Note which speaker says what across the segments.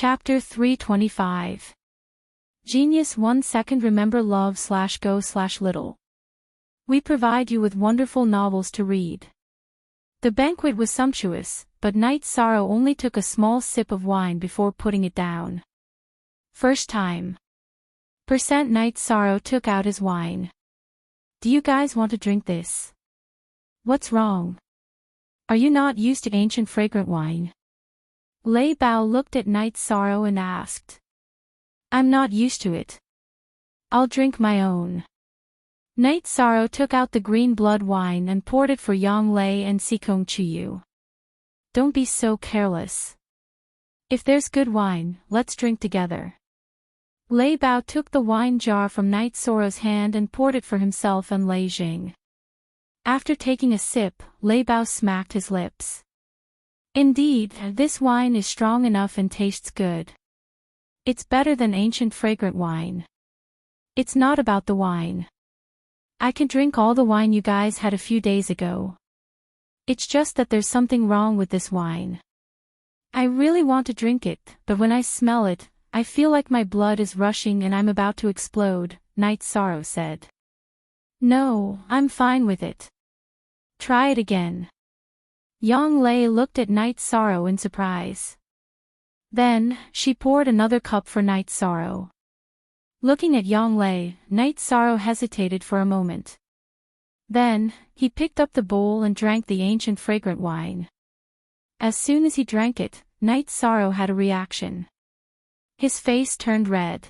Speaker 1: Chapter 325. Genius 1 second. Remember love/go/little. We provide you with wonderful novels to read. The banquet was sumptuous, but Knight Sorrow only took a small sip of wine before putting it down. First time. Knight Sorrow took out his wine. Do you guys want to drink this? What's wrong? Are you not used to ancient fragrant wine? Lei Bao looked at Knight Sorrow and asked. I'm not used to it. I'll drink my own. Knight Sorrow took out the green blood wine and poured it for Yang Lei and Sikong Chuyu. Don't be so careless. If there's good wine, let's drink together. Lei Bao took the wine jar from Knight Sorrow's hand and poured it for himself and Lei Jing. After taking a sip, Lei Bao smacked his lips. Indeed, this wine is strong enough and tastes good. It's better than ancient fragrant wine. It's not about the wine. I can drink all the wine you guys had a few days ago. It's just that there's something wrong with this wine. I really want to drink it, but when I smell it, I feel like my blood is rushing and I'm about to explode, Knight Sorrow said. No, I'm fine with it. Try it again. Yang Lei looked at Knight Sorrow in surprise. Then, she poured another cup for Knight Sorrow. Looking at Yang Lei, Knight Sorrow hesitated for a moment. Then, he picked up the bowl and drank the ancient fragrant wine. As soon as he drank it, Knight Sorrow had a reaction. His face turned red.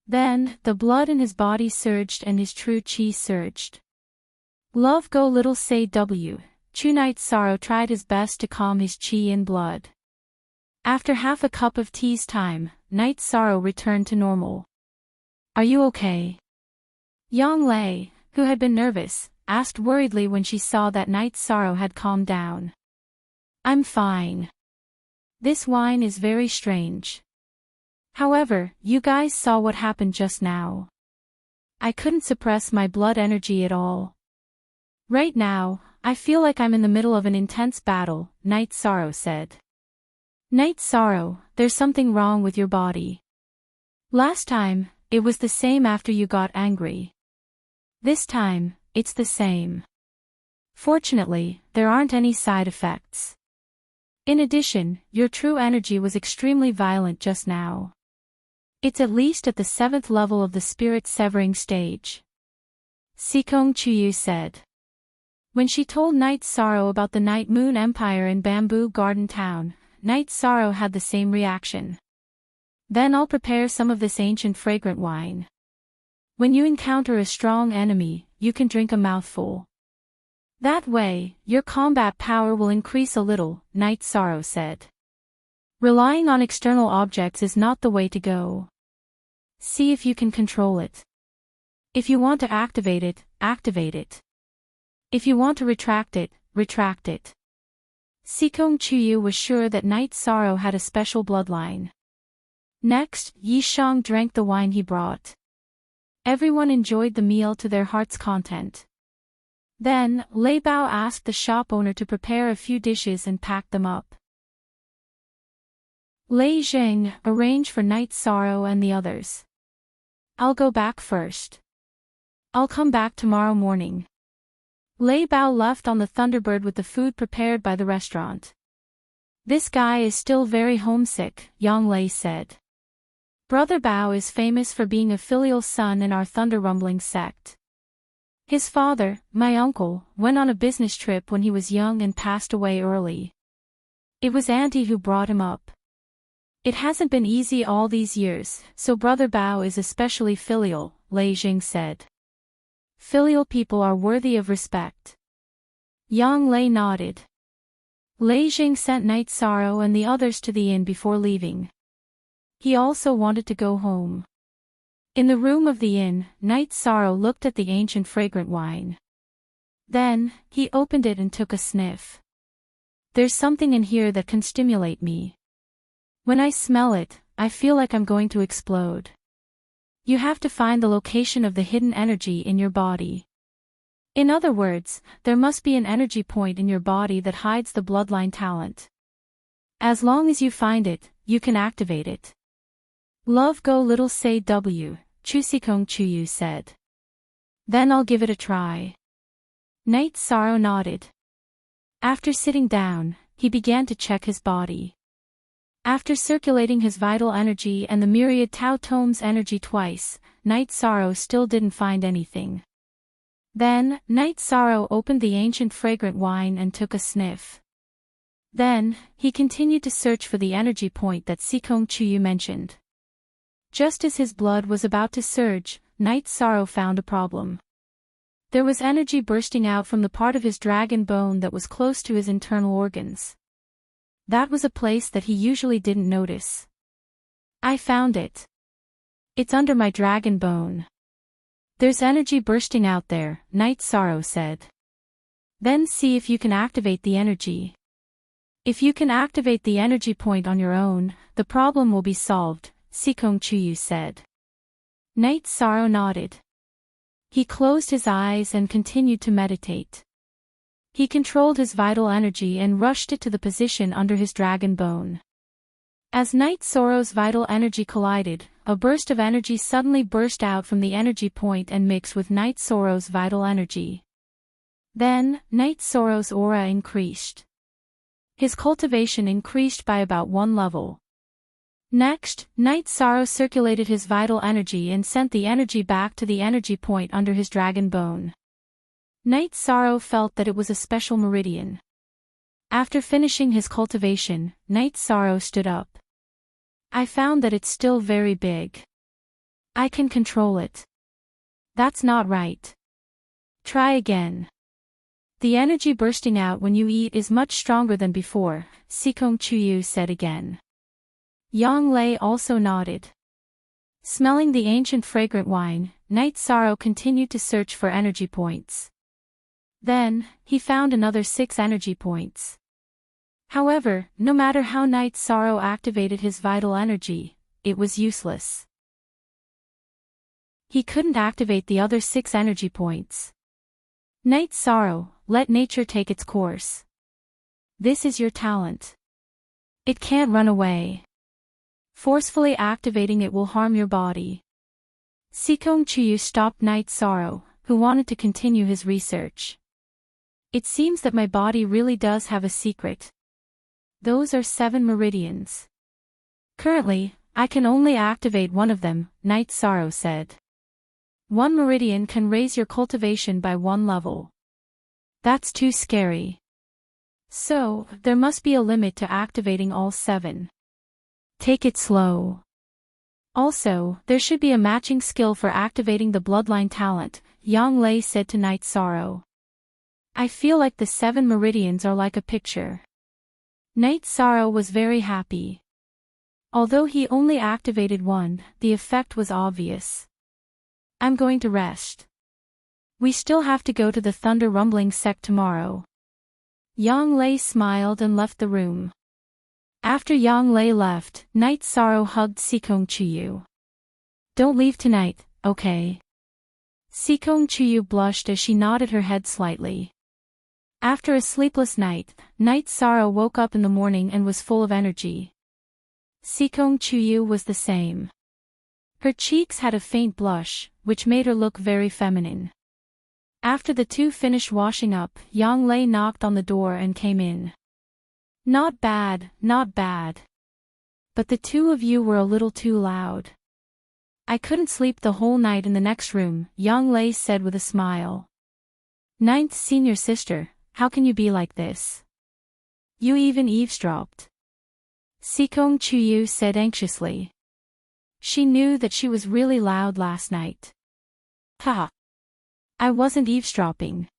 Speaker 1: Then, the blood in his body surged and his true chi surged. Love go little say W. Knight Sorrow tried his best to calm his chi in blood. After half a cup of tea's time, Knight Sorrow returned to normal. Are you okay? Yang Lei, who had been nervous, asked worriedly when she saw that Knight Sorrow had calmed down. I'm fine. This wine is very strange. However, you guys saw what happened just now. I couldn't suppress my blood energy at all. Right now, I feel like I'm in the middle of an intense battle, Knight Sorrow said. Knight Sorrow, there's something wrong with your body. Last time, it was the same after you got angry. This time, it's the same. Fortunately, there aren't any side effects. In addition, your true energy was extremely violent just now. It's at least at the 7th level of the spirit severing stage. Sikong Chuyu said. When she told Knight Sorrow about the Night Moon Empire in Bamboo Garden Town, Knight Sorrow had the same reaction. Then I'll prepare some of this ancient fragrant wine. When you encounter a strong enemy, you can drink a mouthful. That way, your combat power will increase a little, Knight Sorrow said. Relying on external objects is not the way to go. See if you can control it. If you want to activate it, activate it. If you want to retract it, retract it. Sikong Chuyu was sure that Knight Sorrow had a special bloodline. Next, Yi Shang drank the wine he brought. Everyone enjoyed the meal to their heart's content. Then, Lei Bao asked the shop owner to prepare a few dishes and pack them up. Lei Jing, arrange for Knight Sorrow and the others. I'll go back first. I'll come back tomorrow morning. Lei Bao left on the Thunderbird with the food prepared by the restaurant. This guy is still very homesick, Yang Lei said. Brother Bao is famous for being a filial son in our Thunder Rumbling sect. His father, my uncle, went on a business trip when he was young and passed away early. It was Auntie who brought him up. It hasn't been easy all these years, so Brother Bao is especially filial, Lei Jing said. Filial people are worthy of respect. Yang Lei nodded. Lei Jing sent Knight Sorrow and the others to the inn before leaving. He also wanted to go home. In the room of the inn, Knight Sorrow looked at the ancient fragrant wine. Then, he opened it and took a sniff. There's something in here that can stimulate me. When I smell it, I feel like I'm going to explode. You have to find the location of the hidden energy in your body. In other words, there must be an energy point in your body that hides the bloodline talent. As long as you find it, you can activate it. Love go little say W, Chusikong Chuyu said. Then I'll give it a try. Night Sorrow nodded. After sitting down, he began to check his body. After circulating his vital energy and the myriad Tao Tome's energy twice, Night Sorrow still didn't find anything. Then, Night Sorrow opened the ancient fragrant wine and took a sniff. Then, he continued to search for the energy point that Sikong Chuyu mentioned. Just as his blood was about to surge, Night Sorrow found a problem. There was energy bursting out from the part of his dragon bone that was close to his internal organs. That was a place that he usually didn't notice. I found it. It's under my dragon bone. There's energy bursting out there, Night Sorrow said. Then see if you can activate the energy. If you can activate the energy point on your own, the problem will be solved, Sikong Chuyu said. Night Sorrow nodded. He closed his eyes and continued to meditate. He controlled his vital energy and rushed it to the position under his dragon bone. As Night Sorrow's vital energy collided, a burst of energy suddenly burst out from the energy point and mixed with Night Sorrow's vital energy. Then, Night Sorrow's aura increased. His cultivation increased by about 1 level. Next, Night Sorrow circulated his vital energy and sent the energy back to the energy point under his dragon bone. Night Sorrow felt that it was a special meridian. After finishing his cultivation, Night Sorrow stood up. I found that it's still very big. I can control it. That's not right. Try again. The energy bursting out when you eat is much stronger than before, Sikong Chuyu said again. Yang Lei also nodded. Smelling the ancient fragrant wine, Night Sorrow continued to search for energy points. Then, he found another 6 energy points. However, no matter how Night Sorrow activated his vital energy, it was useless. He couldn't activate the other 6 energy points. Night Sorrow, let nature take its course. This is your talent. It can't run away. Forcefully activating it will harm your body. Sikong Chuyu stopped Night Sorrow, who wanted to continue his research. It seems that my body really does have a secret. Those are 7 meridians. Currently, I can only activate one of them, Night Sorrow said. 1 meridian can raise your cultivation by 1 level. That's too scary. So, there must be a limit to activating all 7. Take it slow. Also, there should be a matching skill for activating the bloodline talent, Yang Lei said to Night Sorrow. I feel like the 7 meridians are like a picture. Night Sorrow was very happy. Although he only activated 1, the effect was obvious. I'm going to rest. We still have to go to the Thunder Rumbling sect tomorrow. Yang Lei smiled and left the room. After Yang Lei left, Night Sorrow hugged Sikong Chuyu. Don't leave tonight, okay? Sikong Chuyu blushed as she nodded her head slightly. After a sleepless night, Night Sorrow woke up in the morning and was full of energy. Sikong Chuyu was the same. Her cheeks had a faint blush, which made her look very feminine. After the two finished washing up, Yang Lei knocked on the door and came in. Not bad, not bad. But the 2 of you were a little too loud. I couldn't sleep the whole night in the next room, Yang Lei said with a smile. Ninth senior sister, how can you be like this? You even eavesdropped. Sikong Chuyu said anxiously. She knew that she was really loud last night. Ha! I wasn't eavesdropping.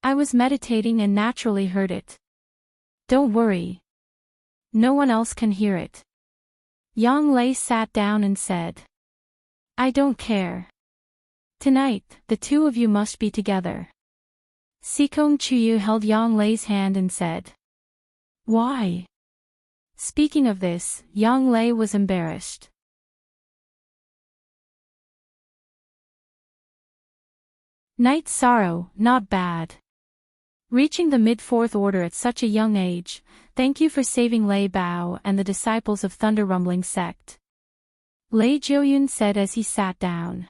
Speaker 1: I was meditating and naturally heard it. Don't worry. No one else can hear it. Yang Lei sat down and said. I don't care. Tonight, the 2 of you must be together. Sikong Chuyu held Yang Lei's hand and said. Why? Speaking of this, Yang Lei was embarrassed. Night Sorrow, not bad. Reaching the mid-fourth order at such a young age, thank you for saving Lei Bao and the disciples of Thunder Rumbling Sect. Lei Jiuyun said as he sat down.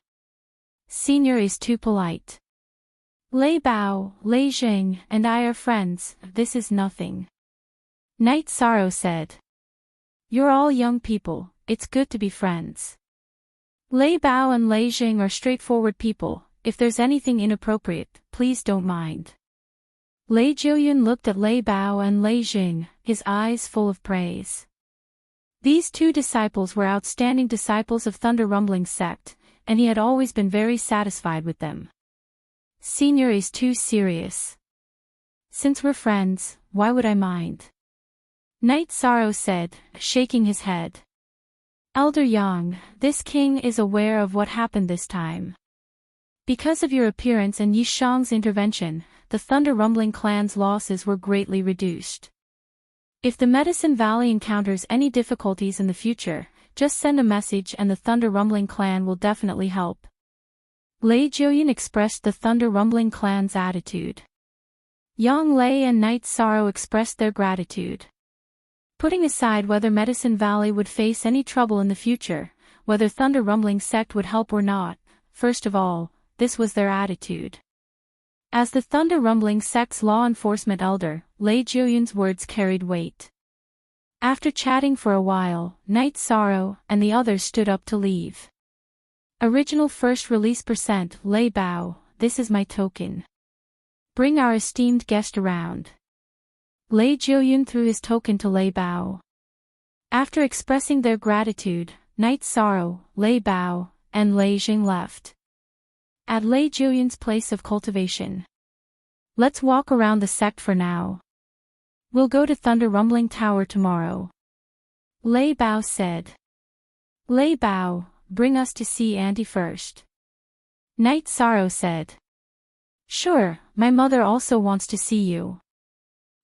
Speaker 1: Senior is too polite. Lei Bao, Lei Jing, and I are friends, this is nothing. Night Sorrow said. You're all young people, it's good to be friends. Lei Bao and Lei Jing are straightforward people, if there's anything inappropriate, please don't mind. Lei Jiuyun looked at Lei Bao and Lei Jing, his eyes full of praise. These two disciples were outstanding disciples of Thunder Rumbling Sect, and he had always been very satisfied with them. Senior is too serious. Since we're friends, why would I mind? Night Sorrow said, shaking his head. Elder Yang, this king is aware of what happened this time. Because of your appearance and Yi Shang's intervention, the Thunder Rumbling clan's losses were greatly reduced. If the Medicine Valley encounters any difficulties in the future, just send a message and the Thunder Rumbling clan will definitely help. Lei Jiuyun expressed the Thunder Rumbling clan's attitude. Yang Lei and Night Sorrow expressed their gratitude. Putting aside whether Medicine Valley would face any trouble in the future, whether Thunder Rumbling Sect would help or not, first of all, this was their attitude. As the Thunder Rumbling Sect's law enforcement elder, Lei Jiuyun's words carried weight. After chatting for a while, Night Sorrow and the others stood up to leave. Original first release %, Lei Bao, this is my token. Bring our esteemed guest around. Lei Jiuyun threw his token to Lei Bao. After expressing their gratitude, Night Sorrow, Lei Bao, and Lei Jing left. At Lei Jiuyun's place of cultivation. Let's walk around the sect for now. We'll go to Thunder Rumbling Tower tomorrow. Lei Bao said. Lei Bao, bring us to see Auntie first. Night Sorrow said. Sure, my mother also wants to see you.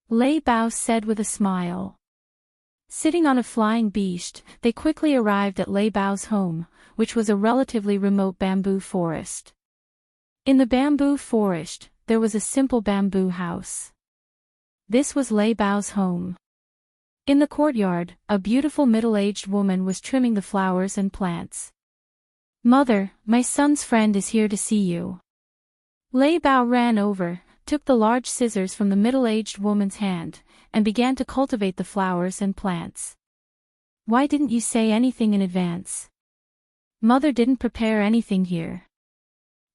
Speaker 1: Lei Bao said with a smile. Sitting on a flying beast, they quickly arrived at Lei Bao's home, which was a relatively remote bamboo forest. In the bamboo forest, there was a simple bamboo house. This was Lei Bao's home. In the courtyard, a beautiful middle-aged woman was trimming the flowers and plants. Mother, my son's friend is here to see you. Lei Bao ran over, took the large scissors from the middle-aged woman's hand, and began to cultivate the flowers and plants. Why didn't you say anything in advance? Mother didn't prepare anything here.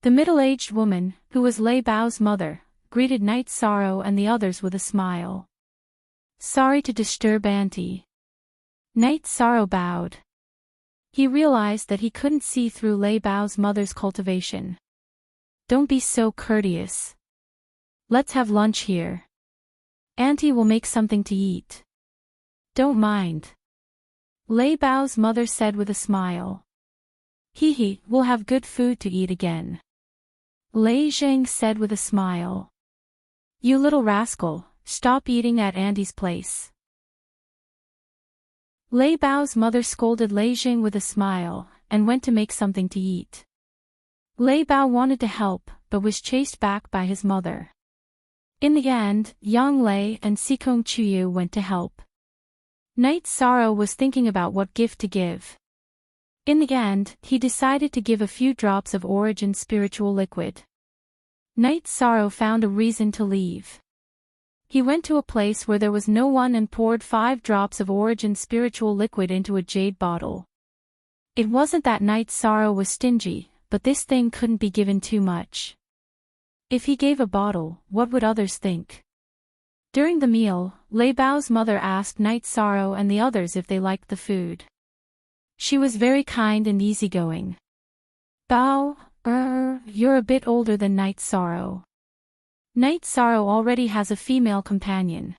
Speaker 1: The middle-aged woman, who was Lei Bao's mother, greeted Night Sorrow and the others with a smile. Sorry to disturb Auntie. Night Sorrow bowed. He realized that he couldn't see through Lei Bao's mother's cultivation. Don't be so courteous. Let's have lunch here. Auntie will make something to eat. Don't mind. Lei Bao's mother said with a smile. Hee, we'll have good food to eat again. Lei Jing said with a smile. You little rascal, stop eating at Auntie's place. Lei Bao's mother scolded Lei Jing with a smile, and went to make something to eat. Lei Bao wanted to help, but was chased back by his mother. In the end, Yang Lei and Sikong Chuyu went to help. Night Sorrow was thinking about what gift to give. In the end, he decided to give a few drops of Origin spiritual liquid. Night Sorrow found a reason to leave. He went to a place where there was no one and poured 5 drops of Origin spiritual liquid into a jade bottle. It wasn't that Night Sorrow was stingy, but this thing couldn't be given too much. If he gave a bottle, what would others think? During the meal, Lei Bao's mother asked Night Sorrow and the others if they liked the food. She was very kind and easygoing. Bao, you're a bit older than Night Sorrow. Night Sorrow already has a female companion.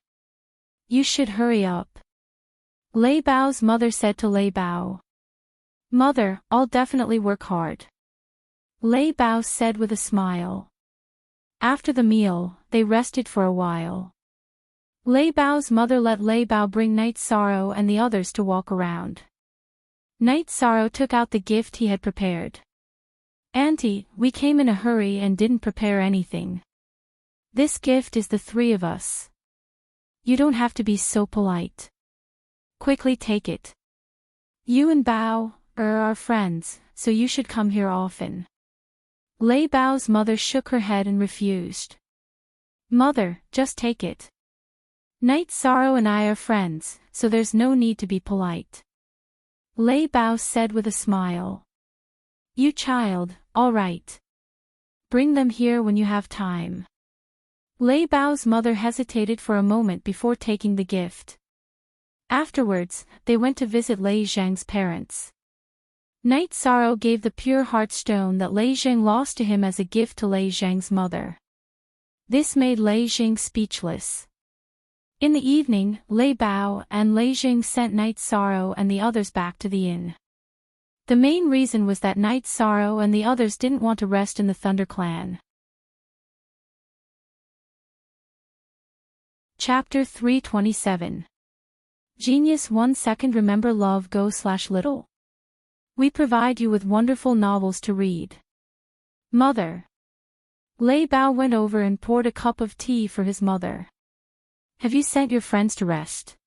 Speaker 1: You should hurry up. Lei Bao's mother said to Lei Bao. Mother, I'll definitely work hard. Lei Bao said with a smile. After the meal, they rested for a while. Lei Bao's mother let Lei Bao bring Night Sorrow and the others to walk around. Night Sorrow took out the gift he had prepared. Auntie, we came in a hurry and didn't prepare anything. This gift is the three of us. You don't have to be so polite. Quickly take it. You and Bao are friends, so you should come here often. Lei Bao's mother shook her head and refused. Mother, just take it. Night Sorrow and I are friends, so there's no need to be polite. Lei Bao said with a smile. You child, all right. Bring them here when you have time. Lei Bao's mother hesitated for a moment before taking the gift. Afterwards, they went to visit Lei Zhang's parents. Night Sorrow gave the pure heart stone that Lei Zhang lost to him as a gift to Lei Zhang's mother. This made Lei Zhang speechless. In the evening, Lei Bao and Lei Zhang sent Night Sorrow and the others back to the inn. The main reason was that Night Sorrow and the others didn't want to rest in the Thunder Clan. Chapter 327. Genius 1 second. Remember love go/little. We provide you with wonderful novels to read. Mother. Lei Bao went over and poured a cup of tea for his mother. Have you sent your friends to rest?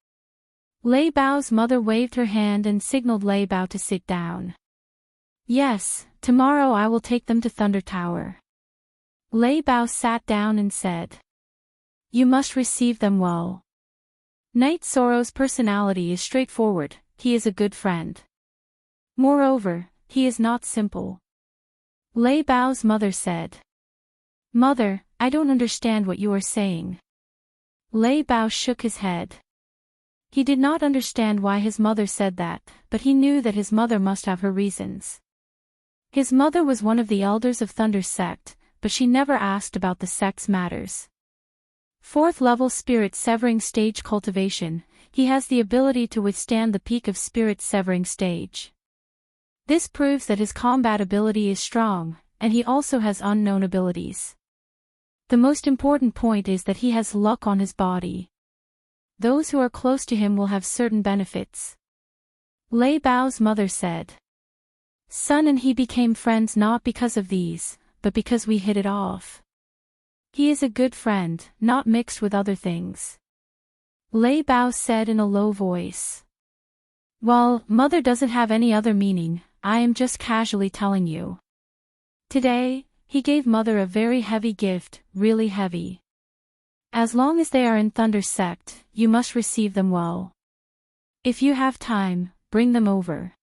Speaker 1: Lei Bao's mother waved her hand and signaled Lei Bao to sit down. Yes, tomorrow I will take them to Thunder Tower. Lei Bao sat down and said. You must receive them well. Night Sorrow's personality is straightforward, he is a good friend. Moreover, he is not simple. Lei Bao's mother said. Mother, I don't understand what you are saying. Lei Bao shook his head. He did not understand why his mother said that, but he knew that his mother must have her reasons. His mother was one of the elders of Thunder's sect, but she never asked about the sect's matters. 4th level spirit severing stage cultivation, he has the ability to withstand the peak of spirit severing stage. This proves that his combat ability is strong, and he also has unknown abilities. The most important point is that he has luck on his body. Those who are close to him will have certain benefits. Lei Bao's mother said. Son and he became friends not because of these, but because we hit it off. He is a good friend, not mixed with other things. Lei Bao said in a low voice. Well, mother doesn't have any other meaning, I am just casually telling you. Today, he gave mother a very heavy gift, really heavy. As long as they are in Thunder's sect, you must receive them well. If you have time, bring them over.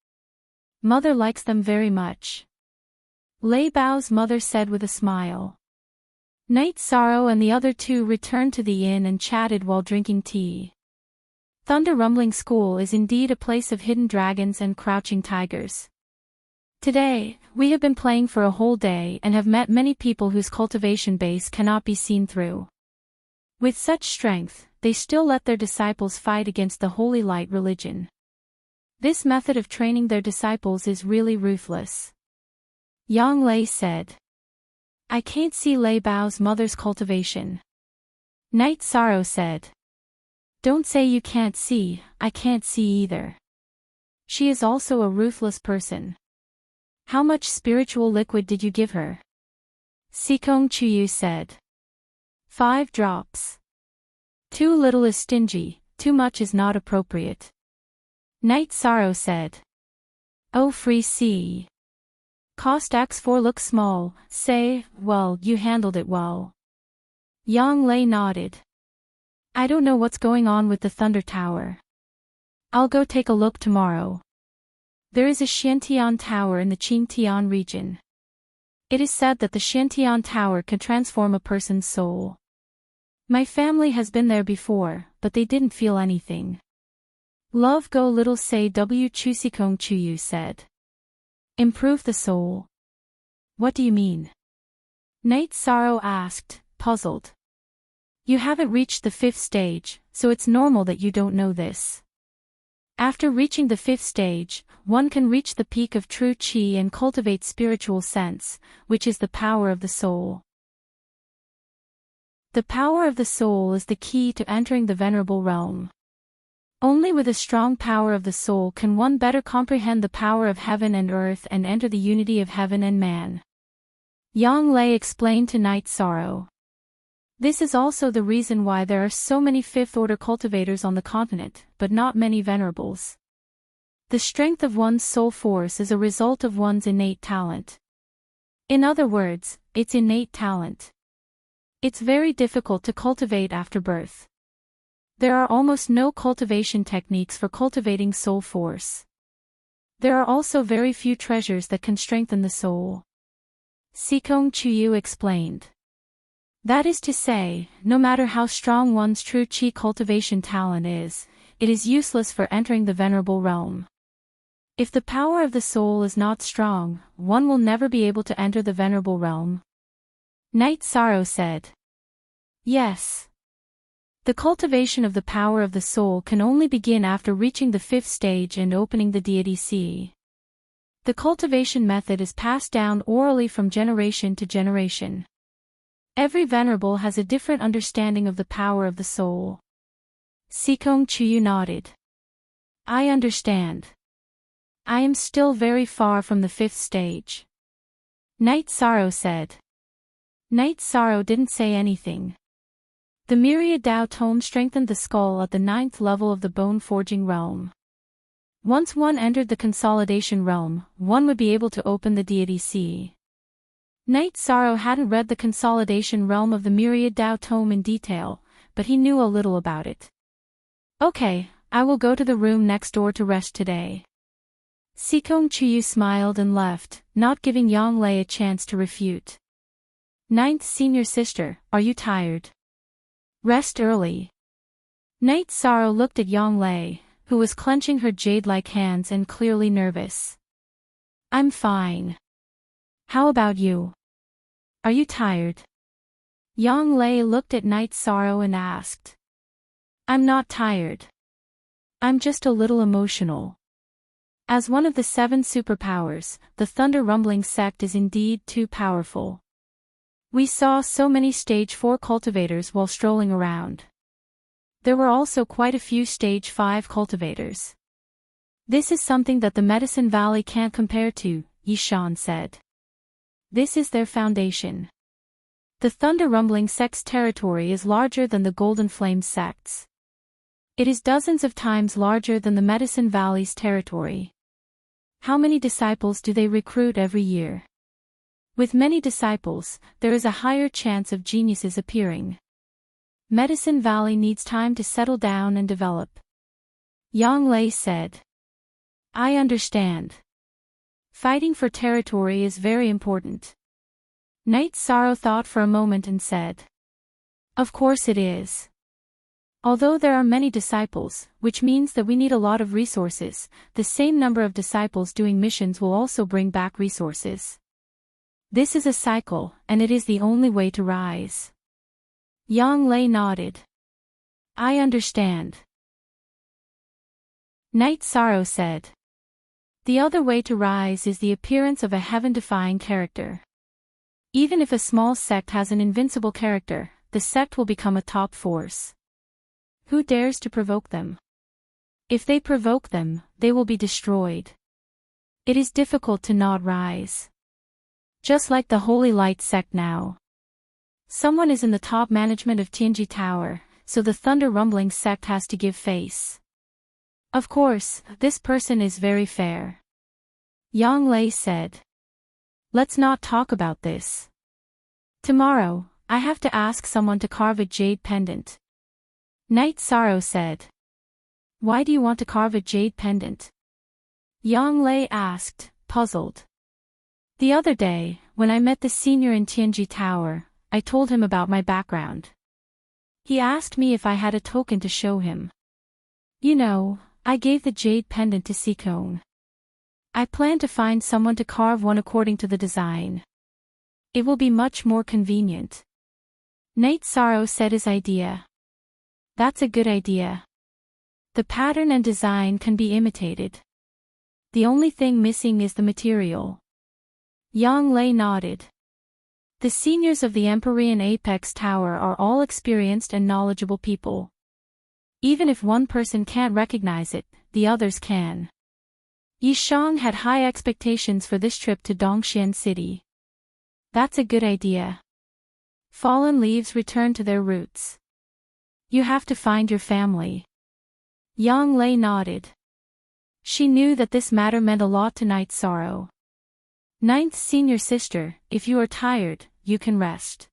Speaker 1: Mother likes them very much. Lei Bao's mother said with a smile. Night Sorrow and the other two returned to the inn and chatted while drinking tea. Thunder Rumbling School is indeed a place of hidden dragons and crouching tigers. Today, we have been playing for a whole day and have met many people whose cultivation base cannot be seen through. With such strength, they still let their disciples fight against the Holy Light religion. This method of training their disciples is really ruthless. Yang Lei said. I can't see Lei Bao's mother's cultivation. Night Sorrow said. Don't say you can't see, I can't see either. She is also a ruthless person. How much spiritual liquid did you give her? Sikong Chuyu said. 5 drops. Too little is stingy, too much is not appropriate. Night Sorrow said. Oh free sea. Cost X4 looks small, say, well, you handled it well. Yang Lei nodded. I don't know what's going on with the Thunder Tower. I'll go take a look tomorrow. There is a Xiantian Tower in the Qingtian region. It is said that the Xiantian Tower can transform a person's soul. My family has been there before, but they didn't feel anything. Love go little say W Chusikong Chuyu said. Improve the soul. What do you mean? Night Sorrow asked, puzzled. You haven't reached the 5th stage, so it's normal that you don't know this. After reaching the 5th stage, one can reach the peak of true qi and cultivate spiritual sense, which is the power of the soul. The power of the soul is the key to entering the venerable realm. Only with a strong power of the soul can one better comprehend the power of heaven and earth and enter the unity of heaven and man. Yang Lei explained to Night Sorrow. This is also the reason why there are so many fifth-order cultivators on the continent, but not many venerables. The strength of one's soul force is a result of one's innate talent. In other words, it's innate talent. It's very difficult to cultivate after birth. There are almost no cultivation techniques for cultivating soul force. There are also very few treasures that can strengthen the soul. Sikong Chuyu explained. That is to say, no matter how strong one's true chi cultivation talent is, it is useless for entering the venerable realm. If the power of the soul is not strong, one will never be able to enter the venerable realm. Night Sorrow said. Yes. The cultivation of the power of the soul can only begin after reaching the fifth stage and opening the deity sea. The cultivation method is passed down orally from generation to generation. Every venerable has a different understanding of the power of the soul. Sikong Chuyu nodded. I understand. I am still very far from the fifth stage. Night Sorrow said. Night Sorrow didn't say anything. The myriad Dao tome strengthened the skull at the 9th level of the bone-forging realm. Once one entered the consolidation realm, one would be able to open the deity sea. Night Sorrow hadn't read the consolidation realm of the myriad Dao tome in detail, but he knew a little about it. Okay, I will go to the room next door to rest today. Sikong Chuyu smiled and left, not giving Yang Lei a chance to refute. Ninth senior sister, are you tired? Rest early. Night Sorrow looked at Yang Lei, who was clenching her jade-like hands and clearly nervous. I'm fine. How about you? Are you tired? Yang Lei looked at Night Sorrow and asked. I'm not tired. I'm just a little emotional. As one of the 7 superpowers, the Thunder Rumbling sect is indeed too powerful. We saw so many Stage 4 cultivators while strolling around. There were also quite a few Stage 5 cultivators. This is something that the Medicine Valley can't compare to, Yishan said. This is their foundation. The Thunder Rumbling sect's territory is larger than the Golden Flame sect's. It is dozens of times larger than the Medicine Valley's territory. How many disciples do they recruit every year? With many disciples, there is a higher chance of geniuses appearing. Medicine Valley needs time to settle down and develop. Yang Lei said. I understand. Fighting for territory is very important. Night Sorrow thought for a moment and said. Of course it is. Although there are many disciples, which means that we need a lot of resources, the same number of disciples doing missions will also bring back resources. This is a cycle, and it is the only way to rise. Yang Lei nodded. I understand. Night Sorrow said. The other way to rise is the appearance of a heaven-defying character. Even if a small sect has an invincible character, the sect will become a top force. Who dares to provoke them? If they provoke them, they will be destroyed. It is difficult to not rise. Just like the Holy Light sect now. Someone is in the top management of Tianji Tower, so the Thunder Rumbling sect has to give face. Of course, this person is very fair. Yang Lei said. Let's not talk about this. Tomorrow, I have to ask someone to carve a jade pendant. Night Sorrow said. Why do you want to carve a jade pendant? Yang Lei asked, puzzled. The other day, when I met the senior in Tianji Tower, I told him about my background. He asked me if I had a token to show him. You know, I gave the jade pendant to Sikong. I plan to find someone to carve one according to the design. It will be much more convenient. Night Sorrow said his idea. That's a good idea. The pattern and design can be imitated. The only thing missing is the material. Yang Lei nodded. The seniors of the Empyrean Apex Tower are all experienced and knowledgeable people. Even if one person can't recognize it, the others can. Yishang had high expectations for this trip to Dongxian City. That's a good idea. Fallen leaves return to their roots. You have to find your family. Yang Lei nodded. She knew that this matter meant a lot to Ninth Sorrow. Ninth senior sister, if you are tired, you can rest.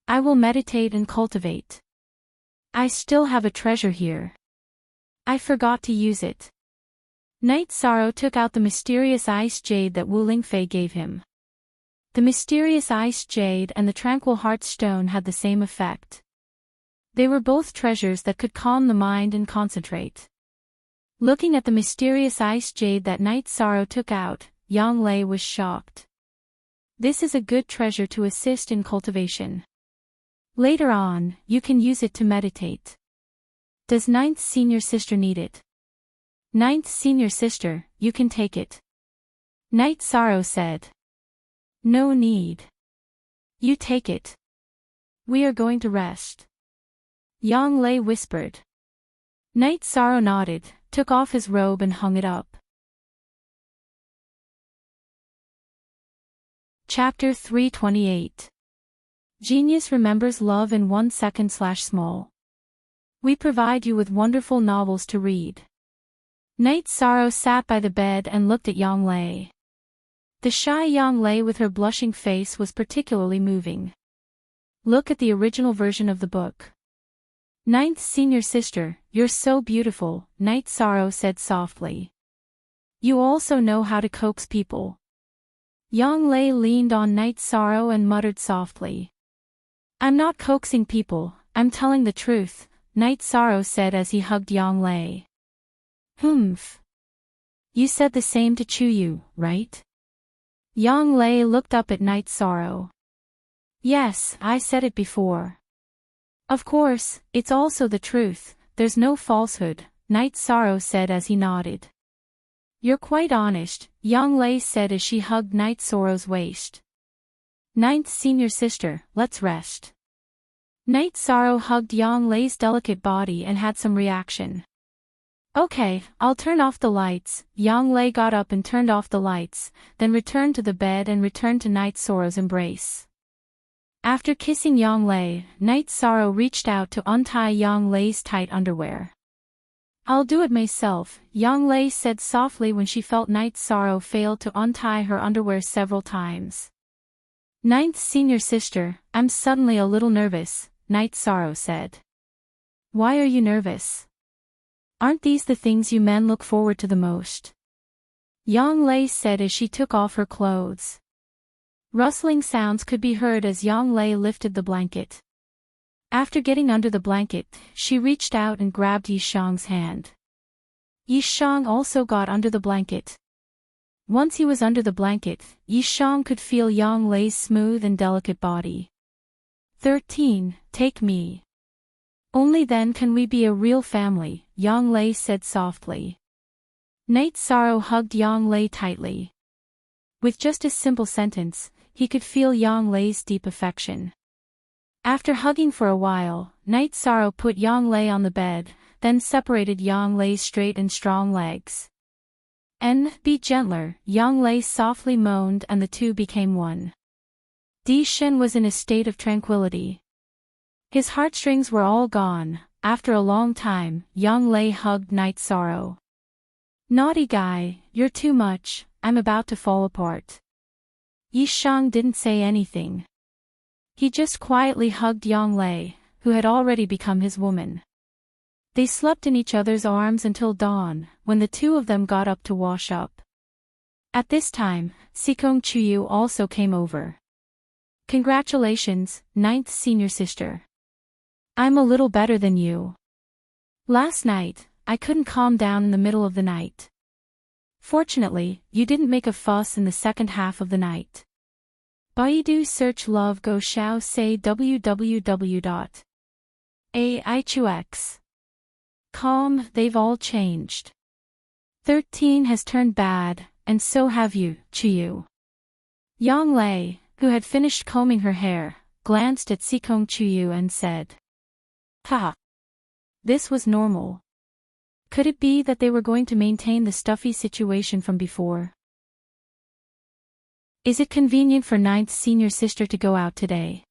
Speaker 1: I will meditate and cultivate. I still have a treasure here. I forgot to use it. Ninth Sorrow took out the mysterious ice jade that Wu Lingfei gave him. The mysterious ice jade and the tranquil heart stone had the same effect. They were both treasures that could calm the mind and concentrate. Looking at the mysterious ice jade that Ninth Sorrow took out, Yang Lei was shocked. This is a good treasure to assist in cultivation. Later on, you can use it to meditate. Does Ninth senior sister need it? Ninth senior sister, you can take it. Ninth Sorrow said. No need. You take it. We are going to rest. Yang Lei whispered. Ninth Sorrow nodded, took off his robe and hung it up. Chapter 328. Genius remembers love in 1 second/small. We provide you with wonderful novels to read. Ninth Sorrow sat by the bed and looked at Yang Lei. The shy Yang Lei with her blushing face was particularly moving. Look at the original version of the book. Ninth senior sister, you're so beautiful, Ninth Sorrow said softly. You also know how to coax people. Yang Lei leaned on Ninth Sorrow and muttered softly. I'm not coaxing people, I'm telling the truth, Ninth Sorrow said as he hugged Yang Lei. Humph. You said the same to Chuyu, right? Yang Lei looked up at Ninth Sorrow. Yes, I said it before. Of course, it's also the truth, there's no falsehood, Ninth Sorrow said as he nodded. You're quite honest, Yang Lei said as she hugged Ninth Sorrow's waist. Ninth senior sister, let's rest. Ninth Sorrow hugged Yang Lei's delicate body and had some reaction. Okay, I'll turn off the lights. Yang Lei got up and turned off the lights, then returned to the bed and returned to Ninth Sorrow's embrace. After kissing Yang Lei, Ninth Sorrow reached out to untie Yang Lei's tight underwear. I'll do it myself, Yang Lei said softly when she felt Ninth Sorrow failed to untie her underwear several times. Ninth senior sister, I'm suddenly a little nervous, Ninth Sorrow said. Why are you nervous? Aren't these the things you men look forward to the most? Yang Lei said as she took off her clothes. Rustling sounds could be heard as Yang Lei lifted the blanket. After getting under the blanket, she reached out and grabbed Yishang's hand. Yishang also got under the blanket. Once he was under the blanket, Yishang could feel Yang Lei's smooth and delicate body. 13, take me. Only then can we be a real family, Yang Lei said softly. Ninth Sorrow hugged Yang Lei tightly. With just a simple sentence, he could feel Yang Lei's deep affection. After hugging for a while, Ninth Sorrow put Yang Lei on the bed, then separated Yang Lei's straight and strong legs. Be gentler, Yang Lei softly moaned and the two became one. Di Shen was in a state of tranquility. His heartstrings were all gone. After a long time, Yang Lei hugged Ninth Sorrow. Naughty guy, you're too much, I'm about to fall apart. Yishang didn't say anything. He just quietly hugged Yang Lei, who had already become his woman. They slept in each other's arms until dawn, when the two of them got up to wash up. At this time, Sikong Chuyu also came over. Congratulations, Ninth senior sister. I'm a little better than you. Last night, I couldn't calm down in the middle of the night. Fortunately, you didn't make a fuss in the second half of the night. Baidu search love go xiao say www.aichux. Calm, they've all changed. 13 has turned bad, and so have you, Chuyu. Yang Lei, who had finished combing her hair, glanced at Sikong Chuyu and said. Ha! This was normal. Could it be that they were going to maintain the stuffy situation from before? Is it convenient for Ninth senior sister to go out today?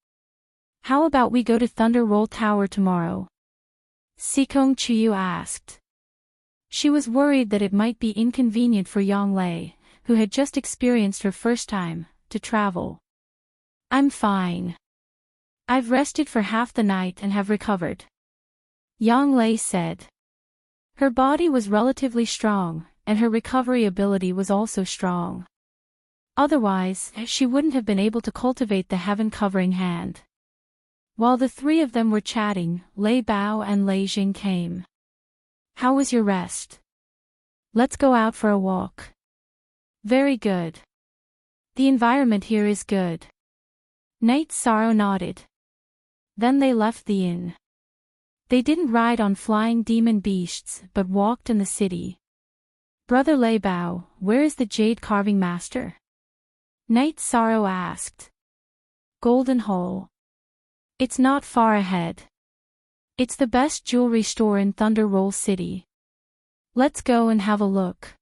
Speaker 1: How about we go to Thunder Roll Tower tomorrow? Sikong Chuyu asked. She was worried that it might be inconvenient for Yang Lei, who had just experienced her first time, to travel. I'm fine. I've rested for half the night and have recovered. Yang Lei said. Her body was relatively strong, and her recovery ability was also strong. Otherwise, she wouldn't have been able to cultivate the heaven-covering hand. While the three of them were chatting, Lei Bao and Lei Jing came. How was your rest? Let's go out for a walk. Very good. The environment here is good. Knight Sorrow nodded. Then they left the inn. They didn't ride on flying demon beasts but walked in the city. Brother Lei Bao, where is the jade carving master? Knight Sorrow asked. Golden Hole. It's not far ahead. It's the best jewelry store in Thunder Roll City. Let's go and have a look.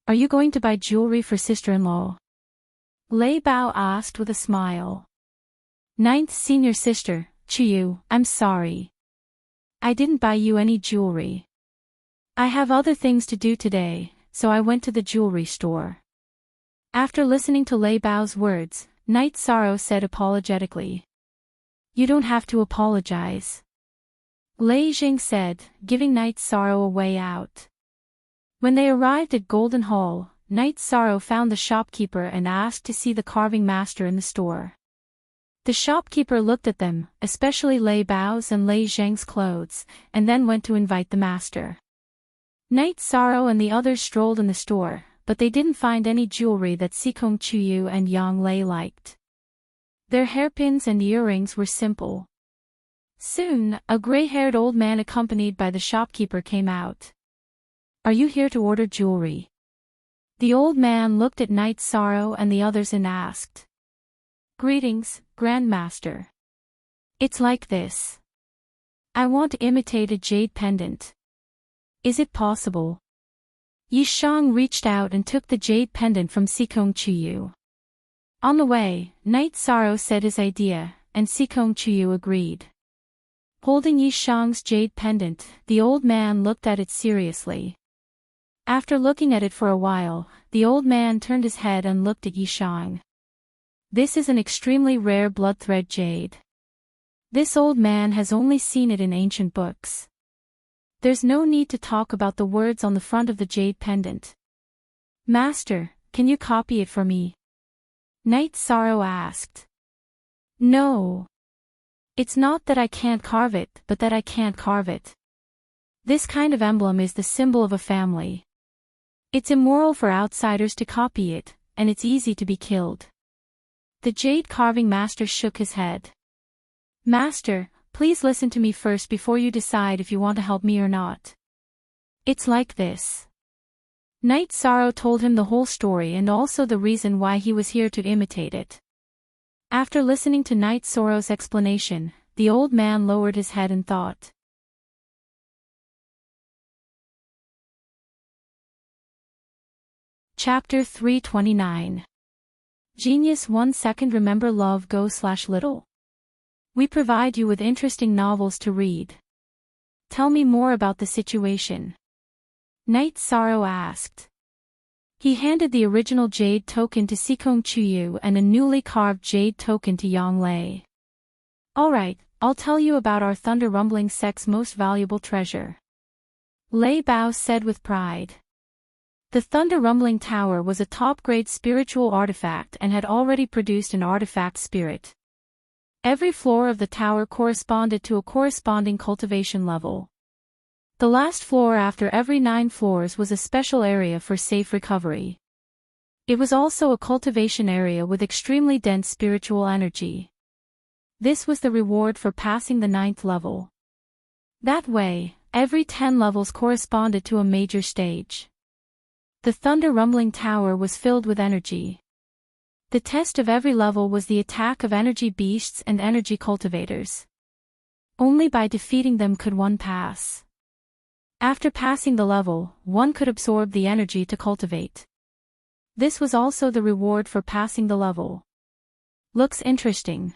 Speaker 1: Are you going to buy jewelry for sister-in-law? Lei Bao asked with a smile. Ninth senior sister, Chuyu, I'm sorry. I didn't buy you any jewelry. I have other things to do today, so I went to the jewelry store. After listening to Lei Bao's words, Knight Sorrow said apologetically. You don't have to apologize. Lei Jing said, giving Knight Sorrow a way out. When they arrived at Golden Hall, Knight Sorrow found the shopkeeper and asked to see the carving master in the store. The shopkeeper looked at them, especially Lei Bao's and Lei Zheng's clothes, and then went to invite the master. Knight Sorrow and the others strolled in the store, but they didn't find any jewelry that Sikong Chuyu and Yang Lei liked. Their hairpins and earrings were simple. Soon, a gray-haired old man accompanied by the shopkeeper came out. Are you here to order jewelry? The old man looked at Knight Sorrow and the others and asked. Greetings, Grandmaster. It's like this. I want to imitate a jade pendant. Is it possible? Yishang reached out and took the jade pendant from Sikong Chuyu. On the way, Knight Sorrow said his idea, and Sikong Chuyu agreed. Holding Yishang's jade pendant, the old man looked at it seriously. After looking at it for a while, the old man turned his head and looked at Yishang. This is an extremely rare blood-thread jade. This old man has only seen it in ancient books. There's no need to talk about the words on the front of the jade pendant. Master, can you copy it for me? Knight Sorrow asked. No. It's not that I can't carve it, but that I can't carve it. This kind of emblem is the symbol of a family. It's immoral for outsiders to copy it, and it's easy to be killed. The jade carving master shook his head. Master, please listen to me first before you decide if you want to help me or not. It's like this. Knight Sorrow told him the whole story and also the reason why he was here to imitate it. After listening to Knight Sorrow's explanation, the old man lowered his head and thought. Chapter 329. Genius 1 second. Remember love go/little. We provide you with interesting novels to read. Tell me more about the situation. Knight Sorrow asked. He handed the original jade token to Sikong Chuyu and a newly carved jade token to Yang Lei. Alright, I'll tell you about our thunder rumbling sect's most valuable treasure. Lei Bao said with pride. The Thunder Rumbling Tower was a top-grade spiritual artifact and had already produced an artifact spirit. Every floor of the tower corresponded to a corresponding cultivation level. The last floor after every 9 floors was a special area for safe recovery. It was also a cultivation area with extremely dense spiritual energy. This was the reward for passing the 9th level. That way, every 10 levels corresponded to a major stage. The Thunder Rumbling Tower was filled with energy. The test of every level was the attack of energy beasts and energy cultivators. Only by defeating them could one pass. After passing the level, one could absorb the energy to cultivate. This was also the reward for passing the level. Looks interesting.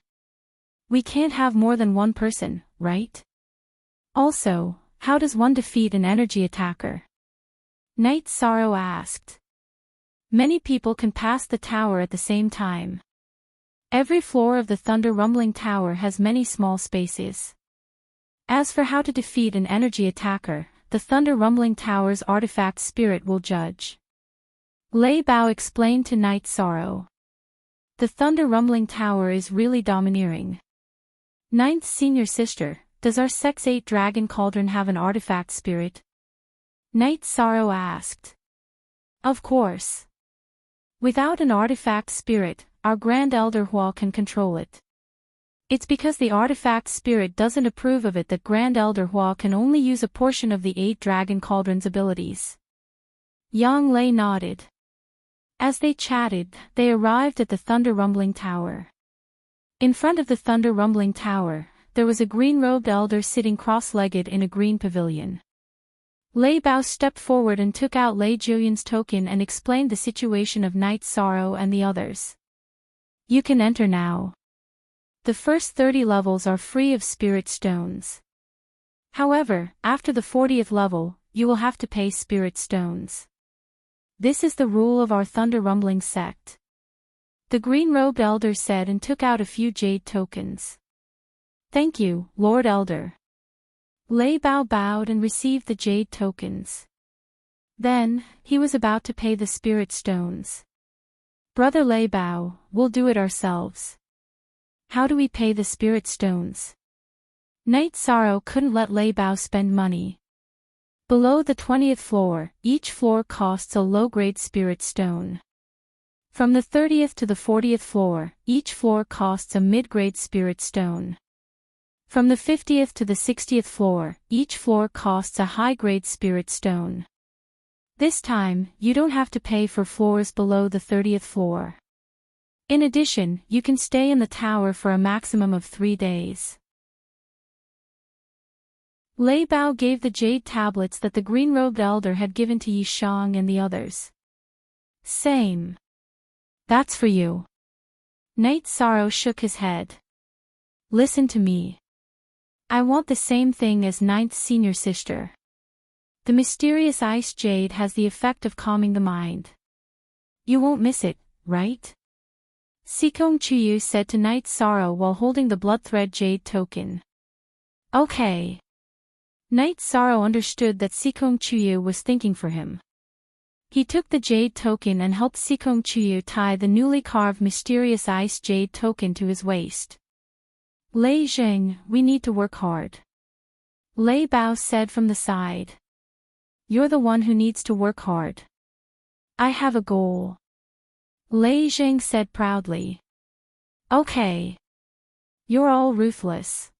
Speaker 1: We can't have more than one person, right? Also, how does one defeat an energy attacker? Night Sorrow asked. Many people can pass the tower at the same time. Every floor of the Thunder Rumbling Tower has many small spaces. As for how to defeat an energy attacker, the Thunder Rumbling Tower's artifact spirit will judge. Lei Bao explained to Night Sorrow. The Thunder Rumbling Tower is really domineering. Ninth Senior Sister, does our Sex 8 Dragon Cauldron have an artifact spirit? Night Sorrow asked. Of course. Without an artifact spirit, our Grand Elder Hua can control it. It's because the artifact spirit doesn't approve of it that Grand Elder Hua can only use a portion of the 8 Dragon Cauldron's abilities. Yang Lei nodded. As they chatted, they arrived at the Thunder Rumbling Tower. In front of the Thunder Rumbling Tower, there was a green-robed elder sitting cross-legged in a green pavilion. Lei Bao stepped forward and took out Lei Julian's token and explained the situation of Night Sorrow and the others. You can enter now. The first 30 levels are free of spirit stones. However, after the 40th level, you will have to pay spirit stones. This is the rule of our Thunder Rumbling sect. The green-robed elder said and took out a few jade tokens. Thank you, Lord Elder. Lei Bao bowed and received the jade tokens. Then, he was about to pay the spirit stones. Brother Lei Bao, we'll do it ourselves. How do we pay the spirit stones? Night Sorrow couldn't let Lei Bao spend money. Below the 20th floor, each floor costs a low-grade spirit stone. From the 30th to the 40th floor, each floor costs a mid-grade spirit stone. From the 50th to the 60th floor, each floor costs a high-grade spirit stone. This time, you don't have to pay for floors below the 30th floor. In addition, you can stay in the tower for a maximum of 3 days. Lei Bao gave the jade tablets that the green-robed elder had given to Yishang and the others. Same. That's for you. Night Sorrow shook his head. Listen to me. I want the same thing as Ninth Senior Sister. The mysterious ice jade has the effect of calming the mind. You won't miss it, right? Sikong Chuyu said to Night Sorrow while holding the blood-thread jade token. Okay. Night Sorrow understood that Sikong Chuyu was thinking for him. He took the jade token and helped Sikong Chuyu tie the newly carved mysterious ice jade token to his waist. Lei Zheng, we need to work hard. Lei Bao said from the side. You're the one who needs to work hard. I have a goal. Lei Zheng said proudly. Okay. You're all ruthless.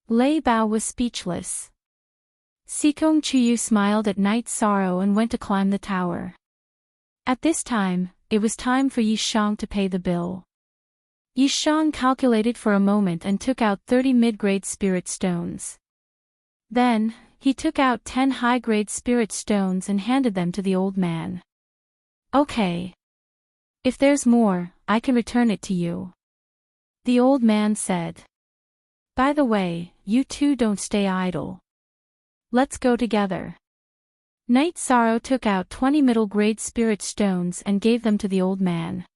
Speaker 1: Lei Bao was speechless. Sikong Chuyu smiled at Night Sorrow and went to climb the tower. At this time, it was time for Yishang to pay the bill. Yishang calculated for a moment and took out 30 mid-grade spirit stones. Then, he took out 10 high-grade spirit stones and handed them to the old man. Okay. If there's more, I can return it to you. The old man said. By the way, you two don't stay idle. Let's go together. Night Sorrow took out 20 middle-grade spirit stones and gave them to the old man.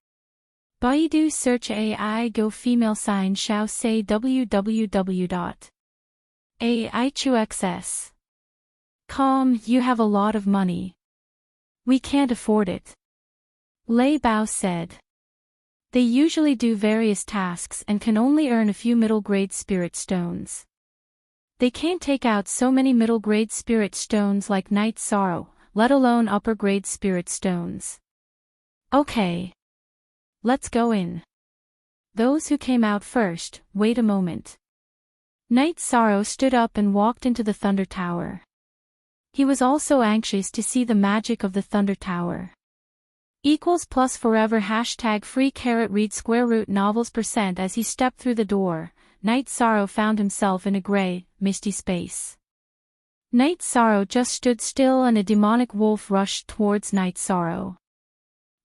Speaker 1: Baidu search AI Go female sign Xiao say www.aichuxs.com. You have a lot of money. We can't afford it. Lei Bao said. They usually do various tasks and can only earn a few middle-grade spirit stones. They can't take out so many middle-grade spirit stones like Night Sorrow, let alone upper-grade spirit stones. Okay. Let's go in. Those who came out first, wait a moment. Night Sorrow stood up and walked into the Thunder Tower. He was also anxious to see the magic of the Thunder Tower. ++ forever #free read square root novels % As he stepped through the door, Night Sorrow found himself in a gray, misty space. Night Sorrow just stood still and a demonic wolf rushed towards Night Sorrow.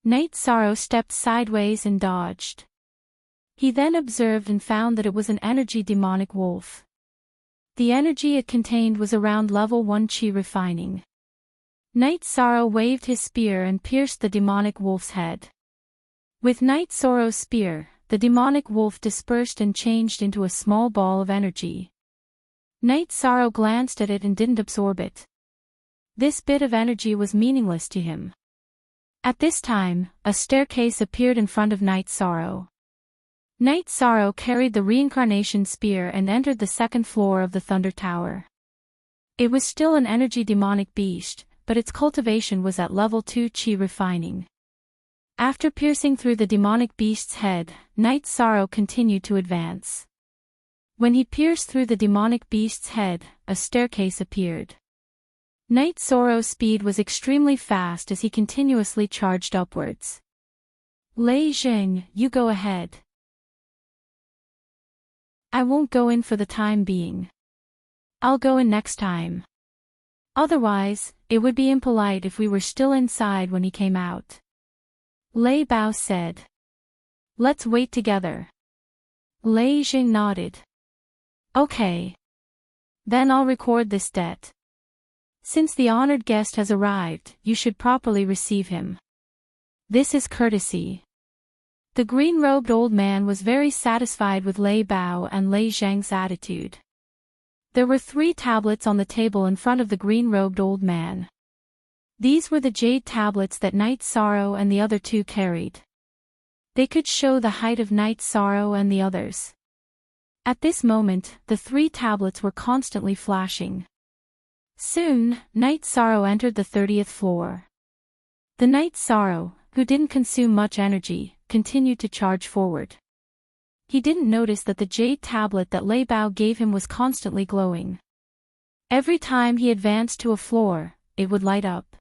Speaker 1: Night Sorrow stepped sideways and dodged. He then observed and found that it was an energy demonic wolf. The energy it contained was around level 1 chi refining. Night Sorrow waved his spear and pierced the demonic wolf's head. With Night Sorrow's spear, the demonic wolf dispersed and changed into a small ball of energy. Night Sorrow glanced at it and didn't absorb it. This bit of energy was meaningless to him. At this time, a staircase appeared in front of Night Sorrow. Night Sorrow carried the reincarnation spear and entered the second floor of the Thunder Tower. It was still an energy demonic beast, but its cultivation was at level 2 chi refining. After piercing through the demonic beast's head, Night Sorrow continued to advance. When he pierced through the demonic beast's head, a staircase appeared. Night Sorrow's speed was extremely fast as he continuously charged upwards. Lei Jing, you go ahead. I won't go in for the time being. I'll go in next time. Otherwise, it would be impolite if we were still inside when he came out. Lei Bao said. Let's wait together. Lei Jing nodded. Okay. Then I'll record this debt. Since the honored guest has arrived, you should properly receive him. This is courtesy. The green-robed old man was very satisfied with Lei Bao and Lei Zhang's attitude. There were 3 tablets on the table in front of the green-robed old man. These were the jade tablets that Night Sorrow and the other 2 carried. They could show the height of Night Sorrow and the others. At this moment, the 3 tablets were constantly flashing. Soon, Night Sorrow entered the 30th floor. The Night Sorrow, who didn't consume much energy, continued to charge forward. He didn't notice that the jade tablet that Lei Bao gave him was constantly glowing. Every time he advanced to a floor, it would light up.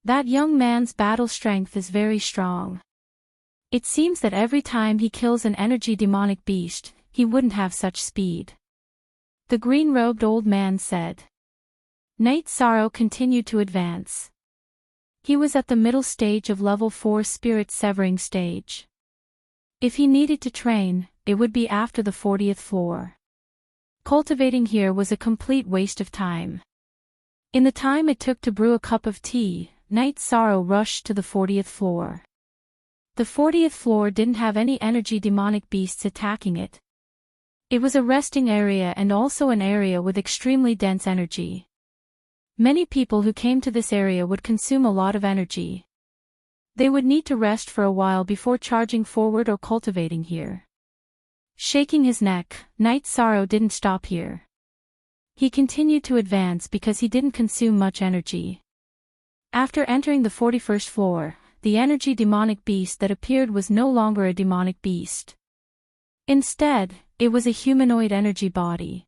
Speaker 1: That young man's battle strength is very strong. It seems that every time he kills an energy demonic beast, he wouldn't have such speed. The green-robed old man said. Night Sorrow continued to advance. He was at the middle stage of level 4 spirit severing stage. If he needed to train, it would be after the 40th floor. Cultivating here was a complete waste of time. In the time it took to brew a cup of tea, Night Sorrow rushed to the 40th floor. The 40th floor didn't have any energy demonic beasts attacking it. It was a resting area and also an area with extremely dense energy. Many people who came to this area would consume a lot of energy. They would need to rest for a while before charging forward or cultivating here. Shaking his neck, Night Sorrow didn't stop here. He continued to advance because he didn't consume much energy. After entering the 41st floor, the energy demonic beast that appeared was no longer a demonic beast. Instead, it was a humanoid energy body.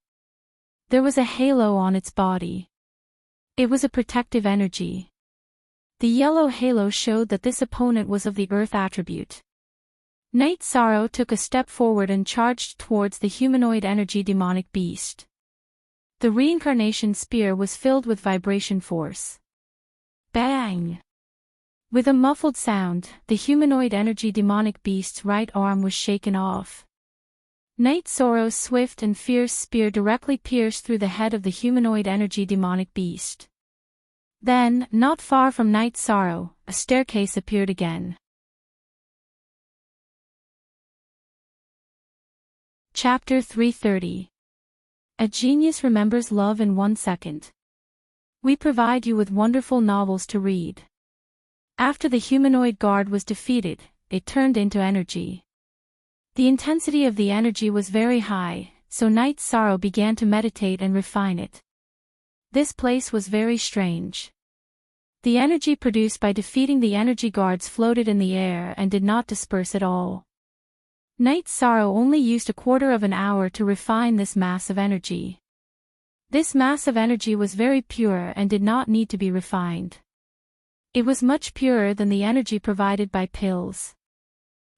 Speaker 1: There was a halo on its body. It was a protective energy. The yellow halo showed that this opponent was of the earth attribute. Night Sorrow took a step forward and charged towards the humanoid energy demonic beast. The reincarnation spear was filled with vibration force. Bang! With a muffled sound, the humanoid energy demonic beast's right arm was shaken off. Night Sorrow's swift and fierce spear directly pierced through the head of the humanoid energy demonic beast. Then, not far from Night Sorrow, a staircase appeared again. Chapter 330. A Genius Remembers Love in 1 Second. We provide you with wonderful novels to read. After the humanoid guard was defeated, it turned into energy. The intensity of the energy was very high, so Night Sorrow began to meditate and refine it. This place was very strange. The energy produced by defeating the energy guards floated in the air and did not disperse at all. Night Sorrow only used a quarter of an hour to refine this mass of energy. This mass of energy was very pure and did not need to be refined. It was much purer than the energy provided by pills.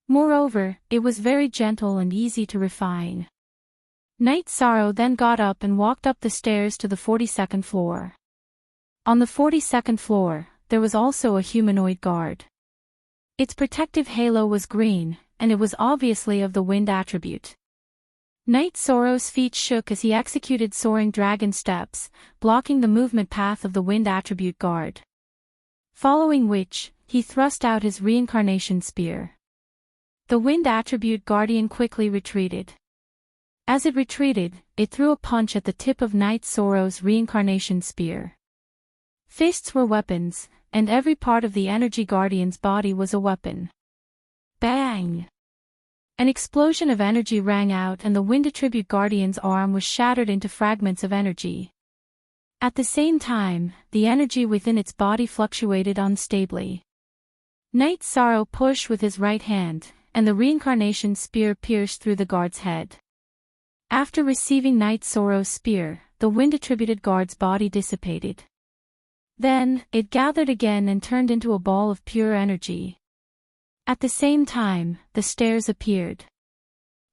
Speaker 1: Moreover, it was very gentle and easy to refine. Night Sorrow then got up and walked up the stairs to the 42nd floor. On the 42nd floor, there was also a humanoid guard. Its protective halo was green, and it was obviously of the wind attribute. Knight Sorrow's feet shook as he executed soaring dragon steps, blocking the movement path of the wind attribute guard. Following which, he thrust out his reincarnation spear. The wind attribute guardian quickly retreated. As it retreated, it threw a punch at the tip of Knight Sorrow's reincarnation spear. Fists were weapons, and every part of the energy guardian's body was a weapon. Bang! An explosion of energy rang out and the wind attribute guardian's arm was shattered into fragments of energy. At the same time, the energy within its body fluctuated unstably. Knight Sorrow pushed with his right hand, and the reincarnation spear pierced through the guard's head. After receiving Knight Sorrow's spear, the wind-attributed guard's body dissipated. Then, it gathered again and turned into a ball of pure energy. At the same time, the stairs appeared.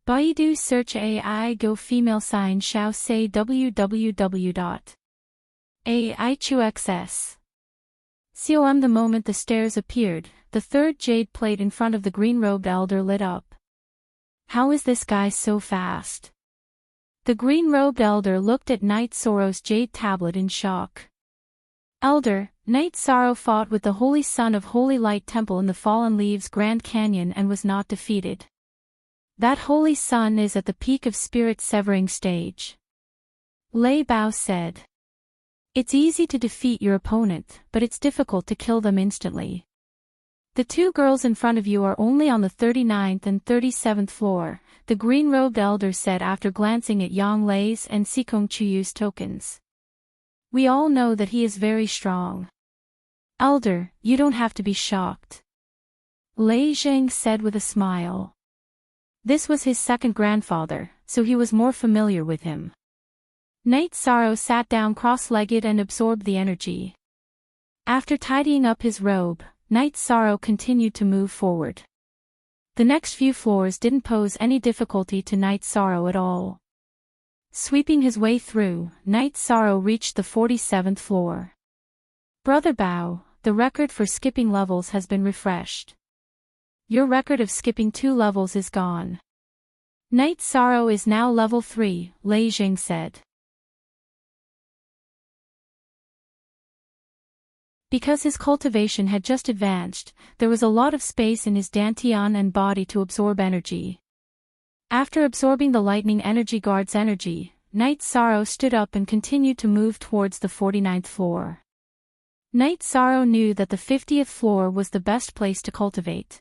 Speaker 1: Baidu search AI go female sign shao say www.aichuxs. Com. The moment the stairs appeared, the third jade plate in front of the green-robed elder lit up. How is this guy so fast? The green-robed elder looked at Knight Sorrow's jade tablet in shock. Elder, Knight Sorrow fought with the Holy Son of Holy Light Temple in the Fallen Leaves Grand Canyon and was not defeated. That Holy Son is at the peak of spirit severing stage. Lei Bao said. It's easy to defeat your opponent, but it's difficult to kill them instantly. The two girls in front of you are only on the 39th and 37th floor, the green-robed elder said after glancing at Yang Lei's and Sikong Chuyu's tokens. We all know that he is very strong. Elder, you don't have to be shocked. Lei Zheng said with a smile. This was his second grandfather, so he was more familiar with him. Knight Sorrow sat down cross-legged and absorbed the energy. After tidying up his robe, Knight Sorrow continued to move forward. The next few floors didn't pose any difficulty to Knight Sorrow at all. Sweeping his way through, Knight Sorrow reached the 47th floor. Brother Bao, the record for skipping levels has been refreshed. Your record of skipping 2 levels is gone. Knight Sorrow is now level 3, Lei Jing said. Because his cultivation had just advanced, there was a lot of space in his dantian and body to absorb energy. After absorbing the lightning energy guard's energy, Knight Sorrow stood up and continued to move towards the 49th floor. Knight Sorrow knew that the 50th floor was the best place to cultivate.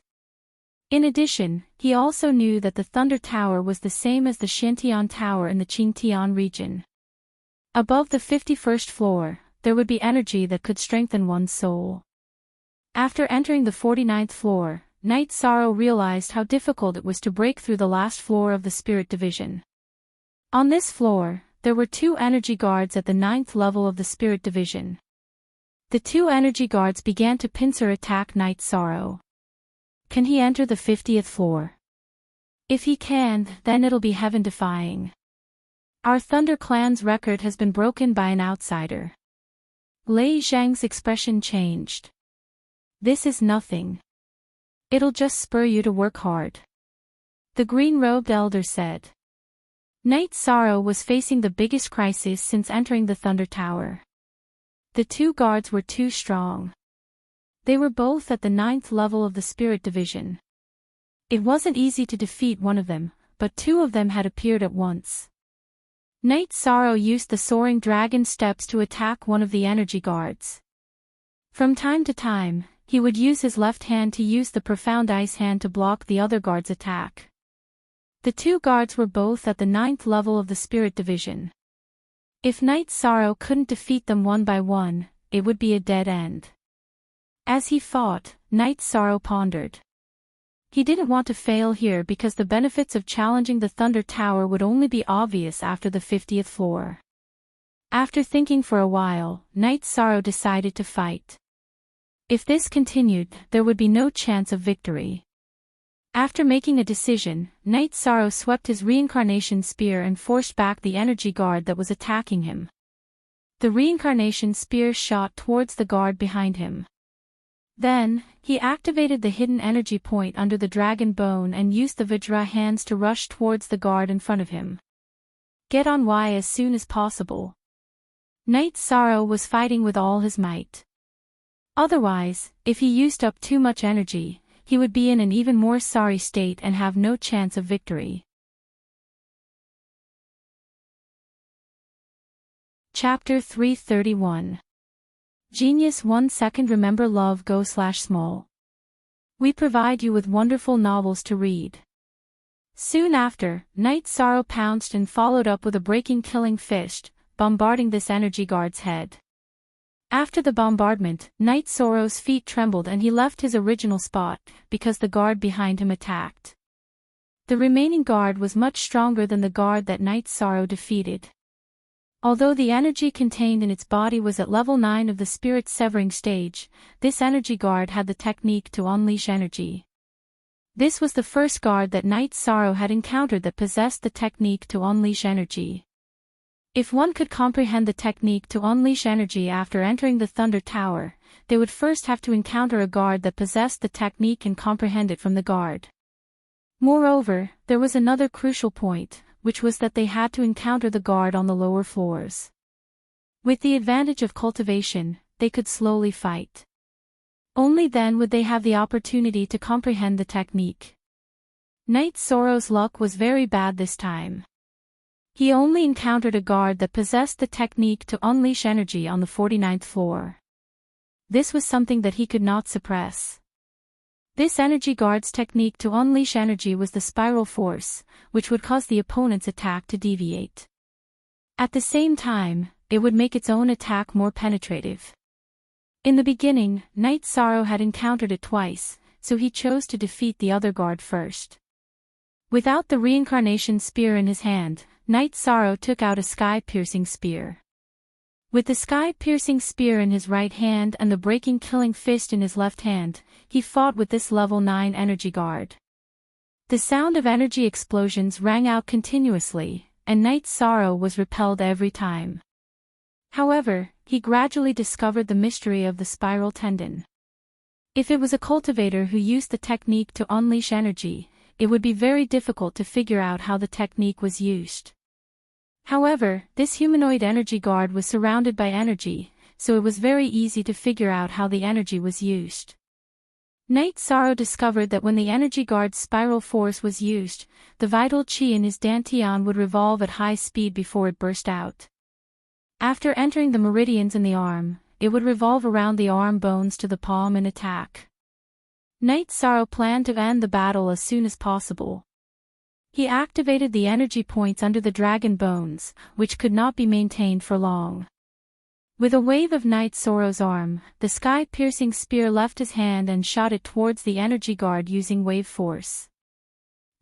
Speaker 1: In addition, he also knew that the Thunder Tower was the same as the Shantian Tower in the Qingtian region. Above the 51st floor, there would be energy that could strengthen one's soul. After entering the 49th floor, Knight Sorrow realized how difficult it was to break through the last floor of the Spirit Division. On this floor, there were 2 energy guards at the 9th level of the Spirit Division. The 2 energy guards began to pincer attack Knight Sorrow. Can he enter the 50th floor? If he can, then it'll be heaven-defying. Our Thunder Clan's record has been broken by an outsider. Lei Zhang's expression changed. This is nothing. It'll just spur you to work hard. The green-robed elder said. Knight Sorrow was facing the biggest crisis since entering the Thunder Tower. The 2 guards were too strong. They were both at the 9th level of the Spirit Division. It wasn't easy to defeat one of them, but 2 of them had appeared at once. Knight Sorrow used the soaring dragon steps to attack one of the energy guards. From time to time, he would use his left hand to use the profound ice hand to block the other guard's attack. The 2 guards were both at the 9th level of the Spirit Division. If Knight Sorrow couldn't defeat them one by one, it would be a dead end. As he fought, Knight Sorrow pondered. He didn't want to fail here because the benefits of challenging the Thunder Tower would only be obvious after the 50th floor. After thinking for a while, Knight Sorrow decided to fight. If this continued, there would be no chance of victory. After making a decision, Knight Sorrow swept his reincarnation spear and forced back the energy guard that was attacking him. The reincarnation spear shot towards the guard behind him. Then, he activated the hidden energy point under the dragon bone and used the Vajra hands to rush towards the guard in front of him. Get on Y as soon as possible. Knight Sorrow was fighting with all his might. Otherwise, if he used up too much energy, he would be in an even more sorry state and have no chance of victory. Chapter 331. Genius 1 second. Remember love go/small. We provide you with wonderful novels to read. Soon after, Knight Sorrow pounced and followed up with a breaking killing fist, bombarding this energy guard's head. After the bombardment, Knight Sorrow's feet trembled and he left his original spot, because the guard behind him attacked. The remaining guard was much stronger than the guard that Knight Sorrow defeated. Although the energy contained in its body was at level 9 of the spirit severing stage, this energy guard had the technique to unleash energy. This was the first guard that Knight Sorrow had encountered that possessed the technique to unleash energy. If one could comprehend the technique to unleash energy after entering the Thunder Tower, they would first have to encounter a guard that possessed the technique and comprehend it from the guard. Moreover, there was another crucial point, which was that they had to encounter the guard on the lower floors. With the advantage of cultivation, they could slowly fight. Only then would they have the opportunity to comprehend the technique. Knight Sorrow's luck was very bad this time. He only encountered a guard that possessed the technique to unleash energy on the 49th floor. This was something that he could not suppress. This energy guard's technique to unleash energy was the spiral force, which would cause the opponent's attack to deviate. At the same time, it would make its own attack more penetrative. In the beginning, Knight Sorrow had encountered it twice, so he chose to defeat the other guard first. Without the reincarnation spear in his hand, Knight Sorrow took out a sky-piercing spear. With the sky-piercing spear in his right hand and the breaking killing fist in his left hand, he fought with this level 9 energy guard. The sound of energy explosions rang out continuously, and Knight Sorrow was repelled every time. However, he gradually discovered the mystery of the spiral tendon. If it was a cultivator who used the technique to unleash energy, it would be very difficult to figure out how the technique was used. However, this humanoid energy guard was surrounded by energy, so it was very easy to figure out how the energy was used. Knight Sorrow discovered that when the energy guard's spiral force was used, the vital chi in his dantian would revolve at high speed before it burst out. After entering the meridians in the arm, it would revolve around the arm bones to the palm and attack. Knight Sorrow planned to end the battle as soon as possible. He activated the energy points under the dragon bones, which could not be maintained for long. With a wave of Knight Sorrow's arm, the sky-piercing spear left his hand and shot it towards the energy guard using wave force.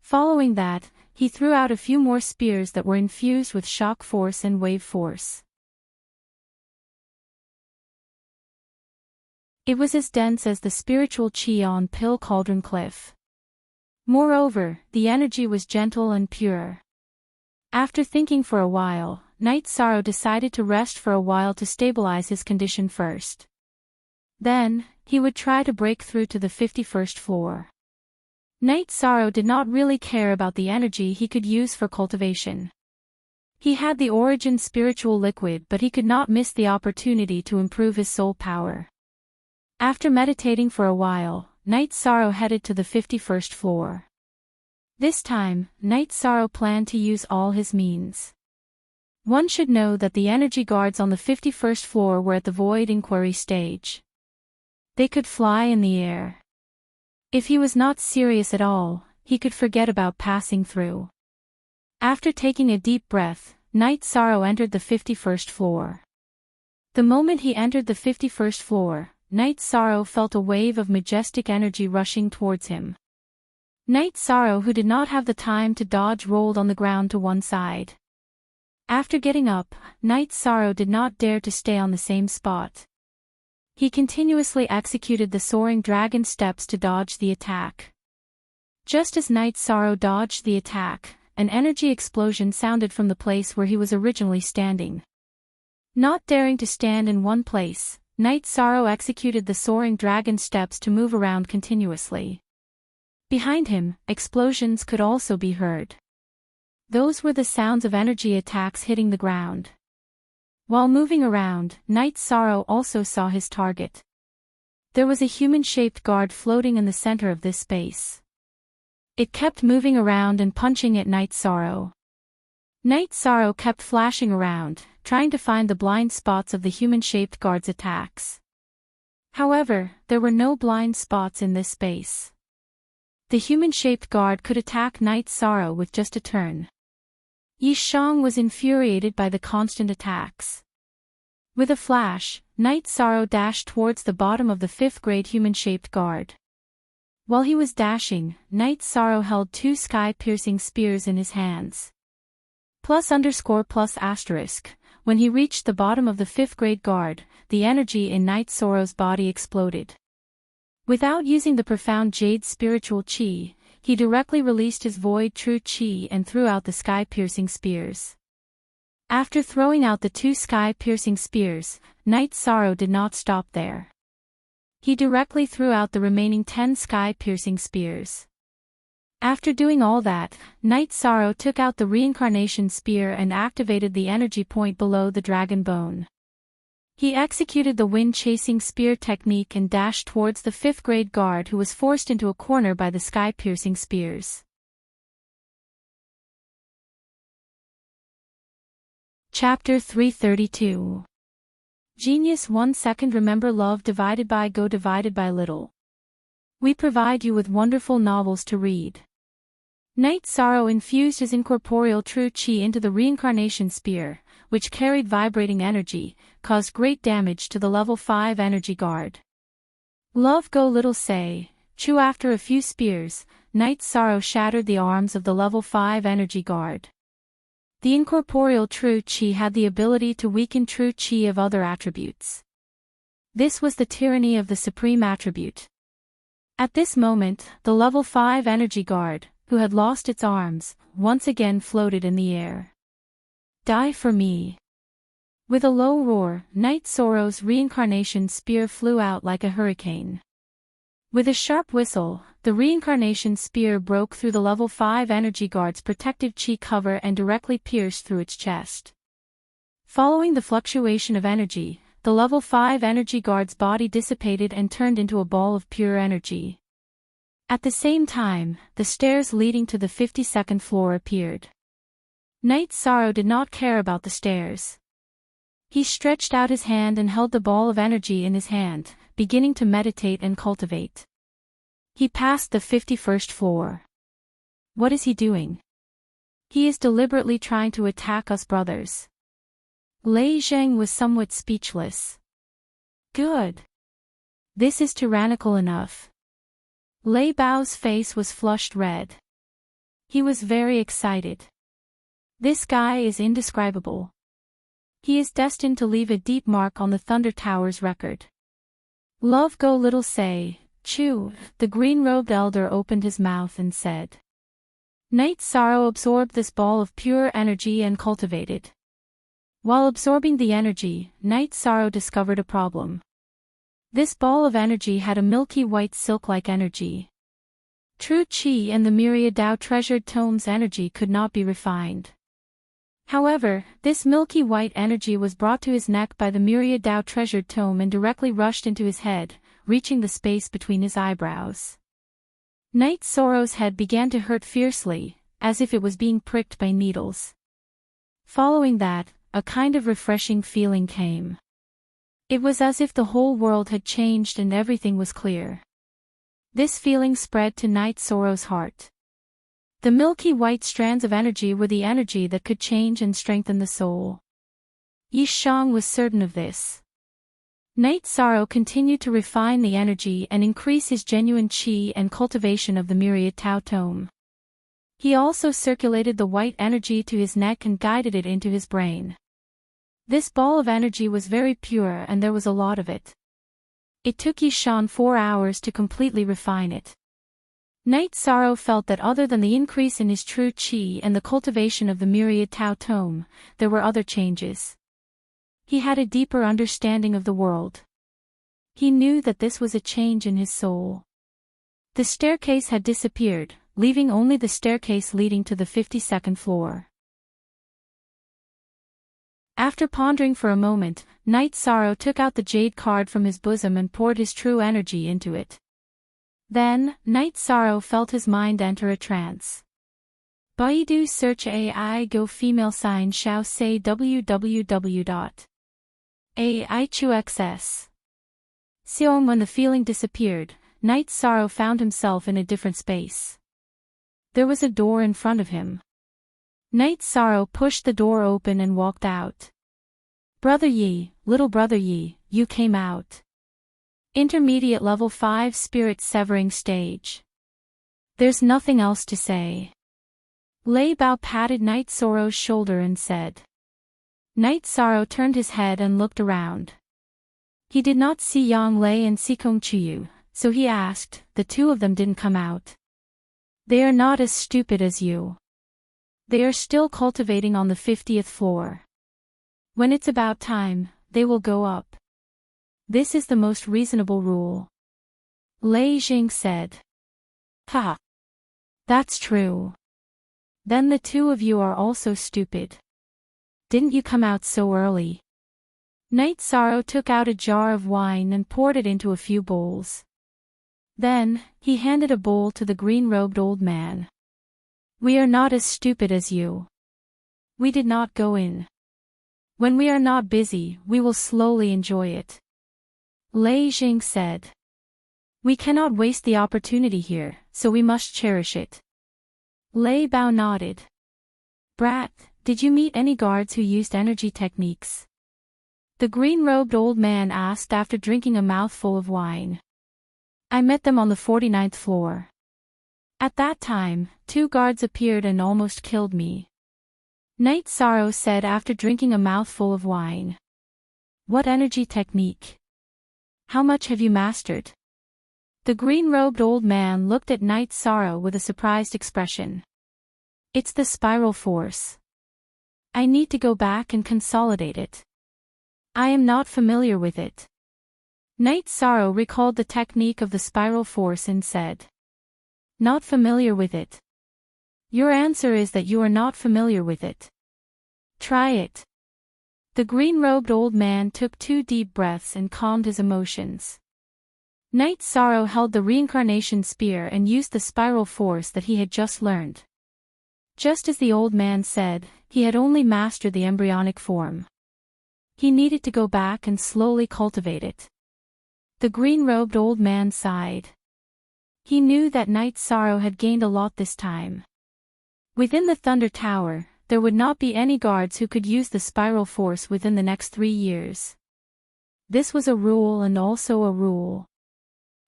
Speaker 1: Following that, he threw out a few more spears that were infused with shock force and wave force. It was as dense as the spiritual chi on Pill Cauldron Cliff. Moreover, the energy was gentle and pure. After thinking for a while, Knight Sorrow decided to rest for a while to stabilize his condition first. Then, he would try to break through to the 51st floor. Knight Sorrow did not really care about the energy he could use for cultivation. He had the origin spiritual liquid, but he could not miss the opportunity to improve his soul power. After meditating for a while, Knight Sorrow headed to the 51st floor. This time, Knight Sorrow planned to use all his means. One should know that the energy guards on the 51st floor were at the void inquiry stage. They could fly in the air. If he was not serious at all, he could forget about passing through. After taking a deep breath, Knight Sorrow entered the 51st floor. The moment he entered the 51st floor, Knight Sorrow felt a wave of majestic energy rushing towards him. Knight Sorrow, who did not have the time to dodge, rolled on the ground to one side. After getting up, Knight Sorrow did not dare to stay on the same spot. He continuously executed the soaring dragon steps to dodge the attack. Just as Knight Sorrow dodged the attack, an energy explosion sounded from the place where he was originally standing. Not daring to stand in one place, Night Sorrow executed the soaring dragon steps to move around continuously. Behind him, explosions could also be heard. Those were the sounds of energy attacks hitting the ground. While moving around, Night Sorrow also saw his target. There was a human-shaped guard floating in the center of this space. It kept moving around and punching at Night Sorrow. Night Sorrow kept flashing around, trying to find the blind spots of the human-shaped guard's attacks. However, there were no blind spots in this space. The human-shaped guard could attack Night Sorrow with just a turn. Yi Shang was infuriated by the constant attacks. With a flash, Night Sorrow dashed towards the bottom of the 5th grade human-shaped guard. While he was dashing, Night Sorrow held 2 sky-piercing spears in his hands. +_+*. When he reached the bottom of the 5th grade guard, the energy in Night Sorrow's body exploded. Without using the profound Jade spiritual chi, he directly released his void true chi and threw out the sky-piercing spears. After throwing out the 2 sky-piercing spears, Night Sorrow did not stop there. He directly threw out the remaining 10 sky-piercing spears. After doing all that, Night Sorrow took out the reincarnation spear and activated the energy point below the dragon bone. He executed the wind-chasing spear technique and dashed towards the 5th grade guard who was forced into a corner by the sky-piercing spears. Chapter 332. Genius 1 second. Remember love divided by go divided by little. We provide you with wonderful novels to read. Night Sorrow infused his incorporeal true chi into the reincarnation spear, which carried vibrating energy, caused great damage to the level 5 energy guard. Love go little say, chew. After a few spears, Night Sorrow shattered the arms of the level 5 energy guard. The incorporeal true chi had the ability to weaken true chi of other attributes. This was the tyranny of the supreme attribute. At this moment, the level 5 energy guard, who had lost its arms, once again floated in the air. Die for me. With a low roar, Night Sorrow's reincarnation spear flew out like a hurricane. With a sharp whistle, the reincarnation spear broke through the level 5 energy guard's protective chi cover and directly pierced through its chest. Following the fluctuation of energy, the level 5 energy guard's body dissipated and turned into a ball of pure energy. At the same time, the stairs leading to the 52nd floor appeared. Night Sorrow did not care about the stairs. He stretched out his hand and held the ball of energy in his hand, beginning to meditate and cultivate. He passed the 51st floor. What is he doing? He is deliberately trying to attack us brothers. Lei Zheng was somewhat speechless. Good. This is tyrannical enough. Lei Bao's face was flushed red. He was very excited. This guy is indescribable. He is destined to leave a deep mark on the Thunder Tower's record. Love go little say, chew. The green-robed elder opened his mouth and said. Night Sorrow absorbed this ball of pure energy and cultivated. While absorbing the energy, Night Sorrow discovered a problem. This ball of energy had a milky white silk-like energy. True Qi and the myriad Tao treasured tome's energy could not be refined. However, this milky white energy was brought to his neck by the myriad Tao treasured tome and directly rushed into his head, reaching the space between his eyebrows. Night Sorrow's head began to hurt fiercely, as if it was being pricked by needles. Following that, a kind of refreshing feeling came. It was as if the whole world had changed and everything was clear. This feeling spread to Night Sorrow's heart. The milky white strands of energy were the energy that could change and strengthen the soul. Yi Shang was certain of this. Night Sorrow continued to refine the energy and increase his genuine qi and cultivation of the myriad Tao tome. He also circulated the white energy to his neck and guided it into his brain. This ball of energy was very pure and there was a lot of it. It took Yi Shang 4 hours to completely refine it. Night Sorrow felt that other than the increase in his true qi and the cultivation of the myriad Tao tome, there were other changes. He had a deeper understanding of the world. He knew that this was a change in his soul. The staircase had disappeared, leaving only the staircase leading to the 52nd floor. After pondering for a moment, Night Sorrow took out the jade card from his bosom and poured his true energy into it. Then, Night Sorrow felt his mind enter a trance. Baidu search AI go female sign shao say www.aichuxs. Xiong. When the feeling disappeared, Night Sorrow found himself in a different space. There was a door in front of him. Night Sorrow pushed the door open and walked out. Brother Yi, little brother Yi, you came out. Intermediate level 5 spirit severing stage. There's nothing else to say. Lei Bao patted Night Sorrow's shoulder and said. Night Sorrow turned his head and looked around. He did not see Yang Lei and Sikong Chuyu, so he asked, the two of them didn't come out. They are not as stupid as you. They are still cultivating on the 50th floor. When it's about time, they will go up. This is the most reasonable rule. Lei Jing said. Ha! That's true. Then the two of you are also stupid. Didn't you come out so early? Night Sorrow took out a jar of wine and poured it into a few bowls. Then, he handed a bowl to the green-robed old man. We are not as stupid as you. We did not go in. When we are not busy, we will slowly enjoy it. Lei Jing said. We cannot waste the opportunity here, so we must cherish it. Lei Bao nodded. Brat, did you meet any guards who used energy techniques? The green-robed old man asked after drinking a mouthful of wine. I met them on the 49th floor. At that time, 2 guards appeared and almost killed me. Night Sorrow said after drinking a mouthful of wine. What energy technique? How much have you mastered? The green-robed old man looked at Night Sorrow with a surprised expression. It's the spiral force. I need to go back and consolidate it. I am not familiar with it. Night Sorrow recalled the technique of the spiral force and said. Not familiar with it. Your answer is that you are not familiar with it. Try it. The green-robed old man took 2 deep breaths and calmed his emotions. Night Sorrow held the reincarnation spear and used the spiral force that he had just learned. Just as the old man said, he had only mastered the embryonic form. He needed to go back and slowly cultivate it. The green-robed old man sighed. He knew that Night Sorrow had gained a lot this time. Within the Thunder Tower, there would not be any guards who could use the spiral force within the next 3 years. This was a rule and also a rule.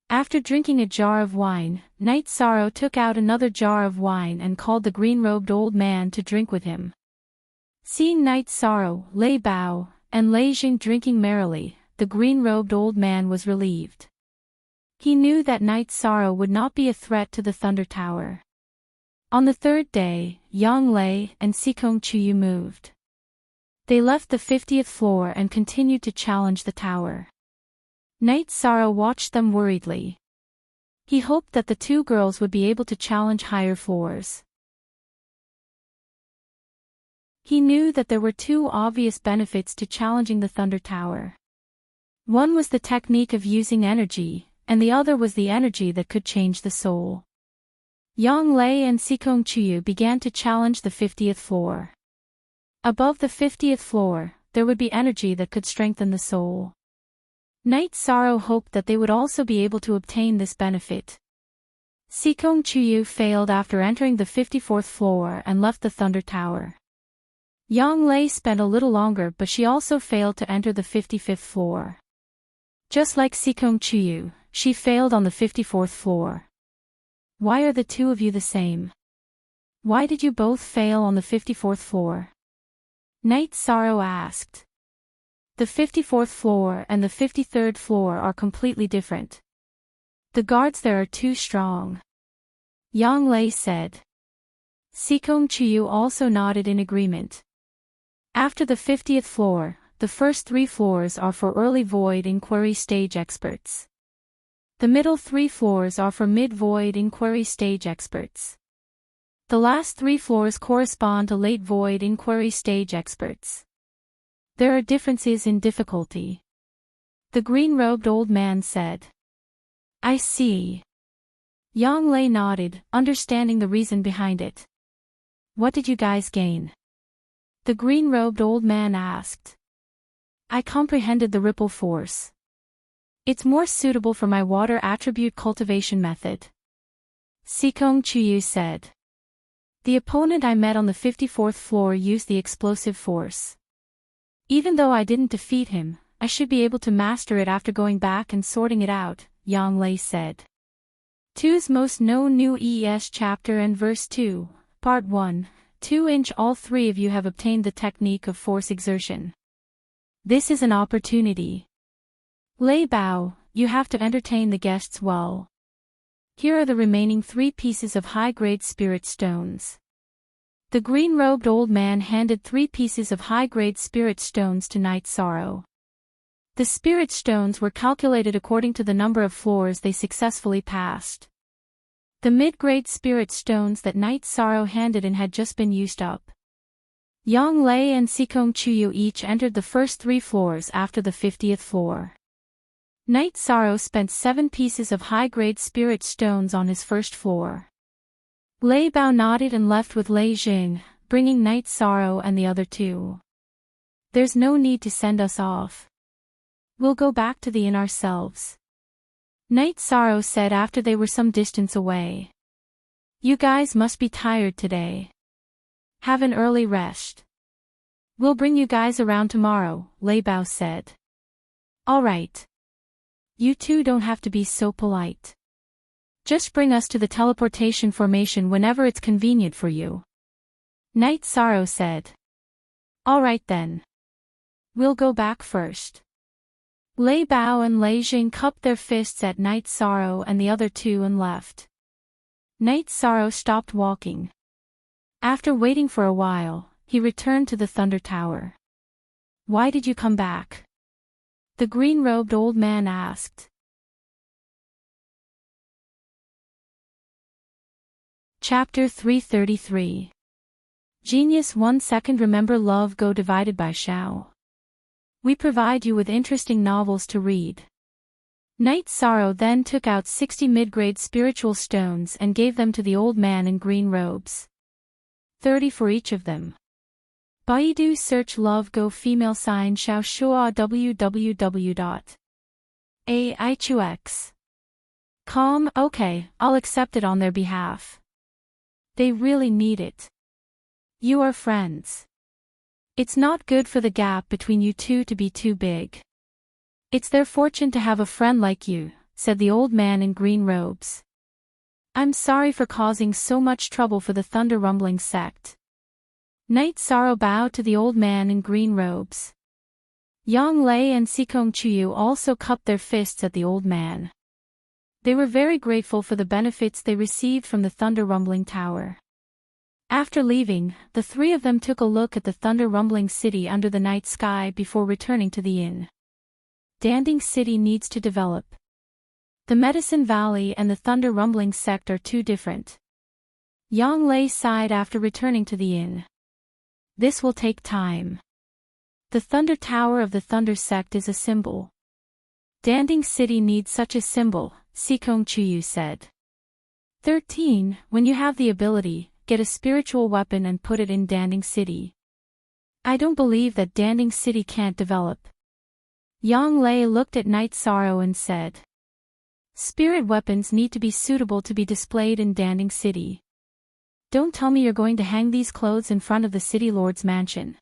Speaker 1: After drinking a jar of wine, Night Sorrow took out another jar of wine and called the green-robed old man to drink with him. Seeing Night Sorrow, Lei Bao, and Lei Jing drinking merrily, the green-robed old man was relieved. He knew that Night Sorrow would not be a threat to the Thunder Tower. On the 3rd day, Yang Lei and Sikong Chuyu moved. They left the 50th floor and continued to challenge the tower. Night Sorrow watched them worriedly. He hoped that the 2 girls would be able to challenge higher floors. He knew that there were 2 obvious benefits to challenging the Thunder Tower. One was the technique of using energy, and the other was the energy that could change the soul. Yang Lei and Sikong Chuyu began to challenge the 50th floor. Above the 50th floor, there would be energy that could strengthen the soul. Night Sorrow hoped that they would also be able to obtain this benefit. Sikong Chuyu failed after entering the 54th floor and left the Thunder Tower. Yang Lei spent a little longer, but she also failed to enter the 55th floor. Just like Sikong Chuyu, she failed on the 54th floor. Why are the 2 of you the same? Why did you both fail on the 54th floor? Night Sorrow asked. The 54th floor and the 53rd floor are completely different. The guards there are too strong. Yang Lei said. Sikong Chuyu also nodded in agreement. After the 50th floor, the first 3 floors are for early void inquiry stage experts. The middle 3 floors are for mid-void inquiry stage experts. The last 3 floors correspond to late void inquiry stage experts. There are differences in difficulty. The green-robed old man said. I see. Yang Lei nodded, understanding the reason behind it. What did you guys gain? The green-robed old man asked. I comprehended the ripple force. It's more suitable for my water attribute cultivation method. Sikong Chuyu said. The opponent I met on the 54th floor used the explosive force. Even though I didn't defeat him, I should be able to master it after going back and sorting it out, Yang Lei said. 2's Most Known New ES Chapter and Verse 2, Part 1, 2-inch. All 3 of you have obtained the technique of force exertion. This is an opportunity. Lei Bao, you have to entertain the guests well. Here are the remaining 3 pieces of high-grade spirit stones. The green-robed old man handed 3 pieces of high-grade spirit stones to Night Sorrow. The spirit stones were calculated according to the number of floors they successfully passed. The mid-grade spirit stones that Night Sorrow handed in had just been used up. Yang Lei and Sikong Chuyu each entered the first 3 floors after the 50th floor. Night Sorrow spent 7 pieces of high-grade spirit stones on his first floor. Lei Bao nodded and left with Lei Jing, bringing Night Sorrow and the other 2. There's no need to send us off. We'll go back to the inn ourselves. Night Sorrow said after they were some distance away. You guys must be tired today. Have an early rest. We'll bring you guys around tomorrow, Lei Bao said. All right. You 2 don't have to be so polite. Just bring us to the teleportation formation whenever it's convenient for you. Night Sorrow said. All right then. We'll go back first. Lei Bao and Lei Jing cupped their fists at Night Sorrow and the other 2 and left. Night Sorrow stopped walking. After waiting for a while, he returned to the Thunder Tower. Why did you come back? The green-robed old man asked. Chapter 333. Genius 1 second. Remember love go divided by Shao. We provide you with interesting novels to read. Night Sorrow then took out 60 mid-grade spiritual stones and gave them to the old man in green robes. 30 for each of them. Baidu search love go female sign Shao Shua www.aichux.com. Okay, I'll accept it on their behalf. They really need it. You are friends. It's not good for the gap between you 2 to be too big. It's their fortune to have a friend like you, said the old man in green robes. I'm sorry for causing so much trouble for the Thunder Rumbling sect. Night Sorrow bowed to the old man in green robes. Yang Lei and Sikong Chuyu also cupped their fists at the old man. They were very grateful for the benefits they received from the Thunder Rumbling Tower. After leaving, the 3 of them took a look at the Thunder Rumbling City under the night sky before returning to the inn. Danding City needs to develop. The Medicine Valley and the Thunder Rumbling sect are too different. Yang Lei sighed after returning to the inn. This will take time. The Thunder Tower of the Thunder sect is a symbol. Danding City needs such a symbol, Sikong Chuyu said. 13. When you have the ability, get a spiritual weapon and put it in Danding City. I don't believe that Danding City can't develop. Yang Lei looked at Night Sorrow and said. Spirit weapons need to be suitable to be displayed in Danding City. Don't tell me you're going to hang these clothes in front of the City Lord's mansion.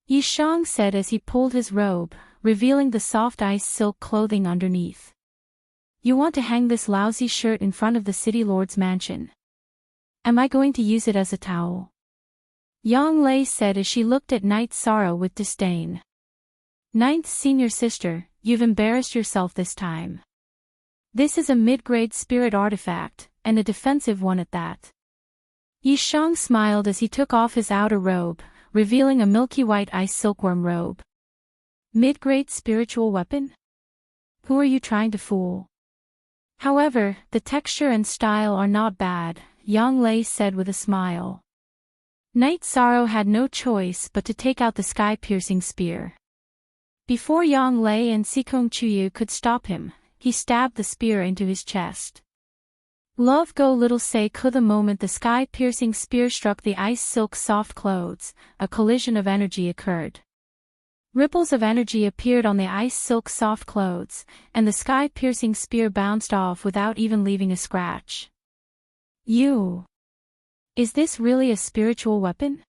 Speaker 1: Yi Shang said as he pulled his robe, revealing the soft ice silk clothing underneath. You want to hang this lousy shirt in front of the City Lord's mansion? Am I going to use it as a towel? Yang Lei said as she looked at Night Sorrow with disdain. Ninth senior sister, you've embarrassed yourself this time. This is a mid-grade spirit artifact, and a defensive one at that. Yi Shang smiled as he took off his outer robe, revealing a milky white ice silkworm robe. Mid-grade spiritual weapon? Who are you trying to fool? However, the texture and style are not bad, Yang Lei said with a smile. Knight Sorrow had no choice but to take out the sky-piercing spear. Before Yang Lei and Sikong Chuyu could stop him, he stabbed the spear into his chest. Love go little say could the moment the sky-piercing spear struck the ice silk soft clothes, a collision of energy occurred. Ripples of energy appeared on the ice silk soft clothes, and the sky-piercing spear bounced off without even leaving a scratch. Is this really a spiritual weapon?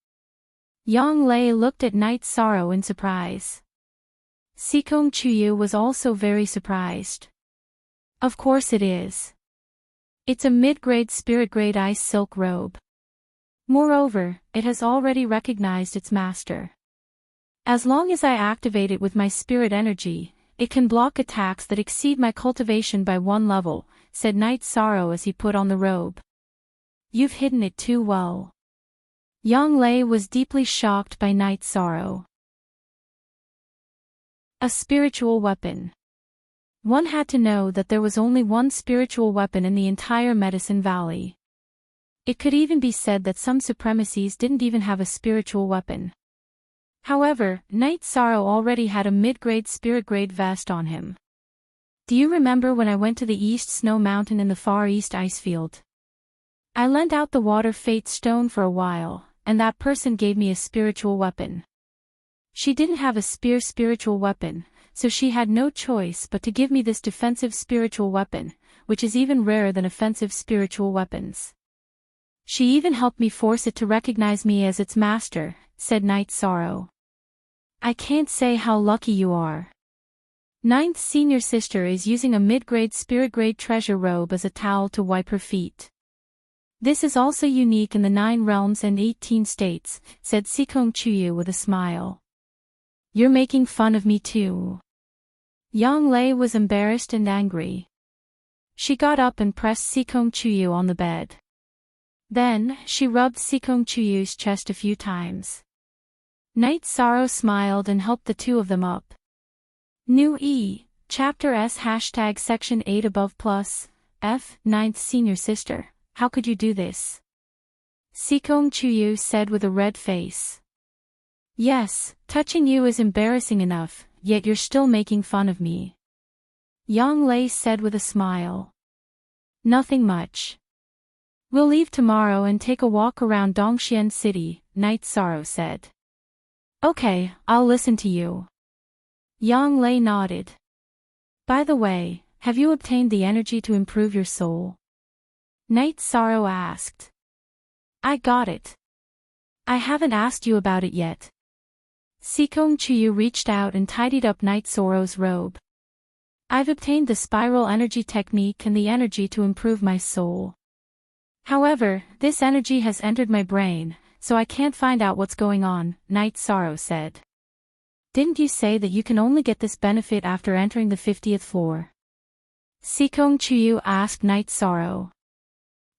Speaker 1: Yang Lei looked at Knight Sorrow in surprise. Sikong Chuyu was also very surprised. Of course it is. It's a mid-grade spirit-grade ice silk robe. Moreover, it has already recognized its master. As long as I activate it with my spirit energy, it can block attacks that exceed my cultivation by 1 level, said Knight Sorrow as he put on the robe. You've hidden it too well. Yang Lei was deeply shocked by Knight Sorrow. A spiritual weapon. One had to know that there was only one spiritual weapon in the entire Medicine Valley. It could even be said that some supremacies didn't even have a spiritual weapon. However, Knight Sorrow already had a mid-grade spirit-grade vest on him. Do you remember when I went to the East Snow Mountain in the Far East Icefield? I lent out the Water Fate Stone for a while, and that person gave me a spiritual weapon. She didn't have a spiritual weapon, so she had no choice but to give me this defensive spiritual weapon, which is even rarer than offensive spiritual weapons. She even helped me force it to recognize me as its master, said Knight Sorrow. I can't say how lucky you are. Ninth senior sister is using a mid-grade spirit-grade treasure robe as a towel to wipe her feet. This is also unique in the 9 realms and 18 states, said Sikong Chuyu with a smile. You're making fun of me too. Yang Lei was embarrassed and angry. She got up and pressed Sikong Chuyu on the bed. Then, she rubbed Sikong Chuyu's chest a few times. Knight Sorrow smiled and helped the two of them up. New Chapter S #Section 8 above plus, F, 9th senior sister. How could you do this? Sikong Chuyu said with a red face. Yes, touching you is embarrassing enough, yet you're still making fun of me. Yang Lei said with a smile. Nothing much. We'll leave tomorrow and take a walk around Dongxian City, Knight Sorrow said. Okay, I'll listen to you. Yang Lei nodded. By the way, have you obtained the energy to improve your soul? Knight Sorrow asked. I got it. I haven't asked you about it yet. Sikong Chuyu reached out and tidied up Knight Sorrow's robe. I've obtained the spiral energy technique and the energy to improve my soul. However, this energy has entered my brain, so I can't find out what's going on, Knight Sorrow said. Didn't you say that you can only get this benefit after entering the 50th floor? Sikong Chuyu asked Knight Sorrow.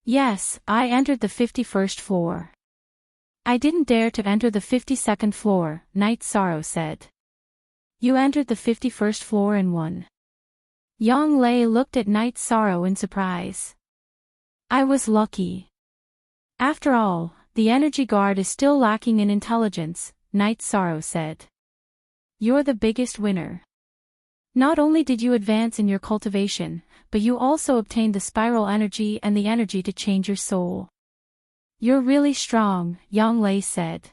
Speaker 1: Yes, I entered the 51st floor. I didn't dare to enter the 52nd floor, Knight Sorrow said. You entered the 51st floor and won. Yang Lei looked at Knight Sorrow in surprise. I was lucky. After all, the energy guard is still lacking in intelligence, Knight Sorrow said. You're the biggest winner. Not only did you advance in your cultivation, but you also obtained the spiral energy and the energy to change your soul. You're really strong, Yang Lei said.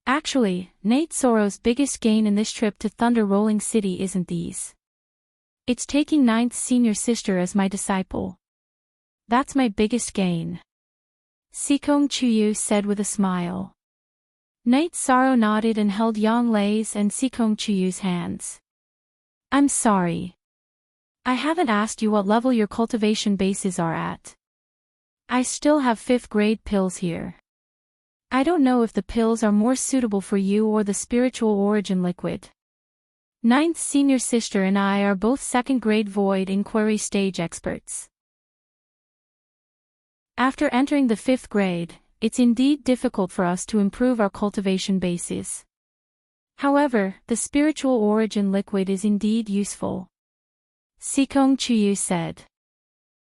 Speaker 1: Actually, Knight Sorrow's biggest gain in this trip to Thunder Rolling City isn't these. It's taking 9th senior sister as my disciple. That's my biggest gain. Sikong Chuyu said with a smile. Knight Sorrow nodded and held Yang Lei's and Sikong Chuyu's hands. I'm sorry. I haven't asked you what level your cultivation bases are at. I still have 5th grade pills here. I don't know if the pills are more suitable for you or the spiritual origin liquid. 9th senior sister and I are both 2nd grade void inquiry stage experts. After entering the 5th grade, it's indeed difficult for us to improve our cultivation bases. However, the spiritual origin liquid is indeed useful. Sikong Chuyu said.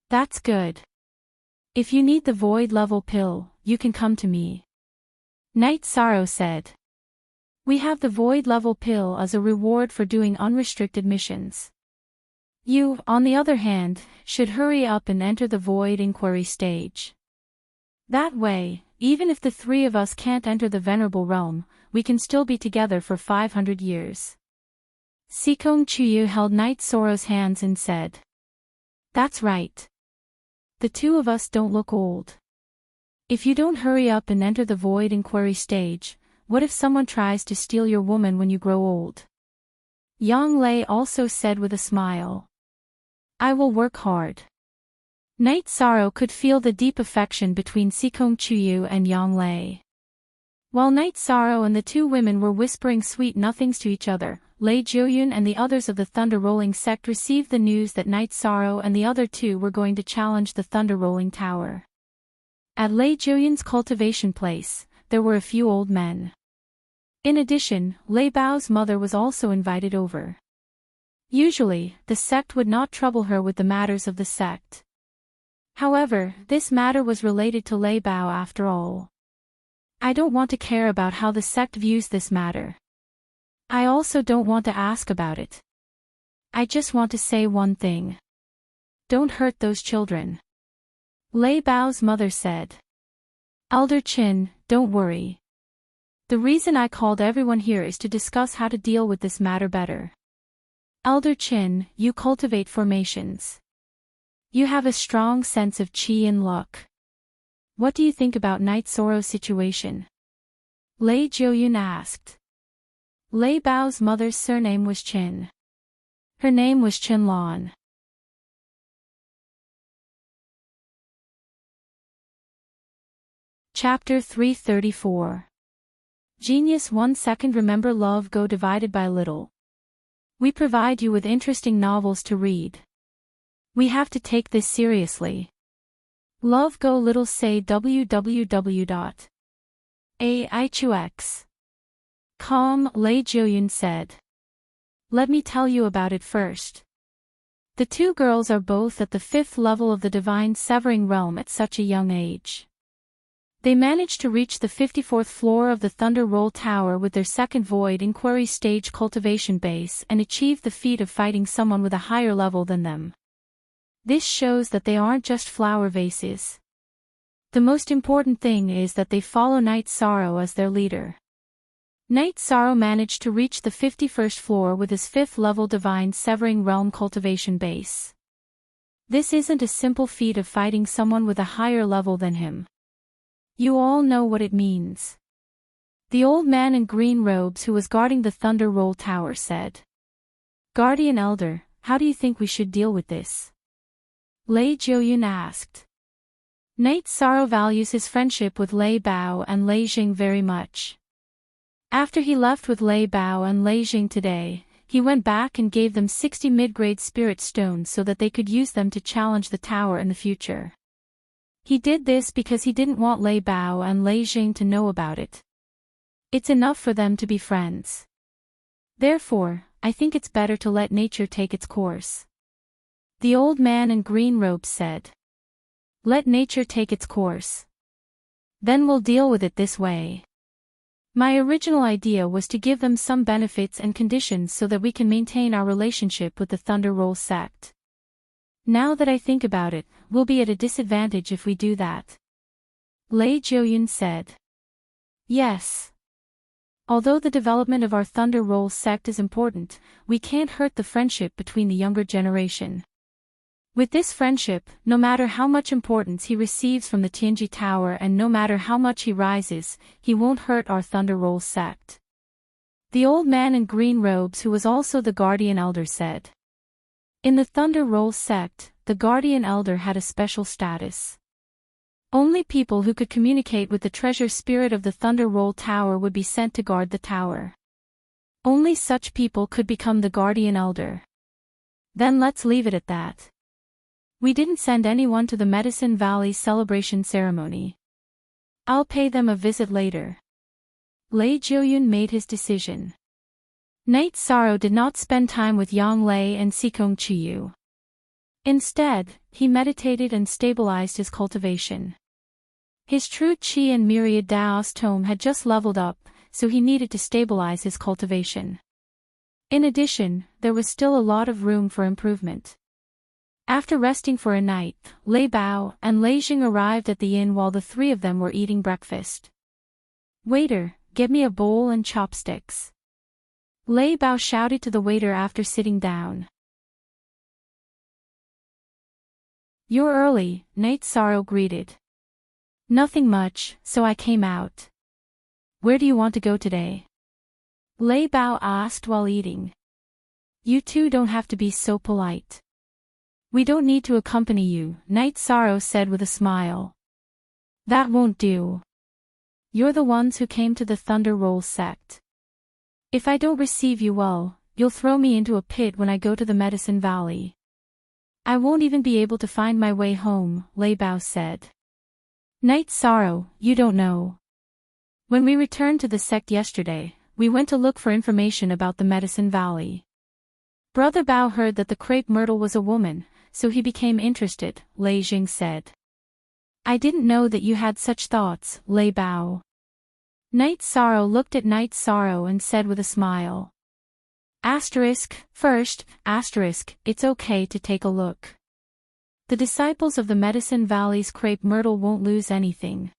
Speaker 1: That's good. If you need the void level pill, you can come to me. Night Sorrow said. We have the void level pill as a reward for doing unrestricted missions. You, on the other hand, should hurry up and enter the void inquiry stage. That way, even if the three of us can't enter the venerable realm, we can still be together for 500 years. Sikong Chuyu held Night Sorrow's hands and said. That's right. The two of us don't look old. If you don't hurry up and enter the void inquiry stage, what if someone tries to steal your woman when you grow old? Yang Lei also said with a smile. I will work hard. Night Sorrow could feel the deep affection between Sikong Chuyu and Yang Lei. While Night Sorrow and the two women were whispering sweet nothings to each other, Lei Jiuyun and the others of the Thunder Rolling sect received the news that Night Sorrow and the other two were going to challenge the Thunder Rolling Tower. At Lei Jiuyun's cultivation place, there were a few old men. In addition, Lei Bao's mother was also invited over. Usually, the sect would not trouble her with the matters of the sect. However, this matter was related to Lei Bao after all. I don't want to care about how the sect views this matter. I also don't want to ask about it. I just want to say one thing. Don't hurt those children. Lei Bao's mother said. Elder Qin, don't worry. The reason I called everyone here is to discuss how to deal with this matter better. Elder Qin, you cultivate formations. You have a strong sense of qi and luck. What do you think about Night Sorrow's situation? Lei Jiuyun asked. Lei Bao's mother's surname was Qin. Her name was Qinlan. Chapter 334. Genius 1 second. Remember love go divided by little. We provide you with interesting novels to read. We have to take this seriously. Love go little say www.aichux.com. Lei Jiuyun said. Let me tell you about it first. The two girls are both at the 5th level of the divine severing realm at such a young age. They managed to reach the 54th floor of the Thunder Roll Tower with their second void inquiry stage cultivation base and achieved the feat of fighting someone with a higher level than them. This shows that they aren't just flower vases. The most important thing is that they follow Night Sorrow as their leader. Night Sorrow managed to reach the 51st floor with his 5th level divine severing realm cultivation base. This isn't a simple feat of fighting someone with a higher level than him. You all know what it means. The old man in green robes who was guarding the Thunder Roll Tower said. Guardian Elder, how do you think we should deal with this? Lei Jiuyun asked. Night Sorrow values his friendship with Lei Bao and Lei Jing very much. After he left with Lei Bao and Lei Jing today, he went back and gave them 60 mid-grade spirit stones so that they could use them to challenge the tower in the future. He did this because he didn't want Lei Bao and Lei Jing to know about it. It's enough for them to be friends. Therefore, I think it's better to let nature take its course. The old man in green robes said. Let nature take its course. Then we'll deal with it this way. My original idea was to give them some benefits and conditions so that we can maintain our relationship with the Thunder Roll sect. Now that I think about it, we'll be at a disadvantage if we do that. Lei Jiuyun said. Yes. Although the development of our Thunder Roll sect is important, we can't hurt the friendship between the younger generation. With this friendship, no matter how much importance he receives from the Tianji Tower and no matter how much he rises, he won't hurt our Thunder Roll sect. The old man in green robes who was also the Guardian Elder said. In the Thunder Roll sect, the Guardian Elder had a special status. Only people who could communicate with the treasure spirit of the Thunder Roll Tower would be sent to guard the tower. Only such people could become the Guardian Elder. Then let's leave it at that. We didn't send anyone to the Medicine Valley celebration ceremony. I'll pay them a visit later. Lei Jiuyun made his decision. Knight Sorrow did not spend time with Yang Lei and Sikong Chiyu. Instead, he meditated and stabilized his cultivation. His true Qi and myriad Daos tome had just leveled up, so he needed to stabilize his cultivation. In addition, there was still a lot of room for improvement. After resting for a night, Lei Bao and Lei Jing arrived at the inn while the three of them were eating breakfast. "Waiter, get me a bowl and chopsticks," Lei Bao shouted to the waiter after sitting down. "You're early," Knight Sorrow greeted. "Nothing much, so I came out." "Where do you want to go today?" Lei Bao asked while eating. "You two don't have to be so polite." "We don't need to accompany you," Knight Sorrow said with a smile. "That won't do. You're the ones who came to the Thunder Roll sect. If I don't receive you well, you'll throw me into a pit when I go to the Medicine Valley. I won't even be able to find my way home," Lei Bao said. "Knight Sorrow, you don't know. When we returned to the sect yesterday, we went to look for information about the Medicine Valley. Brother Bao heard that the crepe myrtle was a woman, so he became interested," Lei Jing said. "I didn't know that you had such thoughts, Lei Bao." Knight Sorrow looked at Knight Sorrow and said with a smile. First, it's okay to take a look. The disciples of the Medicine Valley's crepe myrtle won't lose anything.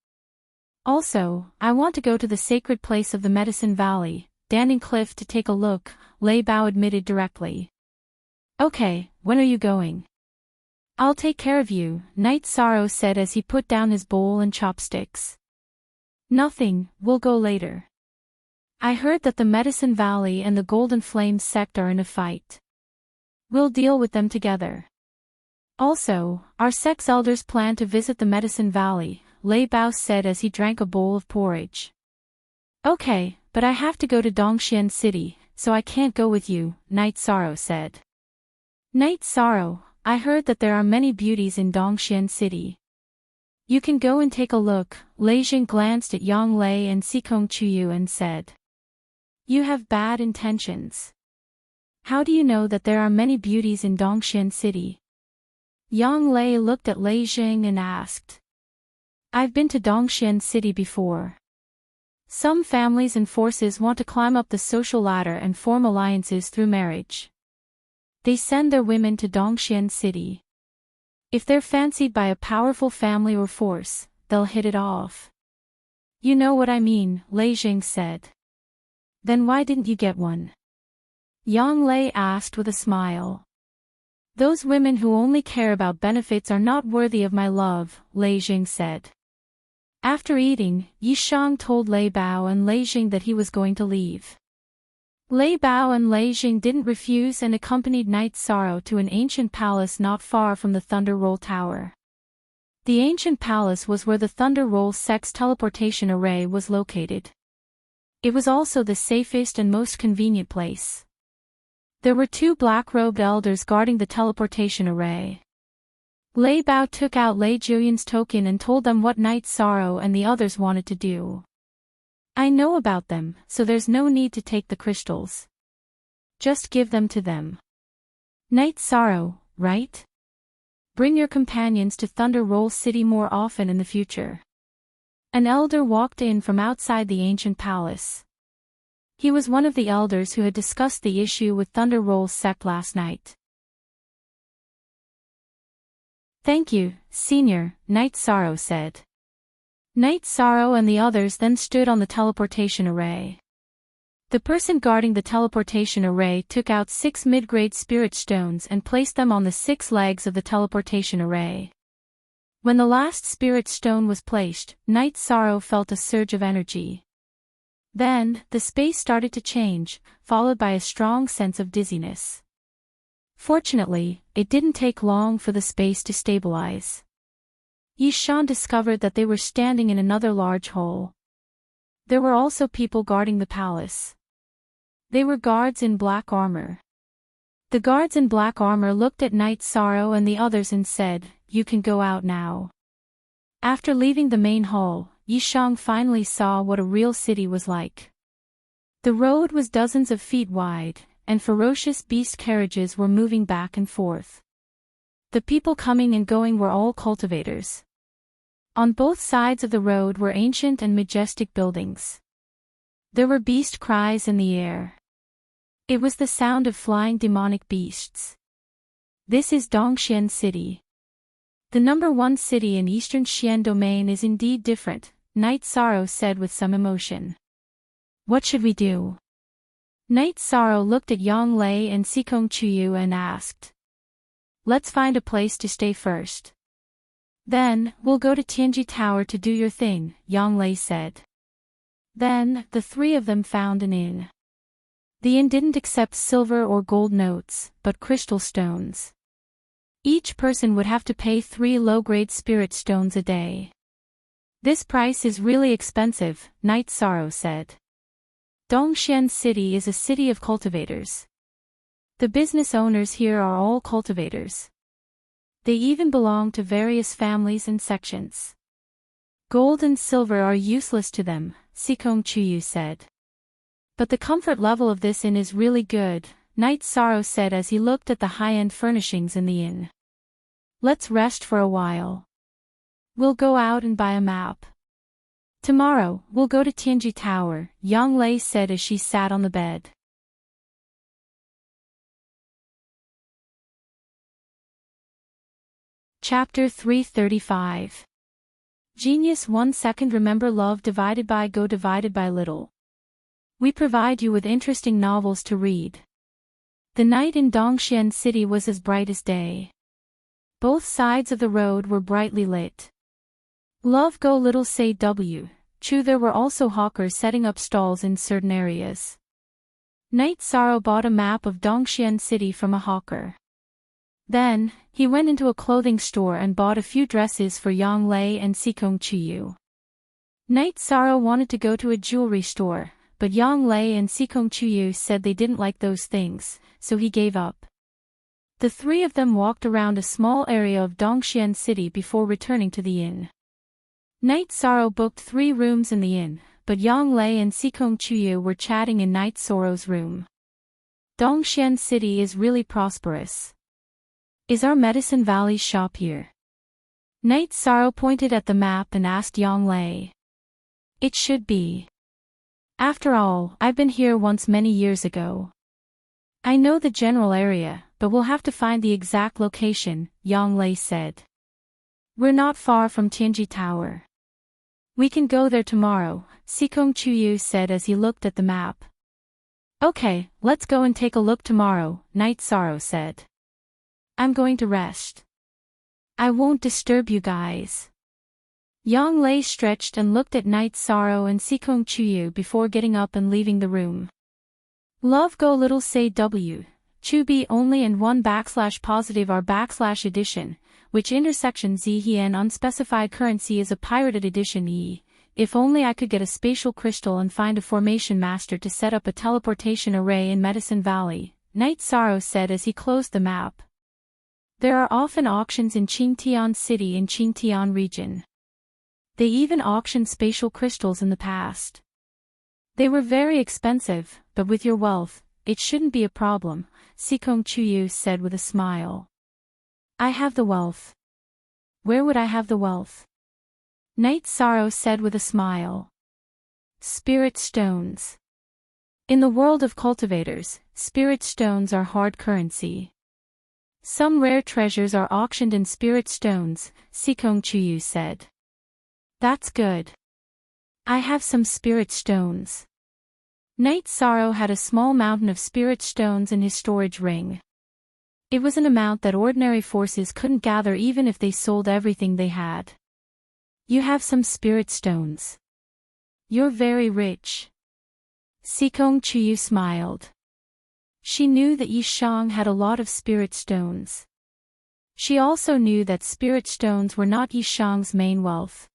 Speaker 1: Also, I want to go to the sacred place of the Medicine Valley, Danning Cliff, to take a look, Lei Bao admitted directly. "Okay, when are you going?" "I'll take care of you," Knight Sorrow said as he put down his bowl and chopsticks. "Nothing, we'll go later. I heard that the Medicine Valley and the Golden Flame sect are in a fight. We'll deal with them together. Also, our sect's elders plan to visit the Medicine Valley," Lei Bao said as he drank a bowl of porridge. "Okay, but I have to go to Dongxian City, so I can't go with you," Knight Sorrow said. "Knight Sorrow, I heard that there are many beauties in Dongxian City. You can go and take a look." Lei Jing glanced at Yang Lei and Sikong Chiyu and said. "You have bad intentions. How do you know that there are many beauties in Dongxian City?" Yang Lei looked at Lei Jing and asked. "I've been to Dongxian City before. Some families and forces want to climb up the social ladder and form alliances through marriage. They send their women to Dongxian City. If they're fancied by a powerful family or force, they'll hit it off." "You know what I mean," Lei Jing said. "Then why didn't you get one?" Yang Lei asked with a smile. "Those women who only care about benefits are not worthy of my love," Lei Jing said. After eating, Yi Shang told Lei Bao and Lei Jing that he was going to leave. Lei Bao and Lei Jing didn't refuse and accompanied Knight Sorrow to an ancient palace not far from the Thunder Roll Tower. The ancient palace was where the Thunder Roll sect's teleportation array was located. It was also the safest and most convenient place. There were two black-robed elders guarding the teleportation array. Lei Bao took out Lei Julian's token and told them what Knight Sorrow and the others wanted to do. "I know about them, so there's no need to take the crystals. Just give them to them. Knight Sorrow, right? Bring your companions to Thunder Roll City more often in the future." An elder walked in from outside the ancient palace. He was one of the elders who had discussed the issue with Thunder Roll's sect last night. "Thank you, Senior," Knight Sorrow said. Knight Sorrow and the others then stood on the teleportation array. The person guarding the teleportation array took out 6 mid-grade spirit stones and placed them on the 6 legs of the teleportation array. When the last spirit stone was placed, Knight Sorrow felt a surge of energy. Then, the space started to change, followed by a strong sense of dizziness. Fortunately, it didn't take long for the space to stabilize. Yi Shan discovered that they were standing in another large hole. There were also people guarding the palace. They were guards in black armor. The guards in black armor looked at Knight Sorrow and the others and said, "You can go out now." After leaving the main hall, Yi Shang finally saw what a real city was like. The road was dozens of feet wide, and ferocious beast carriages were moving back and forth. The people coming and going were all cultivators. On both sides of the road were ancient and majestic buildings. There were beast cries in the air. It was the sound of flying demonic beasts. This is Dongxian City. The #1 city in eastern Xian domain is indeed different, Night Sorrow said with some emotion. What should we do? Night Sorrow looked at Yang Lei and Sikong Chuyu and asked. Let's find a place to stay first. Then, we'll go to Tianji Tower to do your thing, Yang Lei said. Then, the three of them found an inn. The inn didn't accept silver or gold notes, but crystal stones. Each person would have to pay 3 low-grade spirit stones a day. This price is really expensive, Night Sorrow said. Dongxian City is a city of cultivators. The business owners here are all cultivators. They even belong to various families and sections. Gold and silver are useless to them, Sikong Chuyu said. But the comfort level of this inn is really good, Night Sorrow said as he looked at the high-end furnishings in the inn. Let's rest for a while. We'll go out and buy a map. Tomorrow, we'll go to Tianji Tower, Yang Lei said as she sat on the bed. Chapter 335. Genius 1 second. Remember love divided by go divided by little. We provide you with interesting novels to read. The night in Dongxian City was as bright as day. Both sides of the road were brightly lit. Love go little say W. True, there were also hawkers setting up stalls in certain areas. Night Sorrow bought a map of Dongxian City from a hawker. Then, he went into a clothing store and bought a few dresses for Yang Lei and Sikong Chuyu. Night Sorrow wanted to go to a jewelry store, but Yang Lei and Sikong Chuyu said they didn't like those things, so he gave up. The three of them walked around a small area of Dongxian City before returning to the inn. Night Sorrow booked 3 rooms in the inn, but Yang Lei and Sikong Chuyu were chatting in Night Sorrow's room. Dongxian City is really prosperous. Is our Medicine Valley shop here? Night Sorrow pointed at the map and asked Yang Lei. It should be. After all, I've been here once many years ago. I know the general area, but we'll have to find the exact location, Yang Lei said. We're not far from Tianji Tower. We can go there tomorrow, Sikong Chuyu said as he looked at the map. Okay, let's go and take a look tomorrow, Night Sorrow said. I'm going to rest. I won't disturb you guys. Yang Lei stretched and looked at Night Sorrow and Sikong Chuyu before getting up and leaving the room. Love go little say W. Chu be only and 1\positive edition, which intersection Z and unspecified currency is a pirated edition E. If only I could get a spatial crystal and find a formation master to set up a teleportation array in Medicine Valley, Night Sorrow said as he closed the map. There are often auctions in Qingtian City in Qingtian region. They even auctioned spatial crystals in the past. They were very expensive, but with your wealth, it shouldn't be a problem, Sikong Chuyu said with a smile. I have the wealth. Where would I have the wealth? Night Sorrow said with a smile. Spirit stones. In the world of cultivators, spirit stones are hard currency. Some rare treasures are auctioned in spirit stones, Sikong Chuyu said. That's good. I have some spirit stones. Night Sorrow had a small mountain of spirit stones in his storage ring. It was an amount that ordinary forces couldn't gather even if they sold everything they had. You have some spirit stones. You're very rich. Sikong Chuyu smiled. She knew that Yishang had a lot of spirit stones. She also knew that spirit stones were not Yishang's main wealth.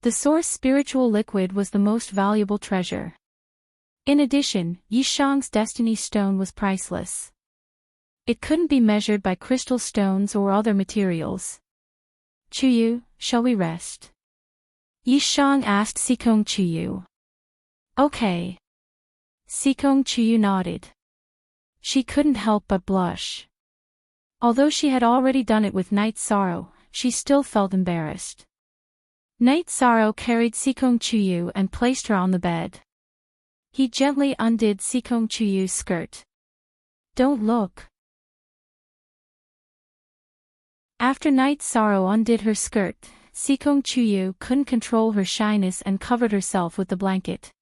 Speaker 1: The source spiritual liquid was the most valuable treasure. In addition, Yishang's destiny stone was priceless. It couldn't be measured by crystal stones or other materials. Chuyu, shall we rest? Yishang asked Sikong Chuyu. Okay. Sikong Chuyu nodded. She couldn't help but blush. Although she had already done it with Night Sorrow, she still felt embarrassed. Night Sorrow carried Sikong Chuyu and placed her on the bed. He gently undid Sikong Chuyu's skirt. Don't look. After Night Sorrow undid her skirt, Sikong Chuyu couldn't control her shyness and covered herself with the blanket.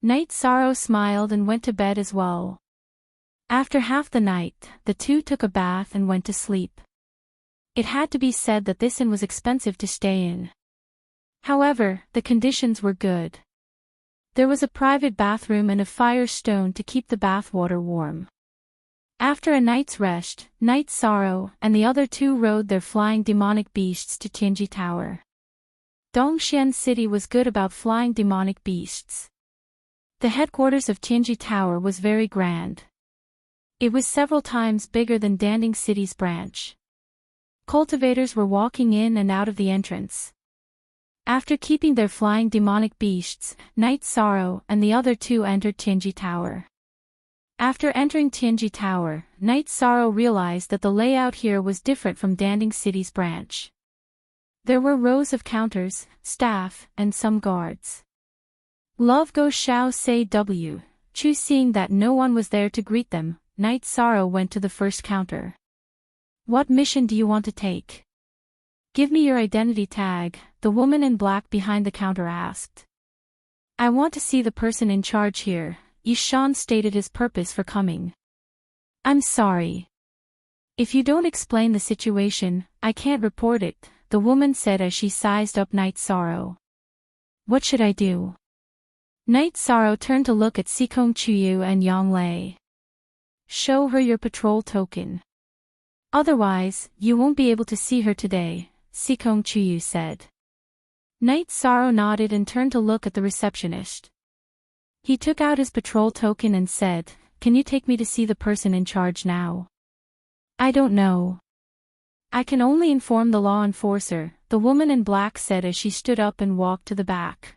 Speaker 1: Night Sorrow smiled and went to bed as well. After half the night, the two took a bath and went to sleep. It had to be said that this inn was expensive to stay in. However, the conditions were good. There was a private bathroom and a fire stone to keep the bath water warm. After a night's rest, Night Sorrow and the other two rode their flying demonic beasts to Tianji Tower. Dongxian City was good about flying demonic beasts. The headquarters of Tianji Tower was very grand. It was several times bigger than Danding City's branch. Cultivators were walking in and out of the entrance. After keeping their flying demonic beasts, Night Sorrow and the other two entered Tianji Tower. After entering Tianji Tower, Night Sorrow realized that the layout here was different from Danding City's branch. There were rows of counters, staff, and some guards. Love Go Xiao Say W. Chu seeing that no one was there to greet them, Night Sorrow went to the first counter. What mission do you want to take? Give me your identity tag, the woman in black behind the counter asked. I want to see the person in charge here, Yishan stated his purpose for coming. I'm sorry. If you don't explain the situation, I can't report it, the woman said as she sized up Night Sorrow. What should I do? Night Sorrow turned to look at Sikong Chuyu and Yang Lei. Show her your patrol token. Otherwise, you won't be able to see her today, Sikong Chuyu said. Night Sorrow nodded and turned to look at the receptionist. He took out his patrol token and said, Can you take me to see the person in charge now? I don't know. I can only inform the law enforcer, the woman in black said as she stood up and walked to the back.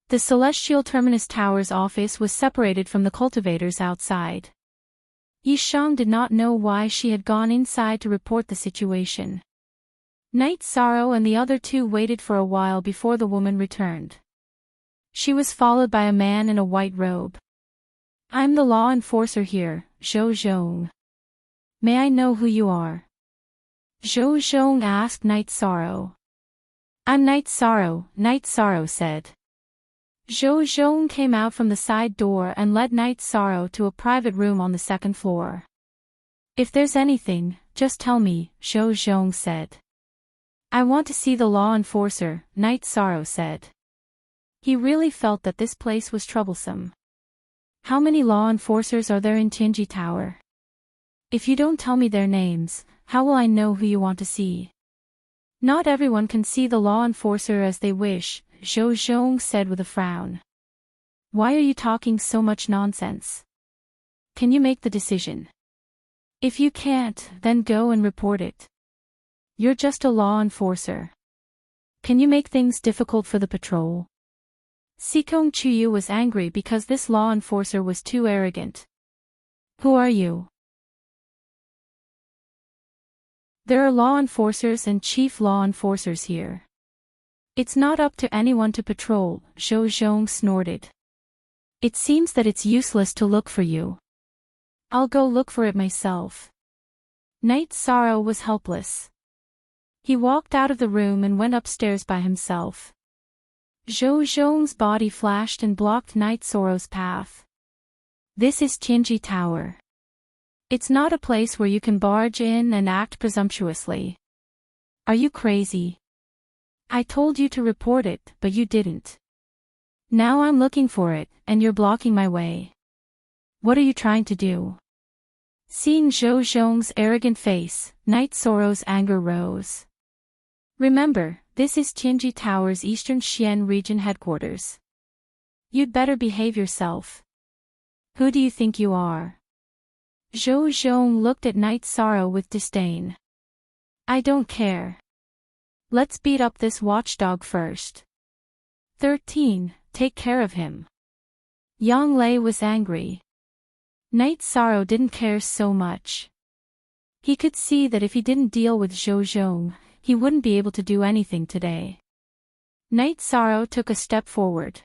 Speaker 1: The Celestial Terminus Tower's office was separated from the cultivators outside. Yishang did not know why she had gone inside to report the situation. Night Sorrow and the other two waited for a while before the woman returned. She was followed by a man in a white robe. I'm the law enforcer here, Zhou Zhong. May I know who you are? Zhou Zhong asked Night Sorrow. I'm Night Sorrow said. Zhou Zhong came out from the side door and led Night Sorrow to a private room on the second floor. If there's anything, just tell me, Zhou Zhong said. I want to see the law enforcer, Night Sorrow said. He really felt that this place was troublesome. How many law enforcers are there in Tianji Tower? If you don't tell me their names, how will I know who you want to see? Not everyone can see the law enforcer as they wish, Zhou Zhong said with a frown. Why are you talking so much nonsense? Can you make the decision? If you can't, then go and report it. You're just a law enforcer. Can you make things difficult for the patrol? Sikong Chuyu was angry because this law enforcer was too arrogant. Who are you? There are law enforcers and chief law enforcers here. It's not up to anyone to patrol, Zhou Zhong snorted. It seems that it's useless to look for you. I'll go look for it myself. Night Sorrow was helpless. He walked out of the room and went upstairs by himself. Zhou Zhong's body flashed and blocked Night Sorrow's path. This is Tianji Tower. It's not a place where you can barge in and act presumptuously. Are you crazy? I told you to report it, but you didn't. Now I'm looking for it, and you're blocking my way. What are you trying to do? Seeing Zhou Zhong's arrogant face, Night Sorrow's anger rose. Remember, this is Tianji Tower's Eastern Xian region headquarters. You'd better behave yourself. Who do you think you are? Zhou Zhong looked at Night Sorrow with disdain. I don't care. Let's beat up this watchdog first. 13. Take care of him. Yang Lei was angry. Night Sorrow didn't care so much. He could see that if he didn't deal with Zhou Zhong, he wouldn't be able to do anything today. Night Sorrow took a step forward.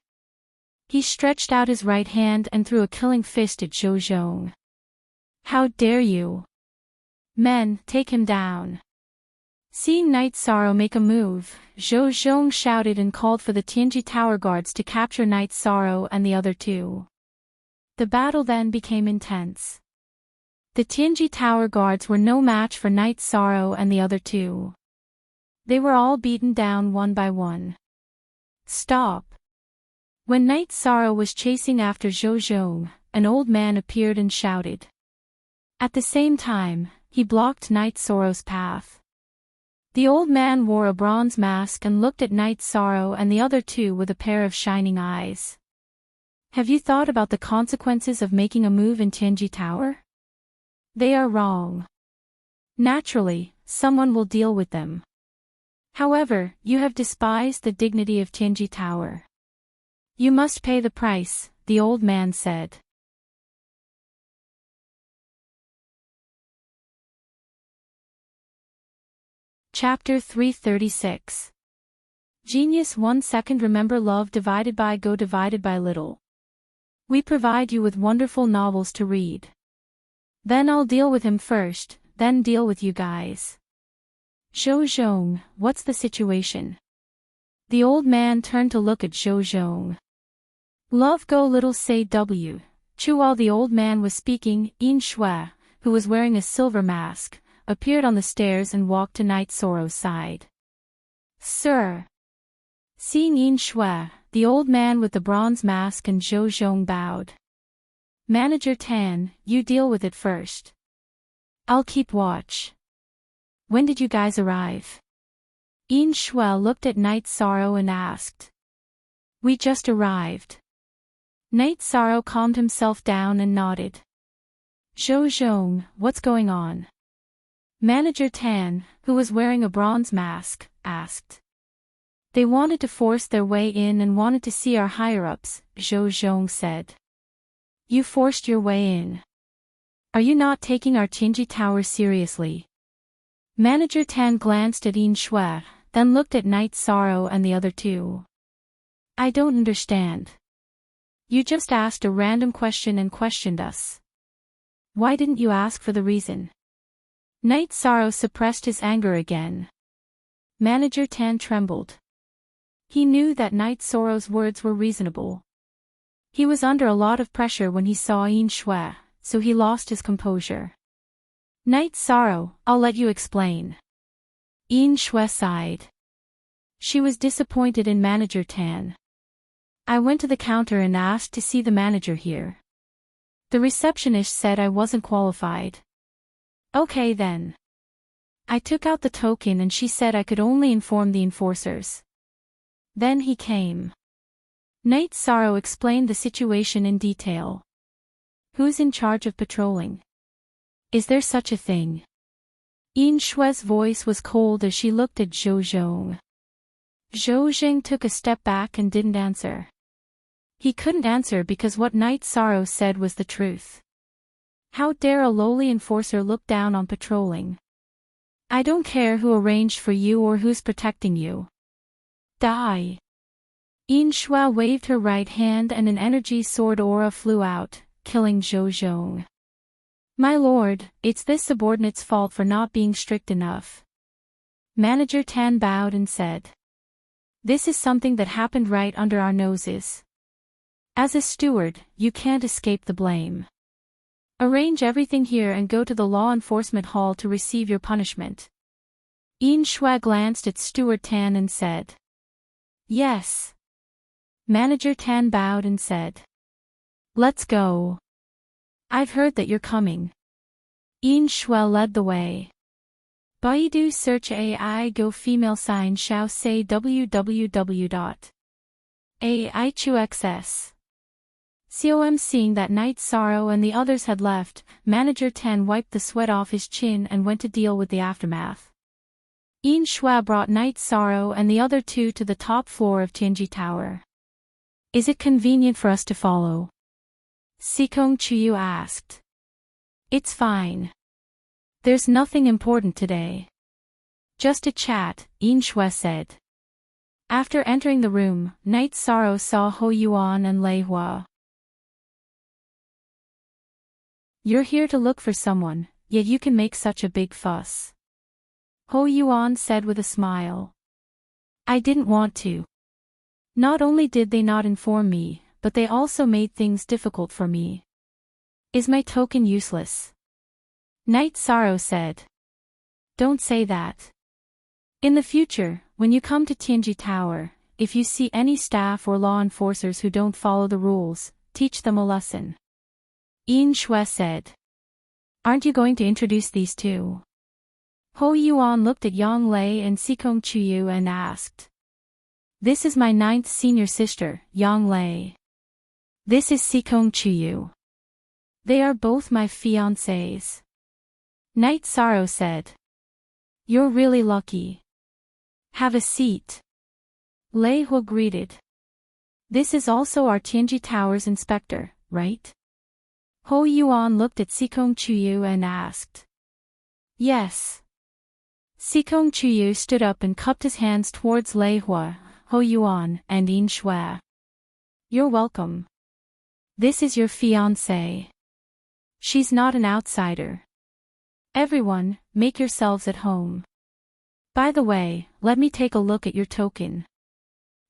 Speaker 1: He stretched out his right hand and threw a killing fist at Zhou Zhong. How dare you! Men, take him down. Seeing Night Sorrow make a move, Zhou Zhong shouted and called for the Tianji Tower guards to capture Night Sorrow and the other two. The battle then became intense. The Tianji Tower guards were no match for Night Sorrow and the other two. They were all beaten down one by one. Stop! When Night Sorrow was chasing after Zhou Zhong, an old man appeared and shouted. At the same time, he blocked Night Sorrow's path. The old man wore a bronze mask and looked at Night Sorrow and the other two with a pair of shining eyes. Have you thought about the consequences of making a move in Tianji Tower? They are wrong. Naturally, someone will deal with them. However, you have despised the dignity of Tianji Tower. You must pay the price, the old man said. Chapter 336. Genius 1 second. Remember love divided by go divided by little. We provide you with wonderful novels to read. Then I'll deal with him first, then deal with you guys. Zhou Zhong, what's the situation? The old man turned to look at Zhou Zhong. Love go little say W. Chu. While the old man was speaking, Yin Shui, who was wearing a silver mask, appeared on the stairs and walked to Night Sorrow's side. Sir. Seeing Yin Shui, the old man with the bronze mask and Zhou Zhong bowed. Manager Tan, you deal with it first. I'll keep watch. When did you guys arrive? Yin Shui looked at Night Sorrow and asked. We just arrived. Night Sorrow calmed himself down and nodded. Zhou Zhong, what's going on? Manager Tan, who was wearing a bronze mask, asked. They wanted to force their way in and wanted to see our higher-ups, Zhou Zhong said. You forced your way in. Are you not taking our Tianji Tower seriously? Manager Tan glanced at Yin Shui, then looked at Night Sorrow and the other two. I don't understand. You just asked a random question and questioned us. Why didn't you ask for the reason? Night Sorrow suppressed his anger again. Manager Tan trembled. He knew that Night Sorrow's words were reasonable. He was under a lot of pressure when he saw Yin Shui, so he lost his composure. Night Sorrow, I'll let you explain. Yin Shui sighed. She was disappointed in Manager Tan. I went to the counter and asked to see the manager here. The receptionist said I wasn't qualified. Okay then. I took out the token and she said I could only inform the enforcers. Then he came. Night Sorrow explained the situation in detail. Who's in charge of patrolling? Is there such a thing? Yin Shui's voice was cold as she looked at Zhou Zhong. Zhou Zhong took a step back and didn't answer. He couldn't answer because what Night Sorrow said was the truth. How dare a lowly enforcer look down on patrolling? I don't care who arranged for you or who's protecting you. Die. Yin Shui waved her right hand and an energy sword aura flew out, killing Zhou Zhong. My lord, it's this subordinate's fault for not being strict enough. Manager Tan bowed and said. This is something that happened right under our noses. As a steward, you can't escape the blame. Arrange everything here and go to the law enforcement hall to receive your punishment. Yin Shui glanced at Steward Tan and said. Yes. Manager Tan bowed and said. Let's go. I've heard that you're coming. Yin Shui led the way. Baidu search AI go female sign shao say www.aichuxs. Com. Seeing that Night Sorrow and the others had left, Manager Tan wiped the sweat off his chin and went to deal with the aftermath. Yin Shui brought Night Sorrow and the other two to the top floor of Tianji Tower. Is it convenient for us to follow? Sikong Chuyu asked. It's fine. There's nothing important today. Just a chat, Yin Shui said. After entering the room, Night Sorrow saw Ho Yuan and Lei Hua. You're here to look for someone, yet you can make such a big fuss. Ho Yuan said with a smile. I didn't want to. Not only did they not inform me, but they also made things difficult for me. Is my token useless? Night Sorrow said. Don't say that. In the future, when you come to Tianji Tower, if you see any staff or law enforcers who don't follow the rules, teach them a lesson. Yin Shui said. Aren't you going to introduce these two? Ho Yuan looked at Yang Lei and Sikong Chuyu and asked. This is my 9th senior sister, Yang Lei. This is Sikong Chuyu. They are both my fiancés. Night Sorrow said. You're really lucky. Have a seat. Lei Hua greeted. This is also our Tianji Tower's inspector, right? Ho Yuan looked at Sikong Chuyu and asked. Yes. Sikong Chuyu stood up and cupped his hands towards Lei Hua, Ho Yuan, and Yin Shui. You're welcome. This is your fiancée. She's not an outsider. Everyone, make yourselves at home. By the way, let me take a look at your token.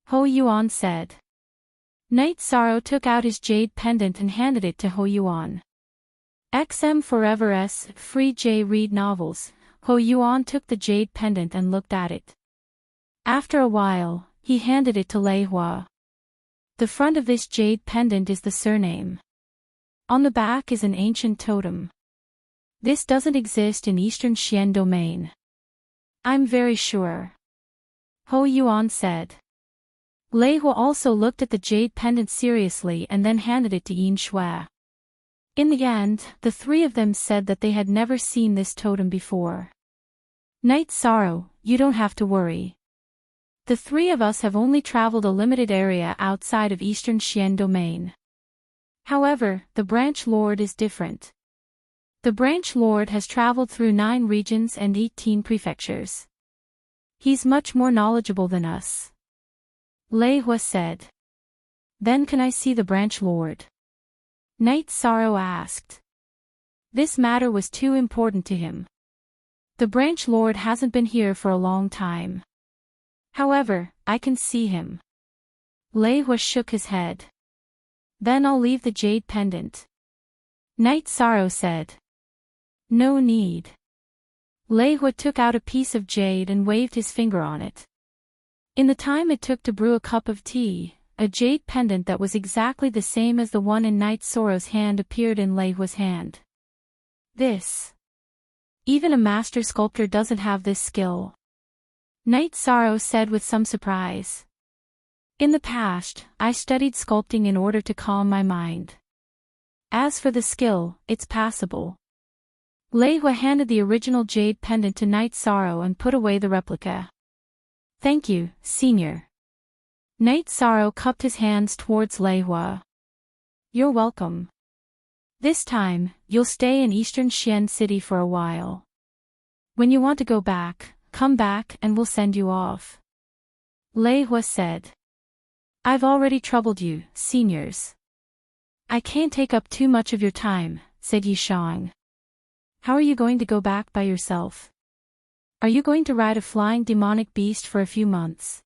Speaker 1: Ho Yuan said. Night Sorrow took out his jade pendant and handed it to Ho Yuan. XM Forever's Free J Read Novels. Ho Yuan took the jade pendant and looked at it. After a while, he handed it to Lei Hua. The front of this jade pendant is the surname. On the back is an ancient totem. This doesn't exist in Eastern Xian domain. I'm very sure. Ho Yuan said. Lei Hua also looked at the jade pendant seriously and then handed it to Yin Shui. In the end, the three of them said that they had never seen this totem before. Night Sorrow, you don't have to worry. The three of us have only traveled a limited area outside of Eastern Xian domain. However, the branch lord is different. The branch lord has traveled through 9 regions and 18 prefectures. He's much more knowledgeable than us. Lei Hua said. Then can I see the branch lord? Night Sorrow asked. This matter was too important to him. The branch lord hasn't been here for a long time. However, I can see him. Lei Hua shook his head. Then I'll leave the jade pendant. Night Sorrow said. No need. Lei Hua took out a piece of jade and waved his finger on it. In the time it took to brew a cup of tea, a jade pendant that was exactly the same as the one in Night Sorrow's hand appeared in Lei Hua's hand. This. Even a master sculptor doesn't have this skill. Night Sorrow said with some surprise. In the past, I studied sculpting in order to calm my mind. As for the skill, it's passable. Lei Hua handed the original jade pendant to Night Sorrow and put away the replica. Thank you, Senior. Night Sorrow cupped his hands towards Lei Hua. You're welcome. This time, you'll stay in Eastern Xian City for a while. When you want to go back, come back and we'll send you off. Lei Hua said. I've already troubled you, seniors. I can't take up too much of your time, said Yishang. How are you going to go back by yourself? Are you going to ride a flying demonic beast for a few months?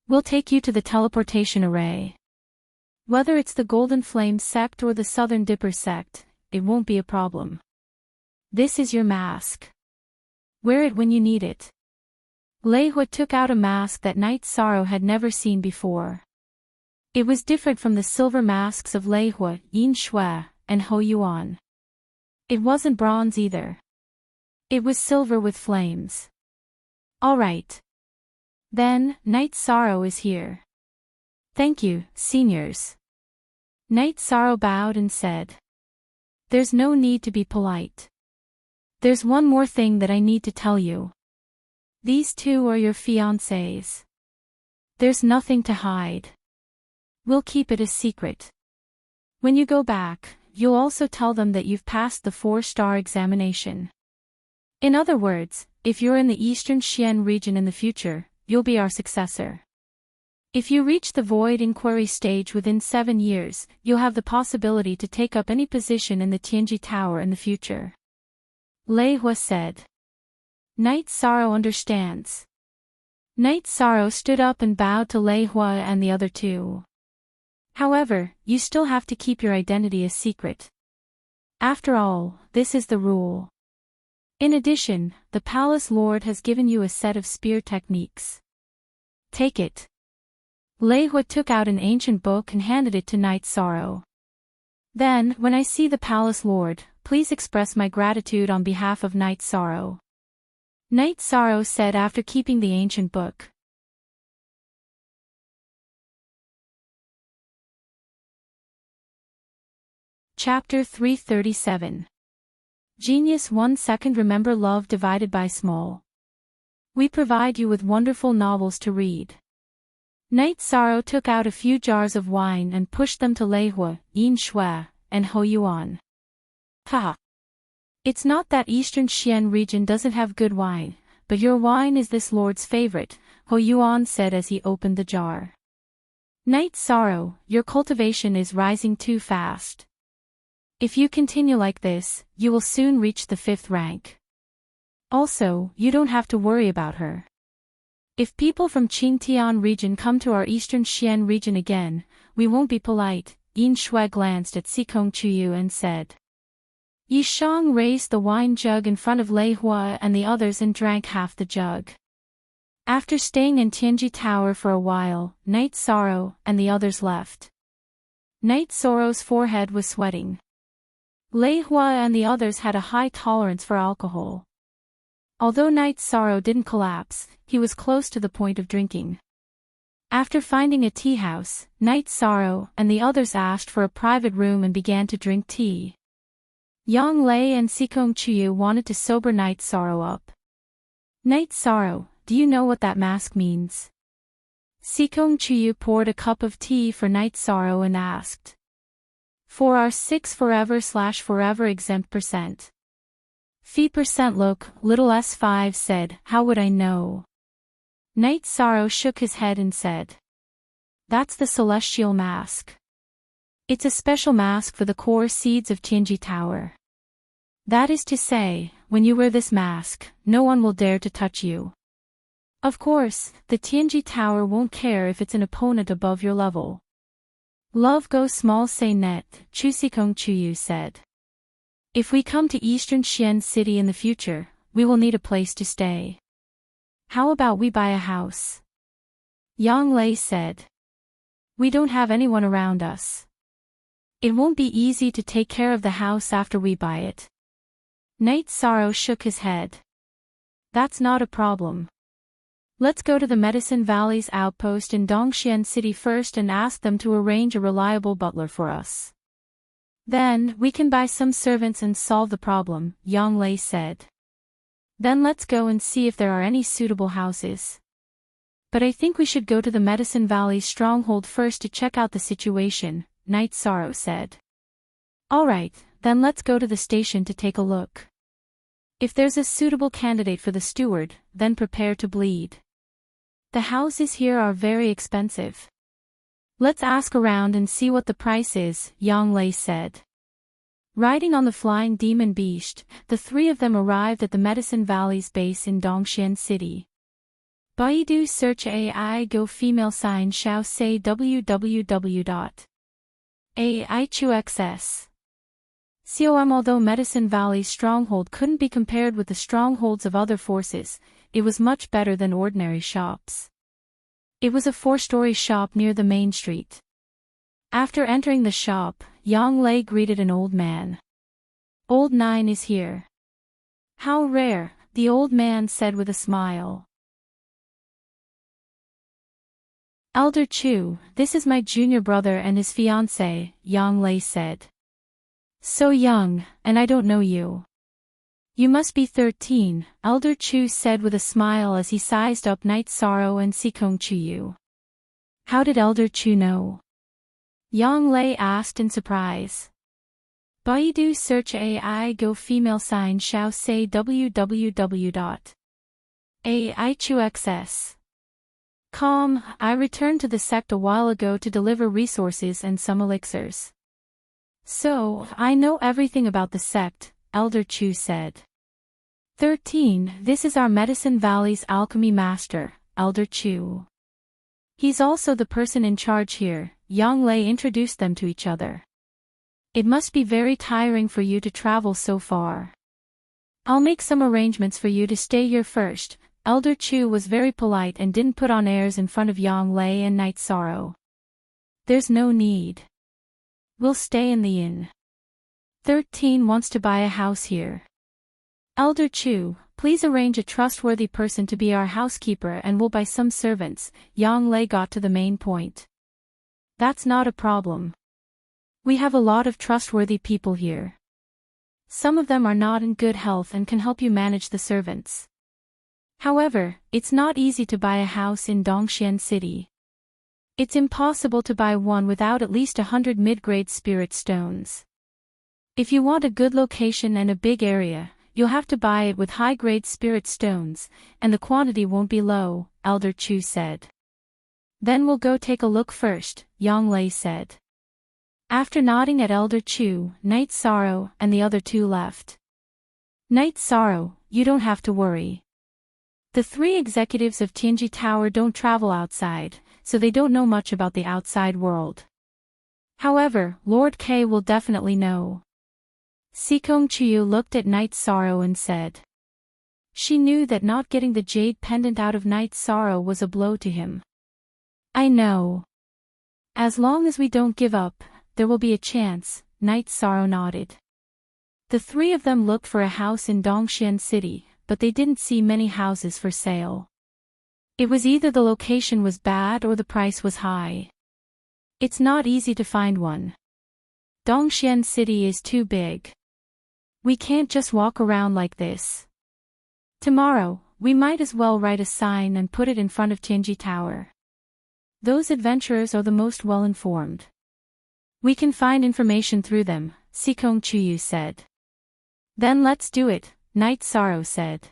Speaker 1: We'll take you to the teleportation array. Whether it's the Golden Flame sect or the Southern Dipper sect, it won't be a problem. This is your mask. Wear it when you need it. Lei Hua took out a mask that Night Sorrow had never seen before. It was different from the silver masks of Lei Hua, Yin Shui, and Ho Yuan. It wasn't bronze either. It was silver with flames. All right. Then, Night Sorrow is here. Thank you, seniors. Night Sorrow bowed and said. There's no need to be polite. There's one more thing that I need to tell you. These two are your fiancés. There's nothing to hide. We'll keep it a secret. When you go back, you'll also tell them that you've passed the 4-star examination. In other words, if you're in the Eastern Xian region in the future, you'll be our successor. If you reach the void inquiry stage within 7 years, you'll have the possibility to take up any position in the Tianji Tower in the future. Lei Hua said. Knight Sorrow understands. Knight Sorrow stood up and bowed to Lei Hua and the other two. However, you still have to keep your identity a secret. After all, this is the rule. In addition, the Palace Lord has given you a set of spear techniques. Take it. Lei Hua took out an ancient book and handed it to Knight Sorrow. Then, when I see the Palace Lord, please express my gratitude on behalf of Knight Sorrow. Knight Sorrow said after keeping the ancient book. Chapter 337. Genius 1 second. Remember love divided by small. We provide you with wonderful novels to read. Knight Sorrow took out a few jars of wine and pushed them to Lei Hua, Yin Shui, and Ho Yuan. Ha! It's not that Eastern Xian region doesn't have good wine, but your wine is this lord's favorite, Ho Yuan said as he opened the jar. Knight Sorrow, your cultivation is rising too fast. If you continue like this, you will soon reach the 5th rank. Also, you don't have to worry about her. If people from Qingtian region come to our Eastern Xian region again, we won't be polite. Yin Shui glanced at Xikong Chuyu and said. Yi Shang raised the wine jug in front of Lei Hua and the others and drank half the jug. After staying in Tianji Tower for a while, Knight Sorrow and the others left. Knight Sorrow's forehead was sweating. Lei Hua and the others had a high tolerance for alcohol. Although Knight Sorrow didn't collapse, he was close to the point of drinking. After finding a tea house, Knight Sorrow and the others asked for a private room and began to drink tea. Yang Lei and Xikong Chuyu wanted to sober Knight Sorrow up. Knight Sorrow, do you know what that mask means? Xikong Chuyu poured a cup of tea for Knight Sorrow and asked. For our 6 forever/forever exempt %. Fee % look, little s5 said, how would I know? Knight Sorrow shook his head and said. That's the celestial mask. It's a special mask for the core seeds of Tianji Tower. That is to say, when you wear this mask, no one will dare to touch you. Of course, the Tianji Tower won't care if it's an opponent above your level. Love go small say net, Xikong Chuyu said. If we come to Eastern Xian City in the future, we will need a place to stay. How about we buy a house? Yang Lei said. We don't have anyone around us. It won't be easy to take care of the house after we buy it. Knight Sorrow shook his head. That's not a problem. Let's go to the Medicine Valley's outpost in Dongxian City first and ask them to arrange a reliable butler for us. Then, we can buy some servants and solve the problem, Yang Lei said. Then let's go and see if there are any suitable houses. But I think we should go to the Medicine Valley stronghold first to check out the situation, Knight Sorrow said. Alright, then let's go to the station to take a look. If there's a suitable candidate for the steward, then prepare to bleed. The houses here are very expensive. Let's ask around and see what the price is, Yang Lei said. Riding on the flying demon beast, the 3 of them arrived at the Medicine Valley's base in Dongxian City. Baidu search AI go female sign shao say www.aichuxs.com. Although Medicine Valley's stronghold couldn't be compared with the strongholds of other forces, it was much better than ordinary shops. It was a 4-story shop near the main street. After entering the shop, Yang Lei greeted an old man. Old Nine is here. How rare, the old man said with a smile. Elder Chu, this is my junior brother and his fiancée, Yang Lei said. So young, and I don't know you. You must be 13, Elder Chu said with a smile as he sized up Knight Sorrow and Xikong Chuyu. How did Elder Chu know? Yang Lei asked in surprise. Baidu search AI go female sign shao say www.aichuxs.com. I returned to the sect a while ago to deliver resources and some elixirs. So, I know everything about the sect, Elder Chu said. 13. This is our Medicine Valley's alchemy master, Elder Chu. He's also the person in charge here. Yang Lei introduced them to each other. It must be very tiring for you to travel so far. I'll make some arrangements for you to stay here first. Elder Chu was very polite and didn't put on airs in front of Yang Lei and Night Sorrow. There's no need. We'll stay in the inn. 13 wants to buy a house here. Elder Chu, please arrange a trustworthy person to be our housekeeper and we'll buy some servants. Yang Lei got to the main point. That's not a problem. We have a lot of trustworthy people here. Some of them are not in good health and can help you manage the servants. However, it's not easy to buy a house in Dongxian City. It's impossible to buy one without at least 100 mid-grade spirit stones. If you want a good location and a big area, you'll have to buy it with high-grade spirit stones, and the quantity won't be low, Elder Chu said. Then we'll go take a look first, Yang Lei said. After nodding at Elder Chu, Night Sorrow and the other two left. Night Sorrow, you don't have to worry. The three executives of Tianji Tower don't travel outside, so they don't know much about the outside world. However, Lord K will definitely know. Sikong Chiyu looked at Night Sorrow and said. She knew that not getting the jade pendant out of Night Sorrow was a blow to him. I know. As long as we don't give up, there will be a chance, Night Sorrow nodded. The three of them looked for a house in Dongxian City, but they didn't see many houses for sale. It was either the location was bad or the price was high. It's not easy to find one. Dongxian City is too big. We can't just walk around like this. Tomorrow, we might as well write a sign and put it in front of Tianji Tower. Those adventurers are the most well-informed. We can find information through them, Sikong Chiyu said. Then let's do it, Night Sorrow said.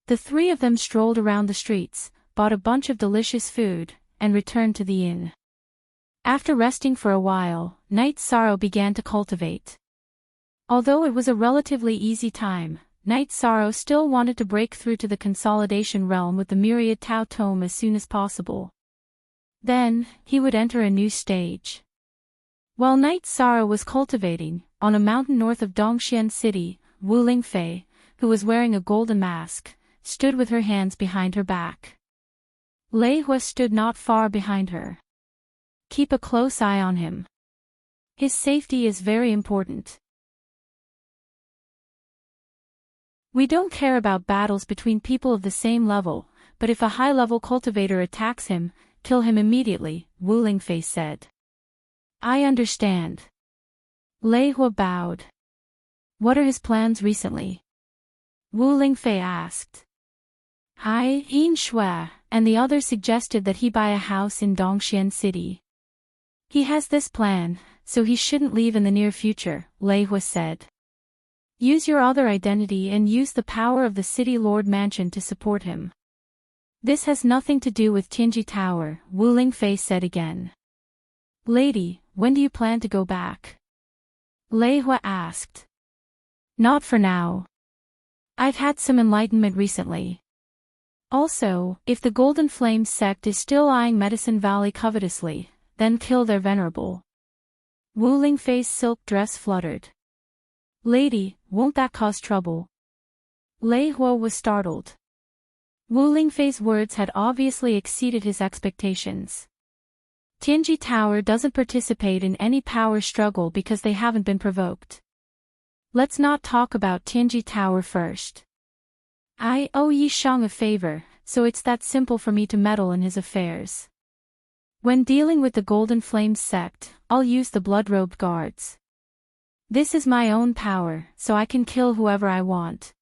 Speaker 1: The three of them strolled around the streets, bought a bunch of delicious food, and returned to the inn. After resting for a while, Night Sorrow began to cultivate. Although it was a relatively easy time, Night Sorrow still wanted to break through to the consolidation realm with the Myriad Tao Tome as soon as possible. Then, he would enter a new stage. While Night Sorrow was cultivating, on a mountain north of Dongxian City, Wu Lingfei, who was wearing a golden mask, stood with her hands behind her back. Lei Hua stood not far behind her. Keep a close eye on him. His safety is very important. We don't care about battles between people of the same level, but if a high-level cultivator attacks him, kill him immediately, Wu Lingfei said. I understand. Lei Hua bowed. What are his plans recently? Wu Lingfei asked. Yin Shui and the others suggested that he buy a house in Dongxian City. He has this plan, so he shouldn't leave in the near future, Lei Hua said. Use your other identity and use the power of the City Lord Mansion to support him. This has nothing to do with Tianji Tower, Wu Lingfei said again. Lady, when do you plan to go back? Lei Hua asked. Not for now. I've had some enlightenment recently. Also, if the Golden Flame sect is still eyeing Medicine Valley covetously, then kill their venerable. Wu Lingfei's silk dress fluttered. Lady, won't that cause trouble? Lei Hua was startled. Wu Lingfei's words had obviously exceeded his expectations. Tianji Tower doesn't participate in any power struggle because they haven't been provoked. Let's not talk about Tianji Tower first. I owe Yi Shang a favor, so it's that simple for me to meddle in his affairs. When dealing with the Golden Flame sect, I'll use the blood-robed guards. This is my own power, so I can kill whoever I want.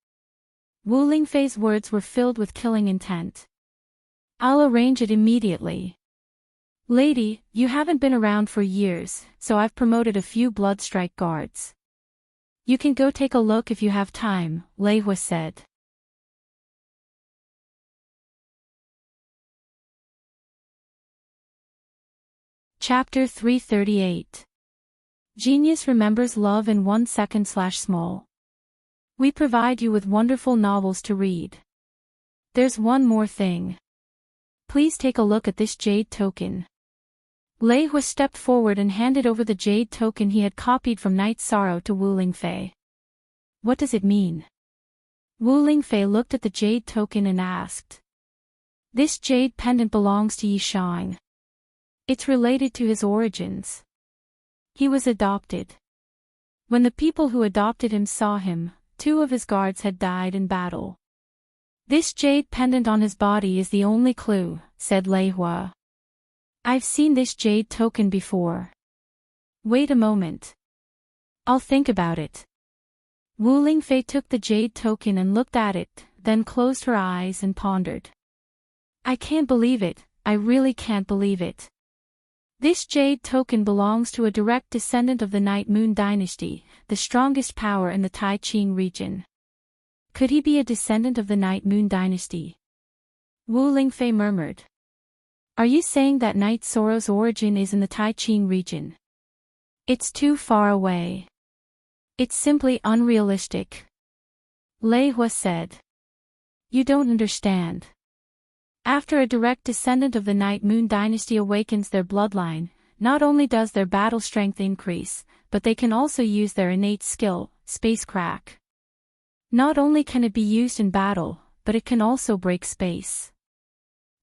Speaker 1: Wu Lingfei's words were filled with killing intent. I'll arrange it immediately. Lady, you haven't been around for years, so I've promoted a few Bloodstrike guards. You can go take a look if you have time, Lei Hua said. Chapter 338. Genius remembers love in 1 second/small. We provide you with wonderful novels to read. There's one more thing. Please take a look at this jade token. Lei Hua stepped forward and handed over the jade token he had copied from Night Sorrow to Wu Lingfei. What does it mean? Wu Lingfei looked at the jade token and asked. This jade pendant belongs to Yi Shang. It's related to his origins. He was adopted. When the people who adopted him saw him, 2 of his guards had died in battle. This jade pendant on his body is the only clue, said Lei Hua. I've seen this jade token before. Wait a moment. I'll think about it. Wu Lingfei took the jade token and looked at it, then closed her eyes and pondered. I can't believe it, I really can't believe it. This jade token belongs to a direct descendant of the Night Moon dynasty, the strongest power in the Tai Qing region. Could he be a descendant of the Night Moon dynasty? Wu Lingfei murmured. Are you saying that Night Sorrow's origin is in the Tai Qing region? It's too far away. It's simply unrealistic. Lei Hua said. You don't understand. After a direct descendant of the Night Moon dynasty awakens their bloodline, not only does their battle strength increase, but they can also use their innate skill, spacecraft. Not only can it be used in battle, but it can also break space.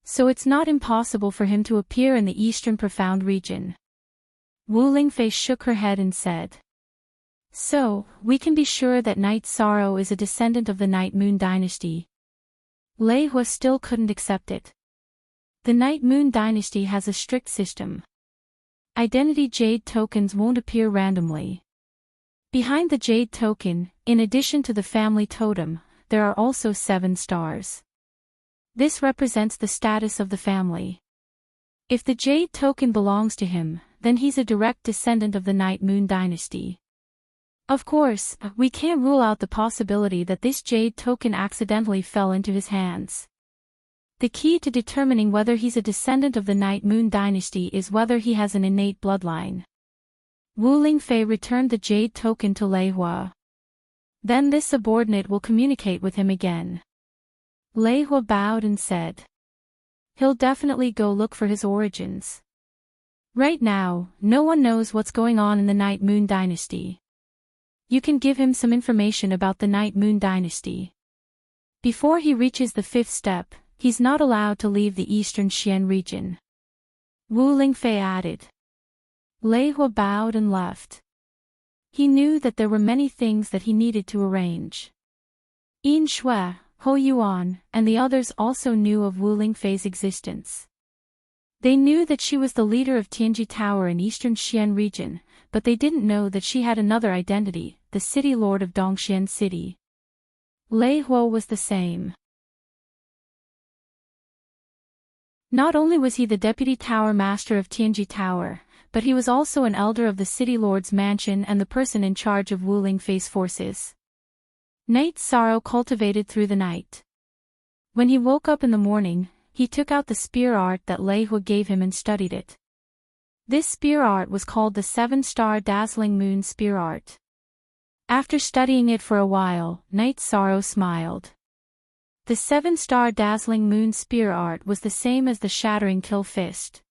Speaker 1: So it's not impossible for him to appear in the Eastern Profound region. Wu Lingfei shook her head and said. So, we can be sure that Night Sorrow is a descendant of the Night Moon dynasty. Lei Hua still couldn't accept it. The Night Moon dynasty has a strict system. Identity jade tokens won't appear randomly. Behind the jade token, in addition to the family totem, there are also 7 stars. This represents the status of the family. If the jade token belongs to him, then he's a direct descendant of the Night Moon dynasty. Of course, we can't rule out the possibility that this jade token accidentally fell into his hands. The key to determining whether he's a descendant of the Night Moon dynasty is whether he has an innate bloodline. Wu Lingfei returned the jade token to Lei Hua. Then this subordinate will communicate with him again. Lei Hua bowed and said. He'll definitely go look for his origins. Right now, no one knows what's going on in the Night Moon dynasty. You can give him some information about the Night Moon dynasty. Before he reaches the 5th step, he's not allowed to leave the Eastern Xian region. Wu Lingfei added. Lei Hua bowed and left. He knew that there were many things that he needed to arrange. Yin Shui, Ho Yuan, and the others also knew of Wu Lingfei's existence. They knew that she was the leader of Tianji Tower in Eastern Xian region, but they didn't know that she had another identity, the city lord of Dongxian City. Lei Hua was the same. Not only was he the deputy tower master of Tianji Tower, but he was also an elder of the city lord's mansion and the person in charge of Wu Lingfei's forces. Night Sorrow cultivated through the night. When he woke up in the morning, he took out the spear art that Lei Hua gave him and studied it. This spear art was called the 7-star dazzling moon spear art. After studying it for a while, Night Sorrow smiled. The 7-star dazzling moon spear art was the same as the shattering kill fist.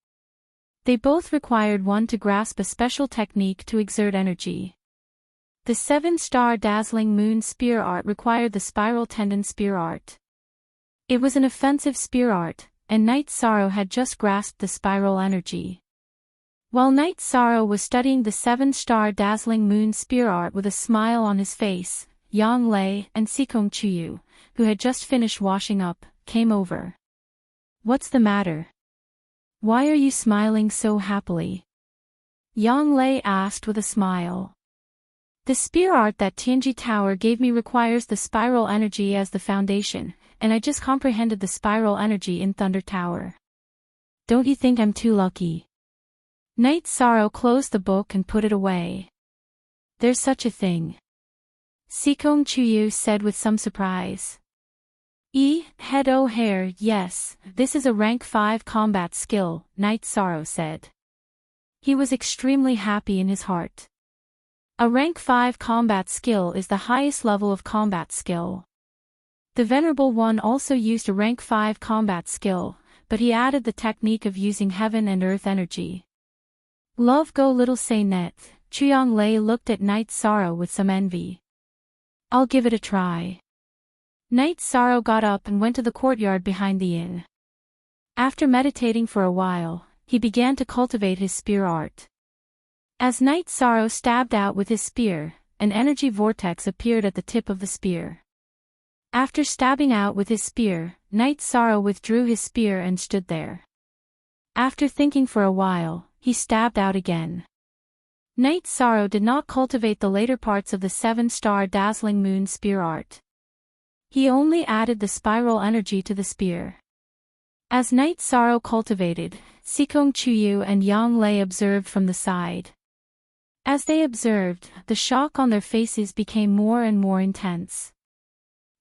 Speaker 1: They both required one to grasp a special technique to exert energy. The 7-star dazzling moon spear art required the spiral tendon spear art. It was an offensive spear art, and Night Sorrow had just grasped the spiral energy. While Night Sorrow was studying the 7-star dazzling moon spear art with a smile on his face, Yang Lei and Sikong Chuyu, who had just finished washing up, came over. What's the matter? Why are you smiling so happily? Yang Lei asked with a smile. The spear art that Tianji Tower gave me requires the spiral energy as the foundation, and I just comprehended the spiral energy in Thunder Tower. Don't you think I'm too lucky? Night Sorrow closed the book and put it away. There's such a thing. Seekong Chuyu said with some surprise. Head O'Hare, yes, this is a rank 5 combat skill, Night Sorrow said. He was extremely happy in his heart. A rank 5 combat skill is the highest level of combat skill. The Venerable One also used a rank 5 combat skill, but he added the technique of using heaven and earth energy. Love go little say net, Chuyang Lei looked at Night Sorrow with some envy. I'll give it a try. Night Sorrow got up and went to the courtyard behind the inn. After meditating for a while, he began to cultivate his spear art. As Night Sorrow stabbed out with his spear, an energy vortex appeared at the tip of the spear. After stabbing out with his spear, Night Sorrow withdrew his spear and stood there. After thinking for a while, he stabbed out again. Night Sorrow did not cultivate the later parts of the 7-star Dazzling Moon spear art. He only added the spiral energy to the spear. As Night Sorrow cultivated, Seekong Chuyu and Yang Lei observed from the side. As they observed, the shock on their faces became more and more intense.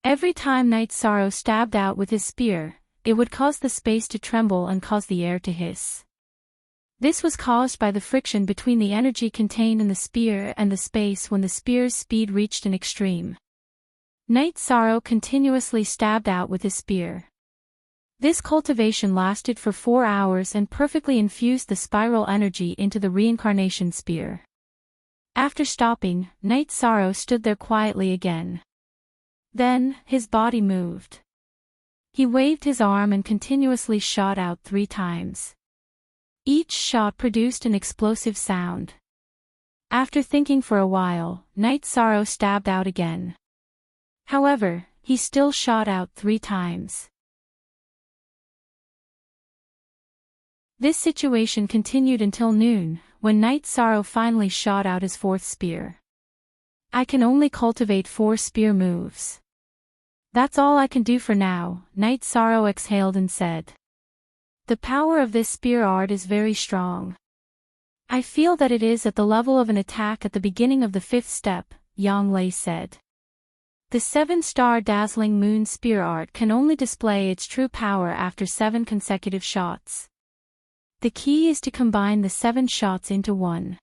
Speaker 1: Every time Night Sorrow stabbed out with his spear, it would cause the space to tremble and cause the air to hiss. This was caused by the friction between the energy contained in the spear and the space when the spear's speed reached an extreme. Night Sorrow continuously stabbed out with his spear. This cultivation lasted for 4 hours and perfectly infused the spiral energy into the reincarnation spear. After stopping, Night Sorrow stood there quietly again. Then, his body moved. He waved his arm and continuously shot out 3 times. Each shot produced an explosive sound. After thinking for a while, Night Sorrow stabbed out again. However, he still shot out 3 times. This situation continued until noon, when Night Sorrow finally shot out his 4th spear. I can only cultivate 4 spear moves. That's all I can do for now, Night Sorrow exhaled and said. The power of this spear art is very strong. I feel that it is at the level of an attack at the beginning of the 5th step, Yang Lei said. The 7-star Dazzling Moon spear art can only display its true power after 7 consecutive shots. The key is to combine the 7 shots into one.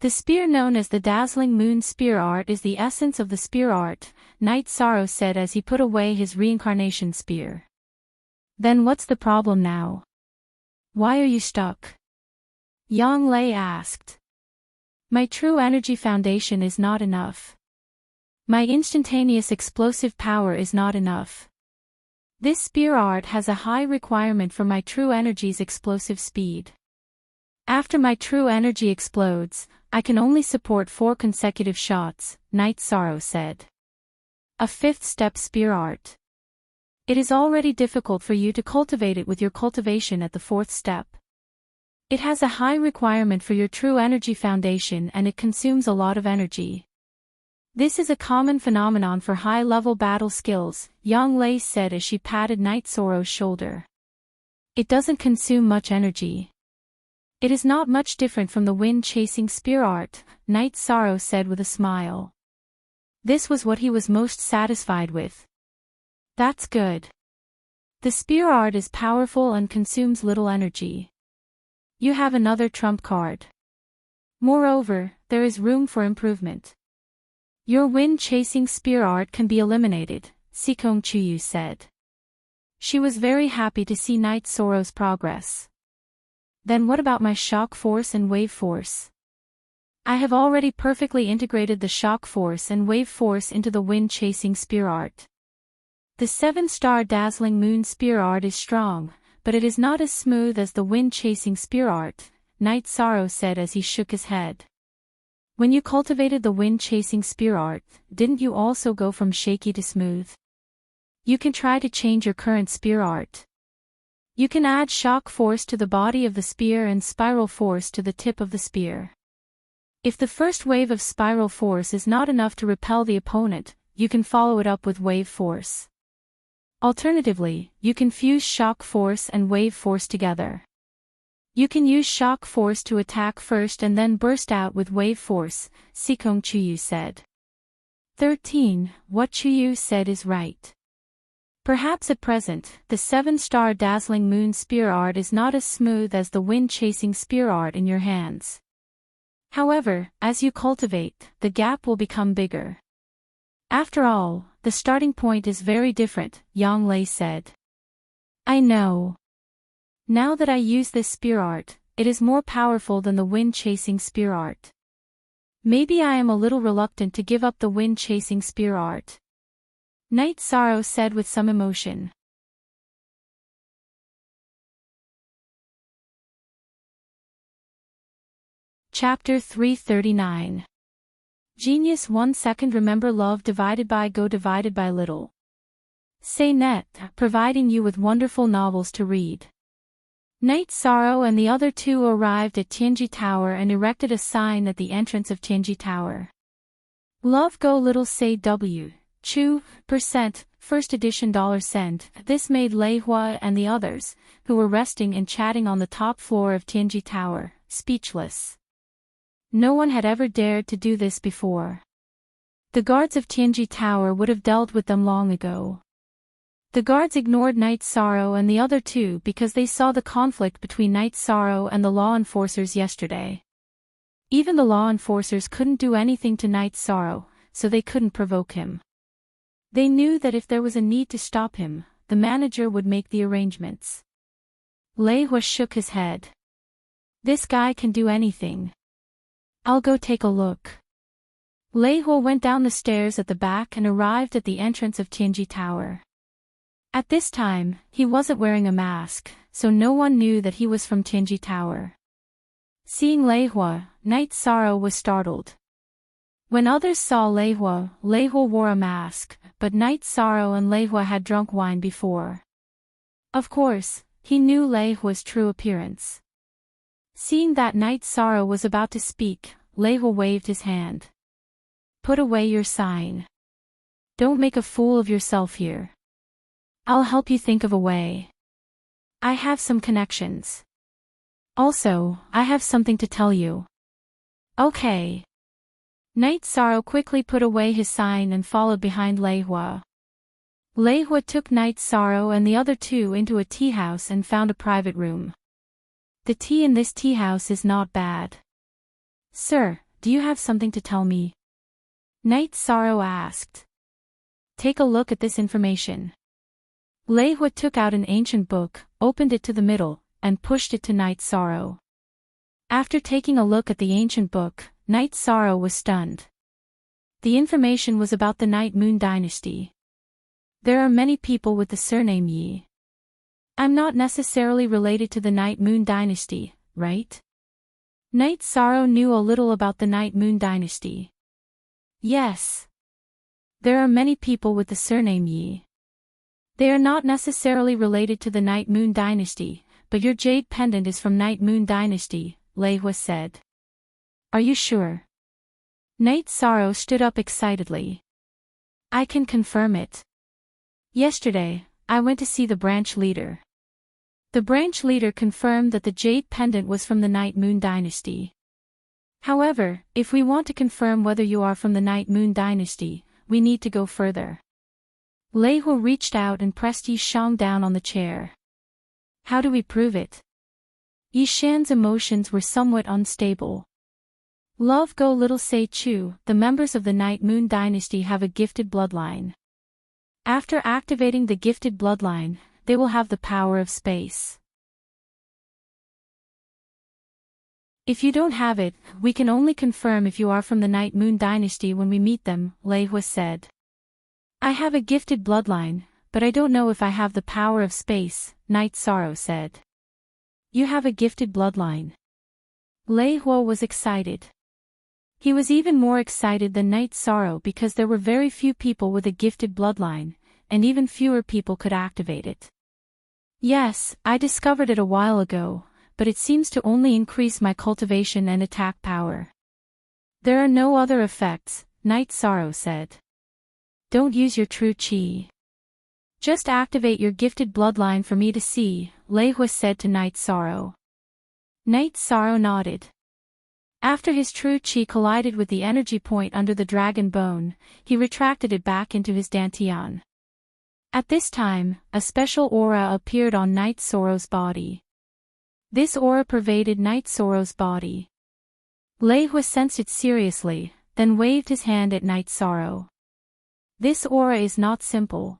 Speaker 1: The spear known as the Dazzling Moon spear art is the essence of the spear art, Night Sorrow said as he put away his reincarnation spear. Then what's the problem now? Why are you stuck? Yang Lei asked. My true energy foundation is not enough. My instantaneous explosive power is not enough. This spear art has a high requirement for my true energy's explosive speed. After my true energy explodes, I can only support 4 consecutive shots, Night Sorrow said. A 5th step spear art. It is already difficult for you to cultivate it with your cultivation at the 4th step. It has a high requirement for your true energy foundation and it consumes a lot of energy. This is a common phenomenon for high-level battle skills, Yang Lei said as she patted Night Sorrow's shoulder. It doesn't consume much energy. It is not much different from the wind-chasing spear art, Night Sorrow said with a smile. This was what he was most satisfied with. That's good. The spear art is powerful and consumes little energy. You have another trump card. Moreover, there is room for improvement. Your wind-chasing spear art can be eliminated, Seekong Chuyu said. She was very happy to see Night Sorrow's progress. Then what about my shock force and wave force? I have already perfectly integrated the shock force and wave force into the wind-chasing spear art. The 7-star Dazzling Moon spear art is strong, but it is not as smooth as the wind-chasing spear art, Night Sorrow said as he shook his head. When you cultivated the wind-chasing spear art, didn't you also go from shaky to smooth? You can try to change your current spear art. You can add shock force to the body of the spear and spiral force to the tip of the spear. If the first wave of spiral force is not enough to repel the opponent, you can follow it up with wave force. Alternatively, you can fuse shock force and wave force together. You can use shock force to attack first and then burst out with wave force, Sikong Chuyu said. 13. What Chuyu said is right. Perhaps at present, the 7-star dazzling moon spear art is not as smooth as the wind-chasing spear art in your hands. However, as you cultivate, the gap will become bigger. After all, the starting point is very different, Yang Lei said. I know. Now that I use this spear art, it is more powerful than the wind-chasing spear art. Maybe I am a little reluctant to give up the wind-chasing spear art. Night Sorrow said with some emotion. Chapter 339. Genius 1 second. Remember love divided by go divided by little. Say net, providing you with wonderful novels to read. Night Sorrow and the other two arrived at Tianji Tower and erected a sign at the entrance of Tianji Tower. Love go little say W. Chu, %, first edition $cent. This made Lei Hua and the others, who were resting and chatting on the top floor of Tianji Tower, speechless. No one had ever dared to do this before. The guards of Tianji Tower would have dealt with them long ago. The guards ignored Night Sorrow and the other two because they saw the conflict between Night Sorrow and the law enforcers yesterday. Even the law enforcers couldn't do anything to Night Sorrow, so they couldn't provoke him. They knew that if there was a need to stop him, the manager would make the arrangements. Lei Hua shook his head. This guy can do anything. I'll go take a look. Lei Hua went down the stairs at the back and arrived at the entrance of Tianji Tower. At this time, he wasn't wearing a mask, so no one knew that he was from Tianji Tower. Seeing Lei Hua, Night Sorrow was startled. When others saw Lei Hua wore a mask, but Night Sorrow and Lei Hua had drunk wine before. Of course, he knew Lei Hua's true appearance. Seeing that Night Sorrow was about to speak, Lei Hua waved his hand. Put away your sign. Don't make a fool of yourself here. I'll help you think of a way. I have some connections. Also, I have something to tell you. Okay. Night Sorrow quickly put away his sign and followed behind Lei Hua. Lei Hua took Night Sorrow and the other two into a tea house and found a private room. The tea in this tea house is not bad. Sir, do you have something to tell me? Night Sorrow asked. Take a look at this information. Lei Hua took out an ancient book, opened it to the middle, and pushed it to Night Sorrow. After taking a look at the ancient book, Night Sorrow was stunned. The information was about the Night Moon Dynasty. There are many people with the surname Yi. I'm not necessarily related to the Night Moon Dynasty, right? Night Sorrow knew a little about the Night Moon Dynasty. Yes. There are many people with the surname Yi. They are not necessarily related to the Night Moon Dynasty, but your jade pendant is from Night Moon Dynasty, Lei Hua said. Are you sure? Night Sorrow stood up excitedly. I can confirm it. Yesterday, I went to see the branch leader. The branch leader confirmed that the jade pendant was from the Night Moon Dynasty. However, if we want to confirm whether you are from the Night Moon Dynasty, we need to go further. Lei Hua reached out and pressed Yi Shang down on the chair. How do we prove it? Yi Shan's emotions were somewhat unstable. Love go little say Chu, the members of the Night Moon Dynasty have a gifted bloodline. After activating the gifted bloodline, they will have the power of space. If you don't have it, we can only confirm if you are from the Night Moon Dynasty when we meet them, Lei Hua said. I have a gifted bloodline, but I don't know if I have the power of space, Night Sorrow said. You have a gifted bloodline. Lei Hua was excited. He was even more excited than Night Sorrow because there were very few people with a gifted bloodline, and even fewer people could activate it. Yes, I discovered it a while ago, but it seems to only increase my cultivation and attack power. There are no other effects, Night Sorrow said. Don't use your true chi. Just activate your gifted bloodline for me to see, Lei Hui said to Night Sorrow. Night Sorrow nodded. After his true chi collided with the energy point under the dragon bone, he retracted it back into his dantian. At this time, a special aura appeared on Night Sorrow's body. This aura pervaded Night Sorrow's body. Lei Hui sensed it seriously, then waved his hand at Night Sorrow. This aura is not simple.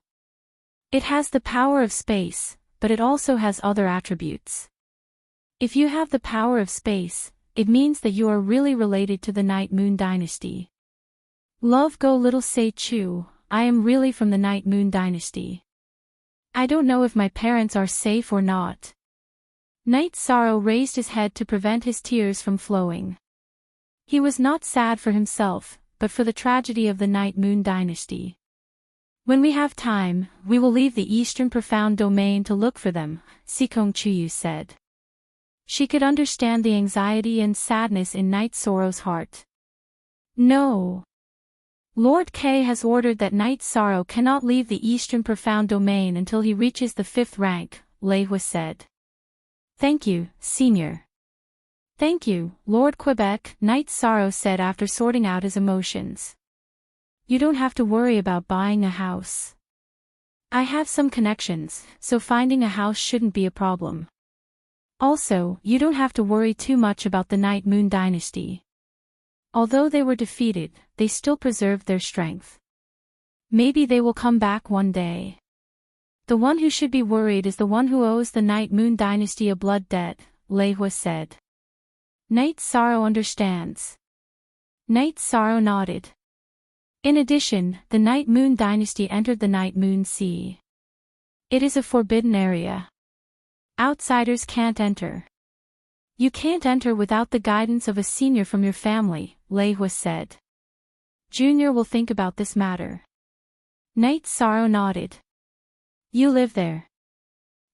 Speaker 1: It has the power of space, but it also has other attributes. If you have the power of space, it means that you are really related to the Night Moon Dynasty. Love go little say Chu, I am really from the Night Moon Dynasty. I don't know if my parents are safe or not. Night Sorrow raised his head to prevent his tears from flowing. He was not sad for himself, but for the tragedy of the Night Moon Dynasty. When we have time, we will leave the Eastern Profound Domain to look for them, Sikong Chuyu said. She could understand the anxiety and sadness in Night Sorrow's heart. No. Lord K has ordered that Night Sorrow cannot leave the Eastern Profound Domain until he reaches the 5th rank, Lei Hui said. Thank you, Senior. Thank you, Lord Quebec, Night Sorrow said after sorting out his emotions. You don't have to worry about buying a house. I have some connections, so finding a house shouldn't be a problem. Also, you don't have to worry too much about the Night Moon Dynasty. Although they were defeated, they still preserved their strength. Maybe they will come back one day. The one who should be worried is the one who owes the Night Moon Dynasty a blood debt, Lei Hui said. Night Sorrow understands. Night Sorrow nodded. In addition, the Night Moon Dynasty entered the Night Moon Sea. It is a forbidden area. Outsiders can't enter. You can't enter without the guidance of a senior from your family, Lei Hui said. Junior will think about this matter. Night Sorrow nodded. You live there.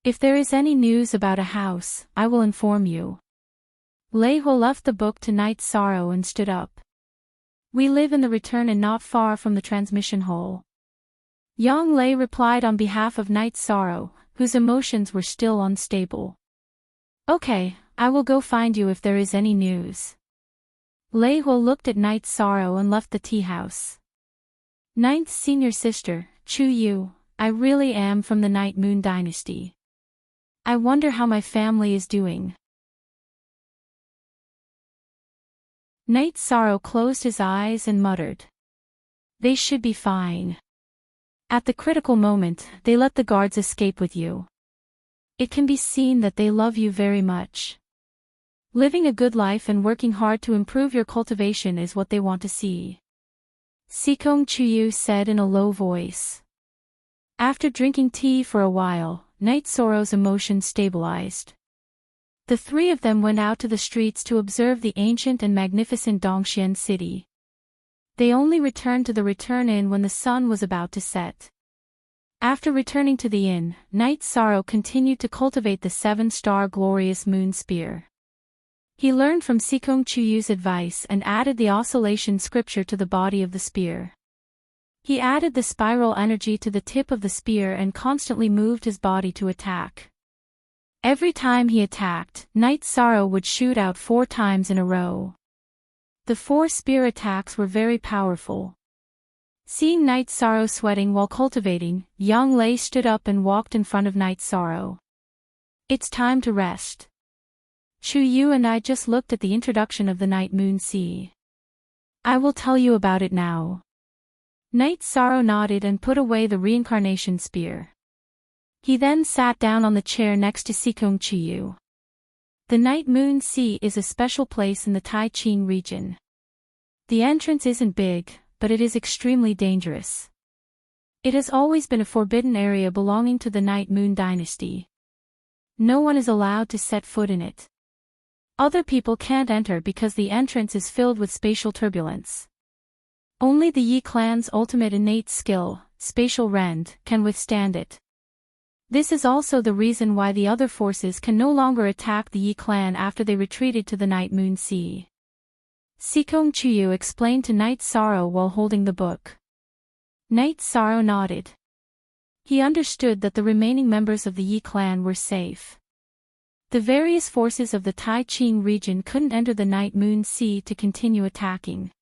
Speaker 1: If there is any news about a house, I will inform you. Lei Hui left the book to Night Sorrow and stood up. We live in the return and not far from the transmission hole. Yang Lei replied on behalf of Night Sorrow, whose emotions were still unstable. Okay, I will go find you if there is any news. Lei Hui looked at Night Sorrow and left the tea house. Ninth senior sister, Chu Yu, I really am from the Night Moon Dynasty. I wonder how my family is doing. Night Sorrow closed his eyes and muttered. They should be fine. At the critical moment, they let the guards escape with you. It can be seen that they love you very much. Living a good life and working hard to improve your cultivation is what they want to see. Sikong Chuyu said in a low voice. After drinking tea for a while, Night Sorrow's emotions stabilized. The three of them went out to the streets to observe the ancient and magnificent Dongxian city. They only returned to the return inn when the sun was about to set. After returning to the inn, Night Sorrow continued to cultivate the 7-star glorious moon spear. He learned from Sikong Chuyu's advice and added the oscillation scripture to the body of the spear. He added the spiral energy to the tip of the spear and constantly moved his body to attack. Every time he attacked, Night Sorrow would shoot out 4 times in a row. The 4 spear attacks were very powerful. Seeing Night Sorrow sweating while cultivating, Yang Lei stood up and walked in front of Night Sorrow. It's time to rest. Chu Yu and I just looked at the introduction of the Night Moon Sea. I will tell you about it now. Night Sorrow nodded and put away the reincarnation spear. He then sat down on the chair next to Sikong Chuyu. The Night Moon Sea is a special place in the Taiching region. The entrance isn't big, but it is extremely dangerous. It has always been a forbidden area belonging to the Night Moon Dynasty. No one is allowed to set foot in it. Other people can't enter because the entrance is filled with spatial turbulence. Only the Yi clan's ultimate innate skill, spatial rend, can withstand it. This is also the reason why the other forces can no longer attack the Yi clan after they retreated to the Night Moon Sea. Sikong Chuyu explained to Night Sorrow while holding the book. Night Sorrow nodded. He understood that the remaining members of the Yi clan were safe. The various forces of the Tai Ching region couldn't enter the Night Moon Sea to continue attacking.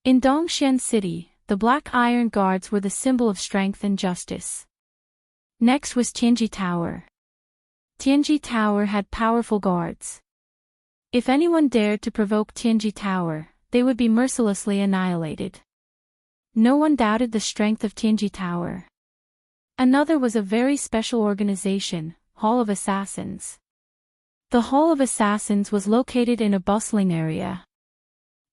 Speaker 1: In Dongxian City, the Black Iron Guards were the symbol of strength and justice. Next was Tianji Tower. Tianji Tower had powerful guards. If anyone dared to provoke Tianji Tower, they would be mercilessly annihilated. No one doubted the strength of Tianji Tower. Another was a very special organization, Hall of Assassins. The Hall of Assassins was located in a bustling area.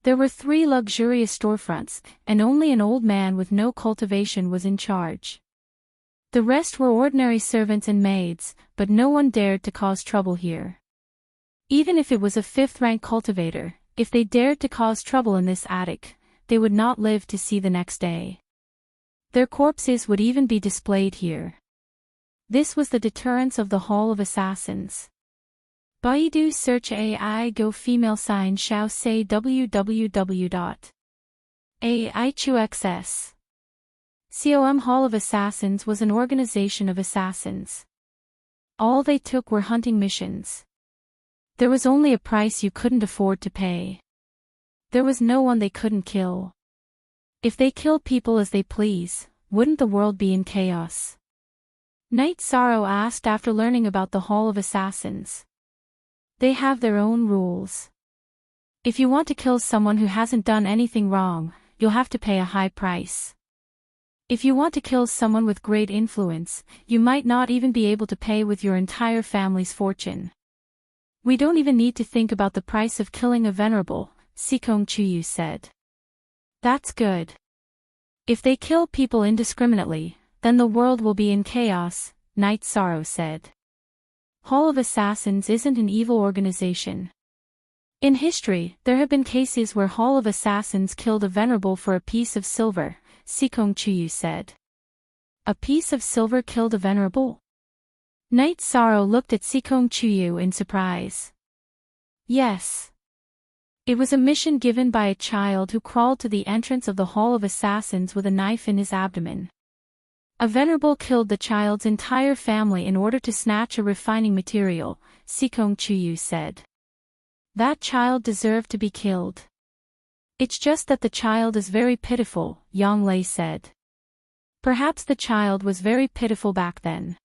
Speaker 1: There were 3 luxurious storefronts, and only an old man with no cultivation was in charge. The rest were ordinary servants and maids, but no one dared to cause trouble here. Even if it was a 5th-rank cultivator, if they dared to cause trouble in this attic, they would not live to see the next day. Their corpses would even be displayed here. This was the deterrence of the Hall of Assassins. Baidu search AI go female sign shao say www.aichuxs. COM Hall of Assassins was an organization of assassins. All they took were hunting missions. There was only a price you couldn't afford to pay. There was no one they couldn't kill. If they killed people as they please, wouldn't the world be in chaos? Night Sorrow asked after learning about the Hall of Assassins. They have their own rules. If you want to kill someone who hasn't done anything wrong, you'll have to pay a high price. If you want to kill someone with great influence, you might not even be able to pay with your entire family's fortune. We don't even need to think about the price of killing a venerable, Sikong Chuyu said. That's good. If they kill people indiscriminately, then the world will be in chaos, Night Sorrow said. Hall of Assassins isn't an evil organization. In history, there have been cases where Hall of Assassins killed a venerable for a piece of silver, Sikong Chuyu said. A piece of silver killed a venerable? Night Sorrow looked at Sikong Chuyu in surprise. Yes. It was a mission given by a child who crawled to the entrance of the Hall of Assassins with a knife in his abdomen. A venerable killed the child's entire family in order to snatch a refining material, Sikong Chuyu said. That child deserved to be killed. It's just that the child is very pitiful, Yang Lei said. Perhaps the child was very pitiful back then.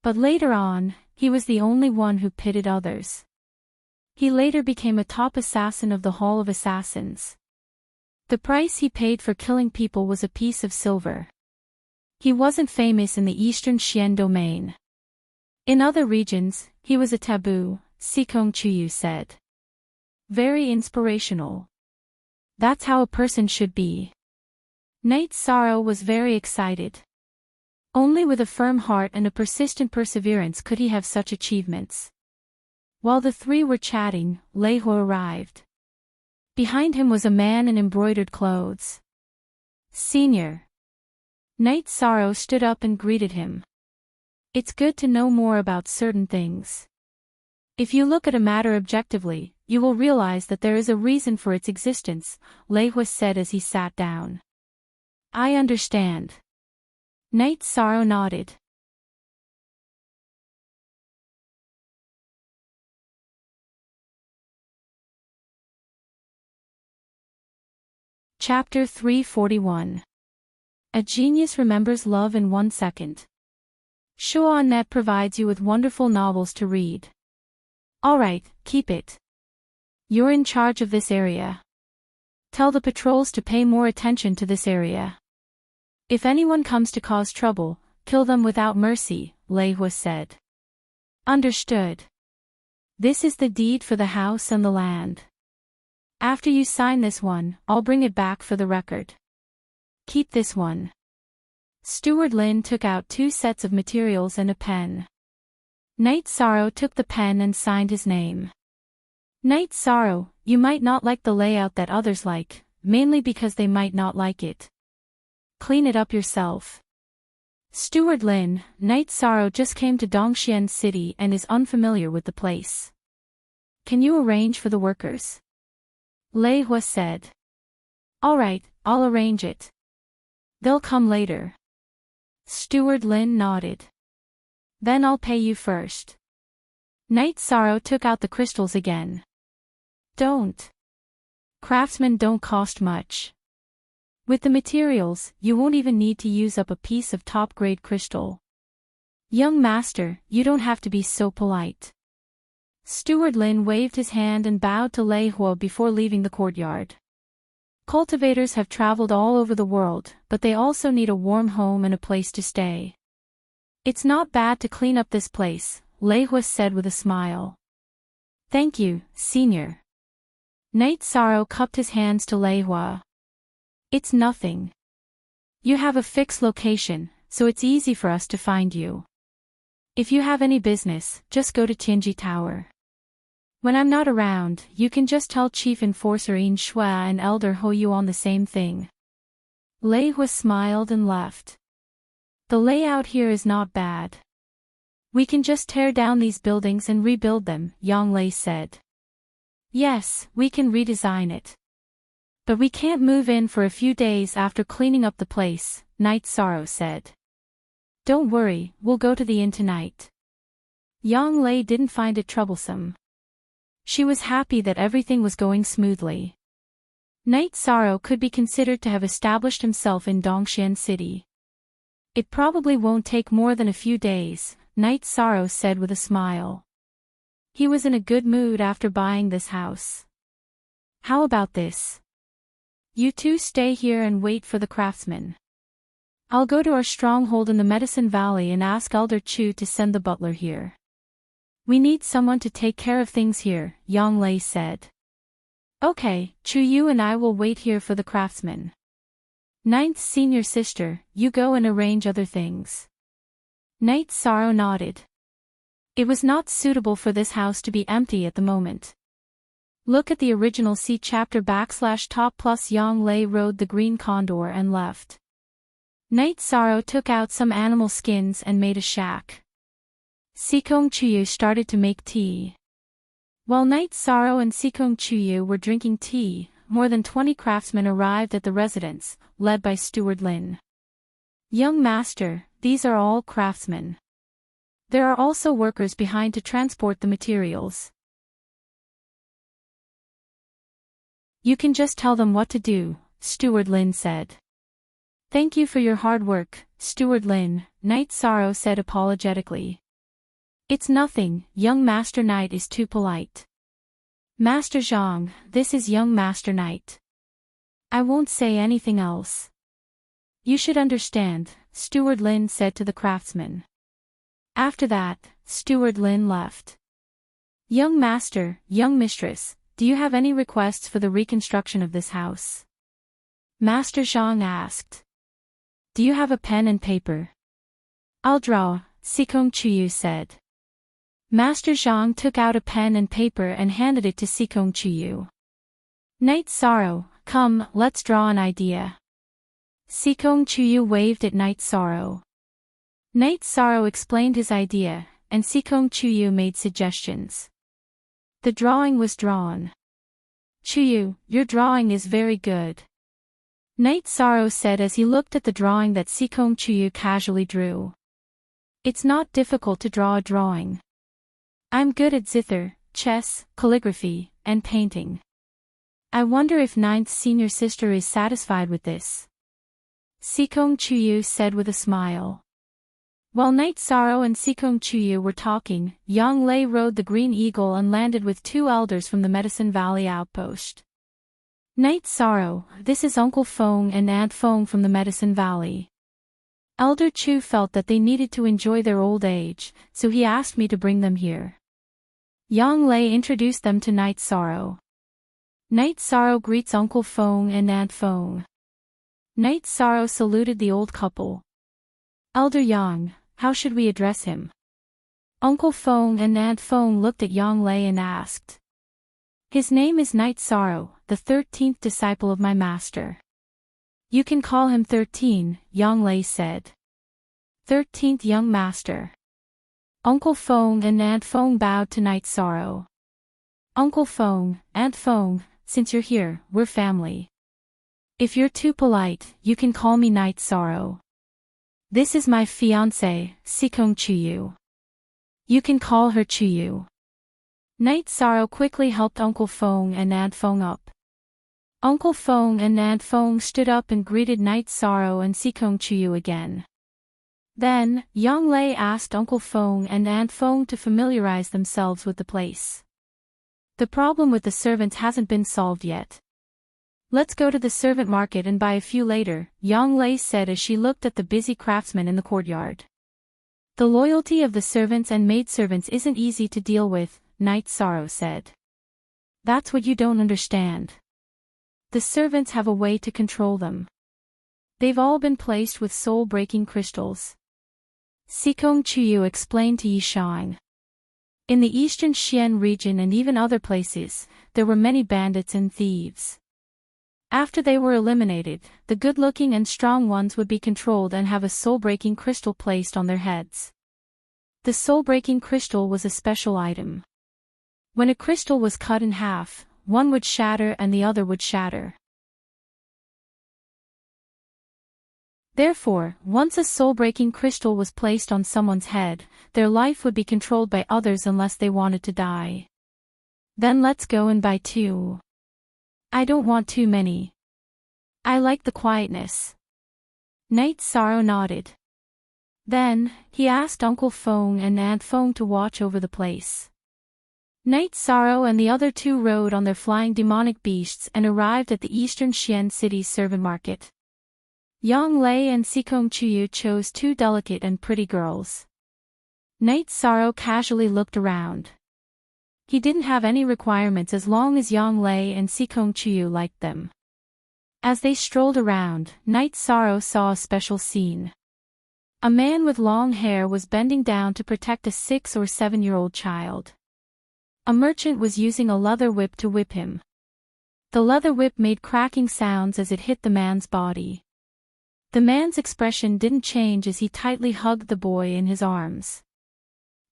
Speaker 1: But later on, he was the only one who pitied others. He later became a top assassin of the Hall of Assassins. The price he paid for killing people was a piece of silver. He wasn't famous in the Eastern Xian domain. In other regions, he was a taboo, Sikong Chuyu said. Very inspirational. That's how a person should be. Night Sorrow was very excited. Only with a firm heart and a persistent perseverance could he have such achievements. While the 3 were chatting, Lei Hu arrived. Behind him was a man in embroidered clothes. Senior. Night Sorrow stood up and greeted him. It's good to know more about certain things. If you look at a matter objectively, you will realize that there is a reason for its existence, Lei Hu said as he sat down. I understand. Night Sorrow nodded. Chapter 341. A genius remembers love in 1 second. Shuanet provides you with wonderful novels to read. Alright, keep it. You're in charge of this area. Tell the patrols to pay more attention to this area. If anyone comes to cause trouble, kill them without mercy, Lei Hu said. Understood. This is the deed for the house and the land. After you sign this one, I'll bring it back for the record. Keep this one. Steward Lin took out 2 sets of materials and a pen. Night Sorrow took the pen and signed his name. Night Sorrow, you might not like the layout that others like, mainly because they might not like it. Clean it up yourself. Steward Lin, Night Sorrow just came to Dongxian City and is unfamiliar with the place. can you arrange for the workers? Lei Hua said. All right, I'll arrange it. They'll come later. Steward Lin nodded. Then I'll pay you first. Night Sorrow took out the crystals again. Don't. Craftsmen don't cost much. With the materials, you won't even need to use up a piece of top-grade crystal. Young master, you don't have to be so polite. Steward Lin waved his hand and bowed to Lei Hua before leaving the courtyard. Cultivators have traveled all over the world, but they also need a warm home and a place to stay. It's not bad to clean up this place, Lei Hua said with a smile. Thank you, senior. Night Sorrow cupped his hands to Lei Hua. It's nothing. You have a fixed location, so it's easy for us to find you. If you have any business, just go to Tianji Tower. When I'm not around, you can just tell Chief Enforcer Yin Shua and Elder Ho Yuan the same thing. Lei Hua smiled and left. The layout here is not bad. We can just tear down these buildings and rebuild them, Yang Lei said. Yes, we can redesign it. But we can't move in for a few days after cleaning up the place, Night Sorrow said. Don't worry, we'll go to the inn tonight. Yang Lei didn't find it troublesome. She was happy that everything was going smoothly. Night Sorrow could be considered to have established himself in Dongxian City. It probably won't take more than a few days, Night Sorrow said with a smile. He was in a good mood after buying this house. How about this? You two stay here and wait for the craftsmen. I'll go to our stronghold in the Medicine Valley and ask Elder Chu to send the butler here. We need someone to take care of things here, Yang Lei said. Okay, Chu Yu and I will wait here for the craftsmen. Ninth senior sister, you go and arrange other things. Night Sorrow nodded. It was not suitable for this house to be empty at the moment. Look at the original C chapter /top plus Yang Lei rode the green condor and left. Night Sorrow took out some animal skins and made a shack. Sikong Chuyu started to make tea. While Night Sorrow and Sikong Chuyu were drinking tea, more than 20 craftsmen arrived at the residence, led by Steward Lin. Young master, these are all craftsmen. There are also workers behind to transport the materials. You can just tell them what to do, Steward Lin said. Thank you for your hard work, Steward Lin, Night Sorrow said apologetically. It's nothing, young Master Knight is too polite. Master Zhang, this is young Master Knight. I won't say anything else. You should understand, Steward Lin said to the craftsman. After that, Steward Lin left. Young Master, young Mistress, do you have any requests for the reconstruction of this house? Master Zhang asked. Do you have a pen and paper? I'll draw, Sikong Chuyu said. Master Zhang took out a pen and paper and handed it to Sikong Chuyu. Night Sorrow, come, let's draw an idea. Sikong Chuyu waved at Night Sorrow. Night Sorrow explained his idea, and Sikong Chuyu made suggestions. The drawing was drawn. Chuyu, your drawing is very good. Night Sorrow said as he looked at the drawing that Sikong Chuyu casually drew. It's not difficult to draw a drawing. I'm good at zither, chess, calligraphy, and painting. I wonder if Ninth senior sister is satisfied with this. Sikong Chuyu said with a smile. While Night Sorrow and Sikong Chuyu were talking, Yang Lei rode the Green Eagle and landed with 2 elders from the Medicine Valley outpost. Night Sorrow, this is Uncle Feng and Aunt Feng from the Medicine Valley. Elder Chu felt that they needed to enjoy their old age, so he asked me to bring them here. Yang Lei introduced them to Night Sorrow. Night Sorrow greets Uncle Feng and Aunt Feng. Night Sorrow saluted the old couple. Elder Yang, how should we address him? Uncle Feng and Aunt Feng looked at Yang Lei and asked. His name is Night Sorrow, the 13th disciple of my master. You can call him 13, Yang Lei said. 13th young master. Uncle Feng and Aunt Feng bowed to Night Sorrow. Uncle Fong, Aunt Fong, since you're here, we're family. If you're too polite, you can call me Night Sorrow. This is my fiancée, Sikong Chuyu. You can call her Chuyu. Night Sorrow quickly helped Uncle Fong and Aunt Fong up. Uncle Fong and Aunt Fong stood up and greeted Night Sorrow and Sikong Chuyu again. Then, Yang Lei asked Uncle Fong and Aunt Fong to familiarize themselves with the place. The problem with the servants hasn't been solved yet. Let's go to the servant market and buy a few later, Yang Lei said as she looked at the busy craftsmen in the courtyard. The loyalty of the servants and maidservants isn't easy to deal with, Night Sorrow said. That's what you don't understand. The servants have a way to control them. They've all been placed with soul-breaking crystals. Sikong Chuyu explained to Yishang. In the eastern Xian region and even other places, there were many bandits and thieves. After they were eliminated, the good-looking and strong ones would be controlled and have a soul-breaking crystal placed on their heads. The soul-breaking crystal was a special item. When a crystal was cut in half, one would shatter and the other would shatter. Therefore, once a soul-breaking crystal was placed on someone's head, their life would be controlled by others unless they wanted to die. Then let's go and buy 2. I don't want too many. I like the quietness. Night Sorrow nodded. Then, he asked Uncle Fong and Aunt Fong to watch over the place. Night Sorrow and the other 2 rode on their flying demonic beasts and arrived at the eastern Xian city's servant market. Yang Lei and Sikong Chuyu chose 2 delicate and pretty girls. Night Sorrow casually looked around. He didn't have any requirements as long as Yang Lei and Sikong Chuyu liked them. As they strolled around, Night Sorrow saw a special scene. A man with long hair was bending down to protect a 6 or 7-year-old child. A merchant was using a leather whip to whip him. The leather whip made cracking sounds as it hit the man's body. The man's expression didn't change as he tightly hugged the boy in his arms.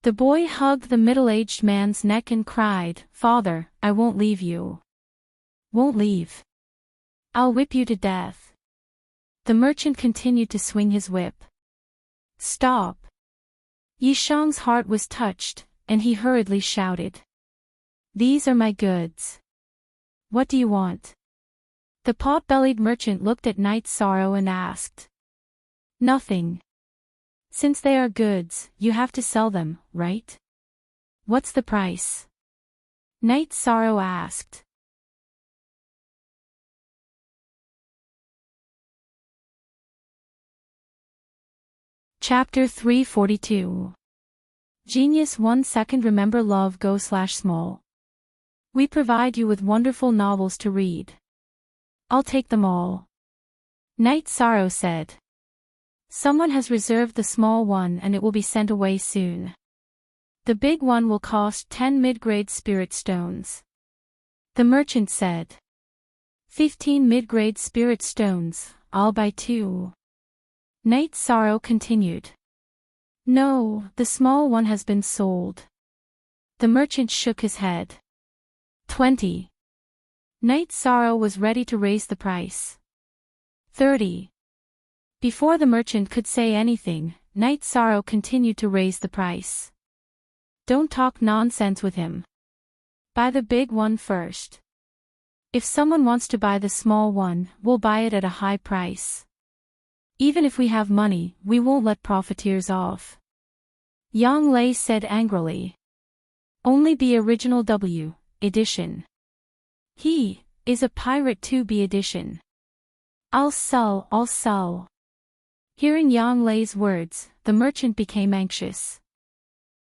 Speaker 1: The boy hugged the middle-aged man's neck and cried, "Father, I won't leave you. Won't leave. I'll whip you to death." The merchant continued to swing his whip. "Stop." Yishang's heart was touched, and he hurriedly shouted. "These are my goods. What do you want?" The pot-bellied merchant looked at Night Sorrow and asked. "Nothing. Since they are goods, you have to sell them, right? What's the price?" Night Sorrow asked. Chapter 342. Genius 1 second. Remember love go/small. We provide you with wonderful novels to read. I'll take them all. Night Sorrow said. Someone has reserved the small one and it will be sent away soon. The big one will cost 10 mid-grade spirit stones. The merchant said. 15 mid-grade spirit stones, I'll buy 2. Night Sorrow continued. No, the small one has been sold. The merchant shook his head. 20. Night Sorrow was ready to raise the price. 30. Before the merchant could say anything, Night Sorrow continued to raise the price. Don't talk nonsense with him. Buy the big one first. If someone wants to buy the small one, we'll buy it at a high price. Even if we have money, we won't let profiteers off. Yang Lei said angrily. Only the original W edition. He is a pirate 2B edition. I'll sell. Hearing Yang Lei's words, the merchant became anxious.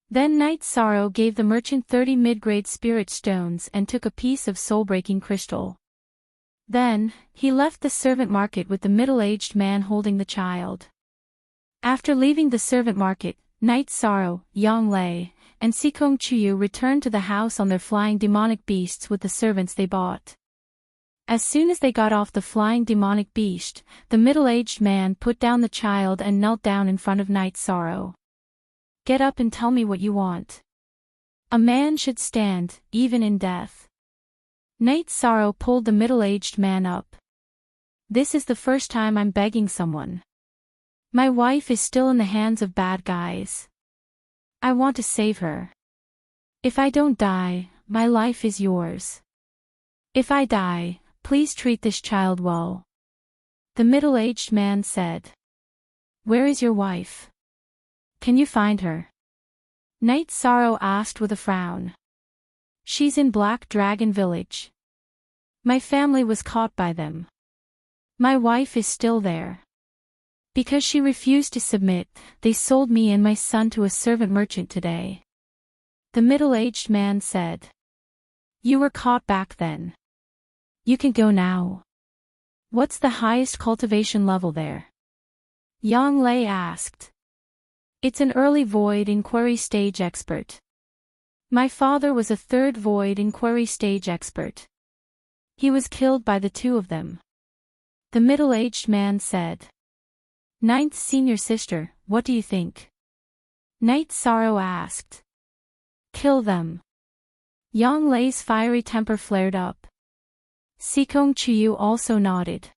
Speaker 1: Then Night Sorrow gave the merchant 30 mid-grade spirit stones and took a piece of soul-breaking crystal. Then, he left the servant market with the middle-aged man holding the child. After leaving the servant market, Night Sorrow, Yang Lei, and Sikong Chuyu returned to the house on their flying demonic beasts with the servants they bought. As soon as they got off the flying demonic beast, the middle-aged man put down the child and knelt down in front of Night Sorrow. Get up and tell me what you want. A man should stand, even in death. Night Sorrow pulled the middle-aged man up. This is the first time I'm begging someone. My wife is still in the hands of bad guys. I want to save her. If I don't die, my life is yours. If I die, please treat this child well. The middle-aged man said. Where is your wife? Can you find her? Night Sorrow asked with a frown. She's in Black Dragon Village. My family was caught by them. My wife is still there. Because she refused to submit, they sold me and my son to a servant merchant today. The middle-aged man said. You were caught back then. You can go now. What's the highest cultivation level there? Yang Lei asked. It's an early void inquiry stage expert. My father was a third void inquiry stage expert. He was killed by the two of them. The middle-aged man said. Ninth senior sister, what do you think? Night Sorrow asked. Kill them. Yang Lei's fiery temper flared up. Sikong Chuyu also nodded.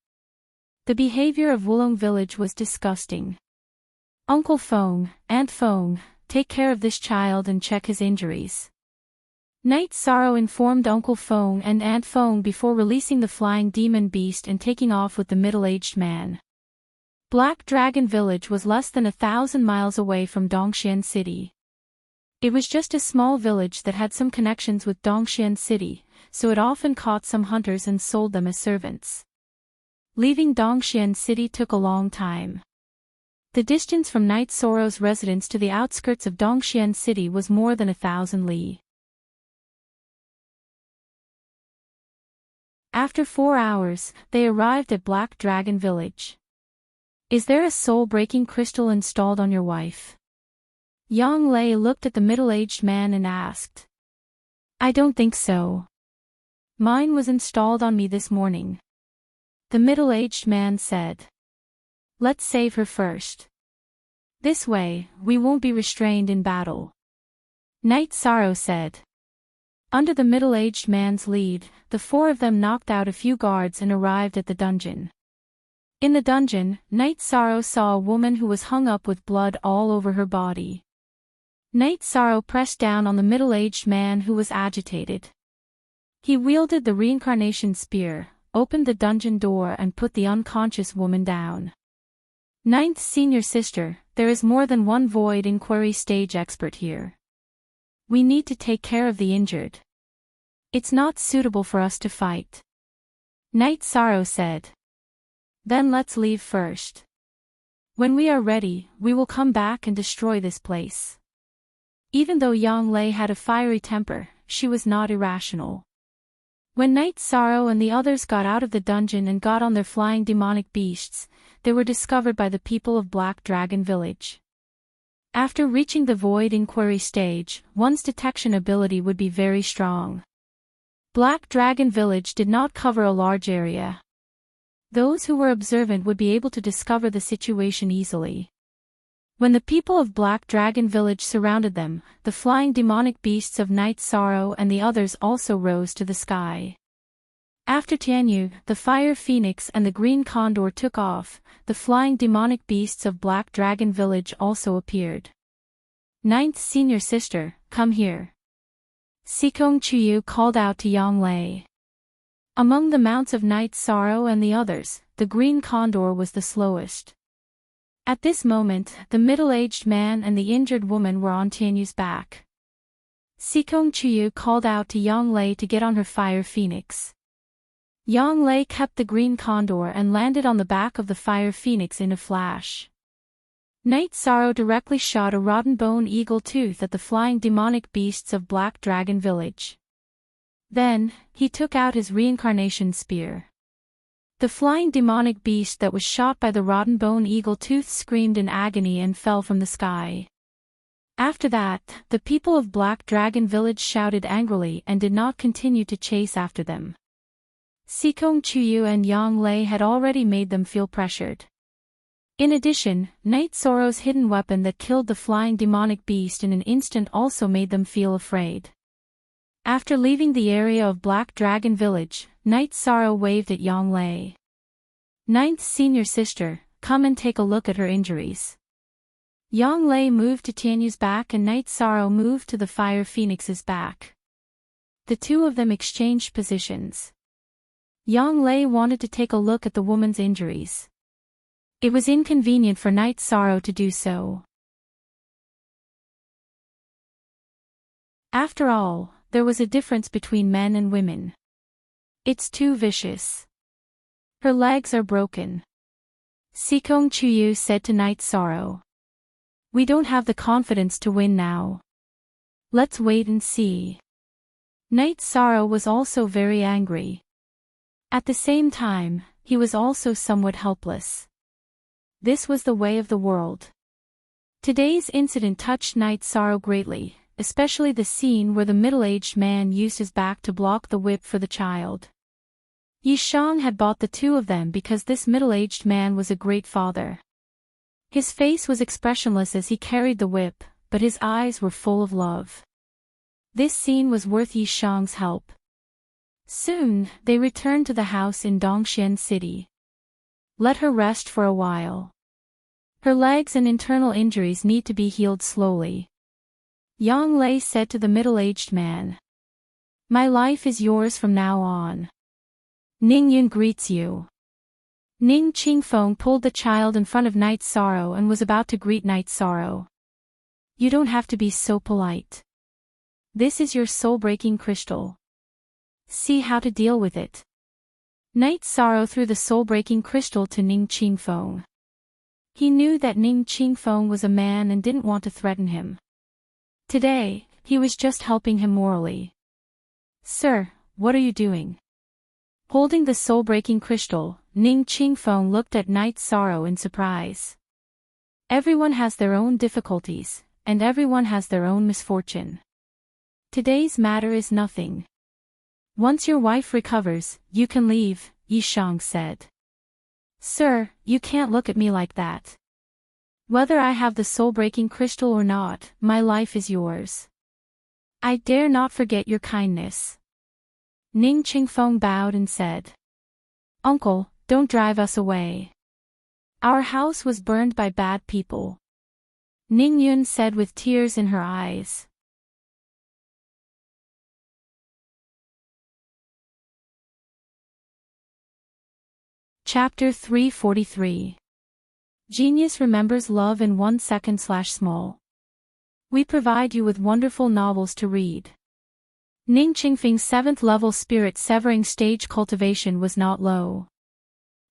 Speaker 1: The behavior of Wulong village was disgusting. Uncle Feng, Aunt Feng, take care of this child and check his injuries. Night Sorrow informed Uncle Feng and Aunt Feng before releasing the flying demon beast and taking off with the middle-aged man. Black Dragon Village was less than 1,000 miles away from Dongxian City. It was just a small village that had some connections with Dongxian City, so it often caught some hunters and sold them as servants. Leaving Dongxian City took a long time. The distance from Night Sorrow's residence to the outskirts of Dongxian City was more than 1,000 li. After 4 hours, they arrived at Black Dragon Village. Is there a soul-breaking crystal installed on your wife? Yang Lei looked at the middle-aged man and asked. I don't think so. Mine was installed on me this morning. The middle-aged man said. Let's save her first. This way, we won't be restrained in battle. Night Sorrow said. Under the middle-aged man's lead, the 4 of them knocked out a few guards and arrived at the dungeon. In the dungeon, Night Sorrow saw a woman who was hung up with blood all over her body. Night Sorrow pressed down on the middle-aged man who was agitated. He wielded the reincarnation spear, opened the dungeon door and put the unconscious woman down. Ninth senior sister, there is more than one void inquiry stage expert here. We need to take care of the injured. It's not suitable for us to fight. Night Sorrow said. Then let's leave first. When we are ready, we will come back and destroy this place. Even though Yang Lei had a fiery temper, she was not irrational. When Night Sorrow and the others got out of the dungeon and got on their flying demonic beasts, they were discovered by the people of Black Dragon Village. After reaching the void inquiry stage, one's detection ability would be very strong. Black Dragon Village did not cover a large area. Those who were observant would be able to discover the situation easily. When the people of Black Dragon Village surrounded them, the flying demonic beasts of Night Sorrow and the others also rose to the sky. After Tianyu, the fire phoenix and the green condor took off, the flying demonic beasts of Black Dragon Village also appeared. Ninth senior sister, come here. Sikong Chuyu called out to Yang Lei. Among the mounts of Night Sorrow and the others, the green condor was the slowest. At this moment, the middle-aged man and the injured woman were on Tianyu's back. Sikong Chuyu called out to Yang Lei to get on her fire phoenix. Yang Lei kept the green condor and landed on the back of the fire phoenix in a flash. Night Sorrow directly shot a rotten bone eagle tooth at the flying demonic beasts of Black Dragon Village. Then, he took out his reincarnation spear. The flying demonic beast that was shot by the rotten bone eagle tooth screamed in agony and fell from the sky. After that, the people of Black Dragon Village shouted angrily and did not continue to chase after them. Sikong Chuyu and Yang Lei had already made them feel pressured. In addition, Night Sorrow's hidden weapon that killed the flying demonic beast in an instant also made them feel afraid. After leaving the area of Black Dragon Village, Night Sorrow waved at Yang Lei. Ninth's senior sister, come and take a look at her injuries. Yang Lei moved to Tianyu's back and Night Sorrow moved to the Fire Phoenix's back. The two of them exchanged positions. Yang Lei wanted to take a look at the woman's injuries. It was inconvenient for Night Sorrow to do so. After all, there was a difference between men and women. It's too vicious. Her legs are broken. Sikong Chuyu said to Night Sorrow. We don't have the confidence to win now. Let's wait and see. Night Sorrow was also very angry. At the same time, he was also somewhat helpless. This was the way of the world. Today's incident touched Night Sorrow greatly, especially the scene where the middle-aged man used his back to block the whip for the child. Yi Shang had bought the two of them because this middle-aged man was a great father. His face was expressionless as he carried the whip, but his eyes were full of love. This scene was worth Yi Shang's help. Soon, they returned to the house in Dongxian City. Let her rest for a while. Her legs and internal injuries need to be healed slowly. Yang Lei said to the middle-aged man. My life is yours from now on. Ning Yun greets you. Ning Qingfeng pulled the child in front of Night Sorrow and was about to greet Night Sorrow. You don't have to be so polite. This is your soul-breaking crystal. See how to deal with it. Night Sorrow threw the soul-breaking crystal to Ning Qingfeng. He knew that Ning Qingfeng was a man and didn't want to threaten him. Today, he was just helping him morally. Sir, what are you doing? Holding the soul-breaking crystal, Ning Qingfeng looked at Night Sorrow in surprise. Everyone has their own difficulties, and everyone has their own misfortune. Today's matter is nothing. Once your wife recovers, you can leave, Yi Shang said. Sir, you can't look at me like that. Whether I have the soul-breaking crystal or not, my life is yours. I dare not forget your kindness. Ning Qingfeng bowed and said. Uncle, don't drive us away. Our house was burned by bad people. Ning Yun said with tears in her eyes. Chapter 343. Genius remembers love in 1 second/small. We provide you with wonderful novels to read. Ning Qingfeng's 7th level spirit severing stage cultivation was not low.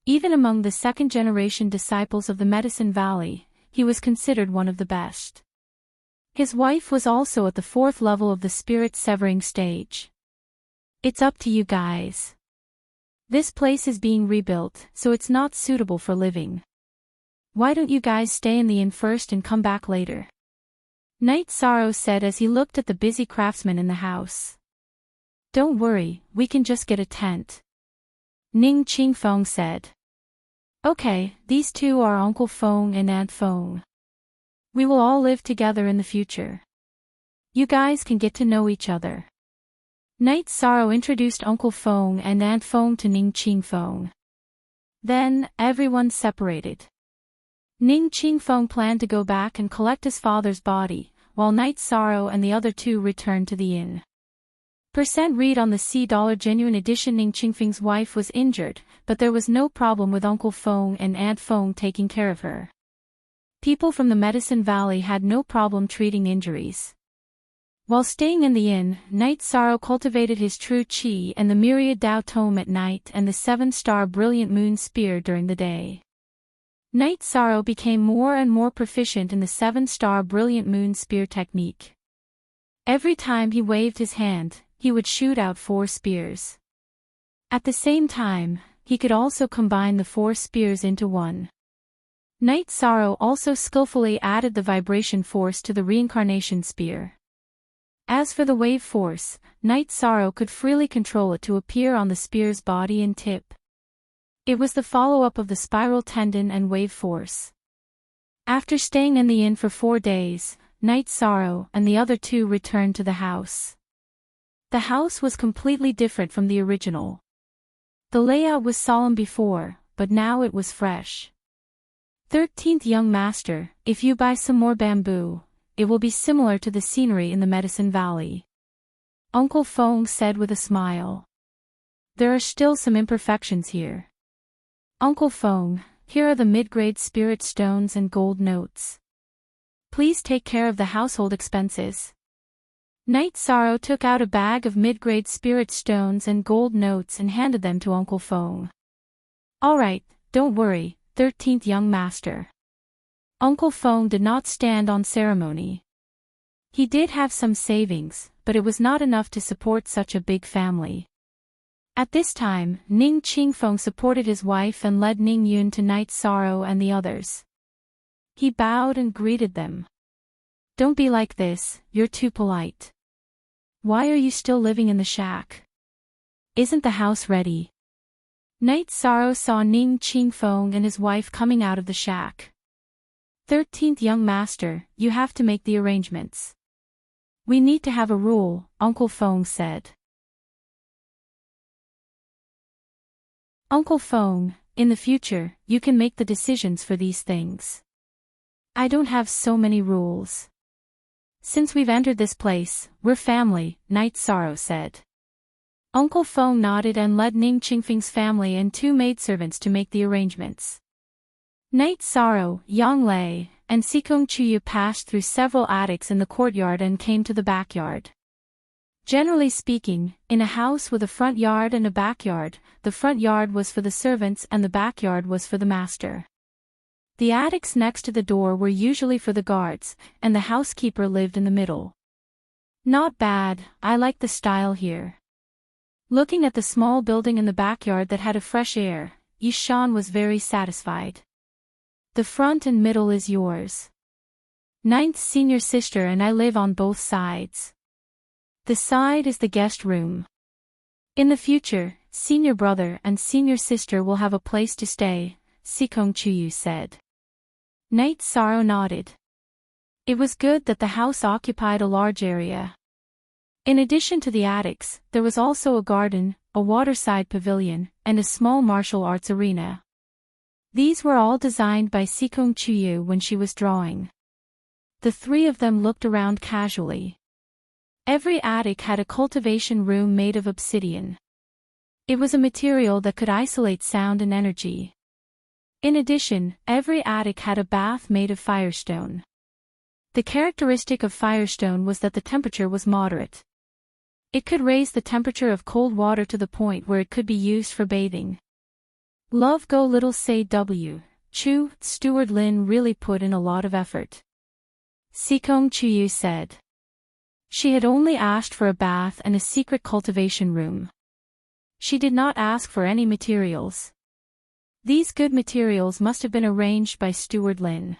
Speaker 1: Even among the second-generation disciples of the Medicine Valley, he was considered one of the best. His wife was also at the 4th level of the spirit severing stage. It's up to you guys. This place is being rebuilt, so it's not suitable for living. Why don't you guys stay in the inn first and come back later? Night Sorrow said as he looked at the busy craftsmen in the house. Don't worry, we can just get a tent. Ning Qingfeng said. Okay, these two are Uncle Feng and Aunt Feng. We will all live together in the future. You guys can get to know each other. Night Sorrow introduced Uncle Feng and Aunt Feng to Ning Qingfeng. Then, everyone separated. Ning Qingfeng planned to go back and collect his father's body, while Night Sorrow and the other two returned to the inn. Read on the $C genuine edition. Ning Qingfeng's wife was injured, but there was no problem with Uncle Feng and Aunt Feng taking care of her. People from the Medicine Valley had no problem treating injuries. While staying in the inn, Night Sorrow cultivated his true qi and the myriad Dao tome at night and the 7-star brilliant moon spear during the day. Night Sorrow became more and more proficient in the 7-star brilliant moon spear technique. Every time he waved his hand, he would shoot out 4 spears. At the same time, he could also combine the 4 spears into one. Night Sorrow also skillfully added the vibration force to the reincarnation spear. As for the wave force, Night Sorrow could freely control it to appear on the spear's body and tip. It was the follow-up of the spiral tendon and wave force. After staying in the inn for 4 days, Night Sorrow and the other two returned to the house. The house was completely different from the original. The layout was solemn before, but now it was fresh. 13th Young Master, if you buy some more bamboo, it will be similar to the scenery in the Medicine Valley. Uncle Fong said with a smile. There are still some imperfections here. Uncle Fong, here are the mid-grade spirit stones and gold notes. Please take care of the household expenses. Night Sorrow took out a bag of mid-grade spirit stones and gold notes and handed them to Uncle Fong. All right, don't worry, 13th Young Master. Uncle Fong did not stand on ceremony. He did have some savings, but it was not enough to support such a big family. At this time, Ning Qingfeng supported his wife and led Ning Yun to Night Sorrow and the others. He bowed and greeted them. Don't be like this, you're too polite. Why are you still living in the shack? Isn't the house ready? Night Sorrow saw Ning Qingfeng and his wife coming out of the shack. 13th Young Master, you have to make the arrangements. We need to have a rule, Uncle Fong said. Uncle Fong, in the future, you can make the decisions for these things. I don't have so many rules. Since we've entered this place, we're family, Night Sorrow said. Uncle Fong nodded and led Ning Qingfeng's family and 2 maidservants to make the arrangements. Night Sorrow, Yang Lei, and Sikong Chuyu passed through several attics in the courtyard and came to the backyard. Generally speaking, in a house with a front yard and a backyard, the front yard was for the servants and the backyard was for the master. The attics next to the door were usually for the guards, and the housekeeper lived in the middle. Not bad, I like the style here. Looking at the small building in the backyard that had a fresh air, Yishan was very satisfied. The front and middle is yours. 9th senior sister and I live on both sides. The side is the guest room. In the future, senior brother and senior sister will have a place to stay, Sikong Chuyu said. Night Sorrow nodded. It was good that the house occupied a large area. In addition to the attics, there was also a garden, a waterside pavilion, and a small martial arts arena. These were all designed by Sikong Chuyu when she was drawing. The 3 of them looked around casually. Every attic had a cultivation room made of obsidian. It was a material that could isolate sound and energy. In addition, every attic had a bath made of firestone. The characteristic of firestone was that the temperature was moderate. It could raise the temperature of cold water to the point where it could be used for bathing. Love Go Little Say W. Chu, Steward Lin really put in a lot of effort. Sikong Chuyu said. She had only asked for a bath and a secret cultivation room. She did not ask for any materials. These good materials must have been arranged by Steward Lin.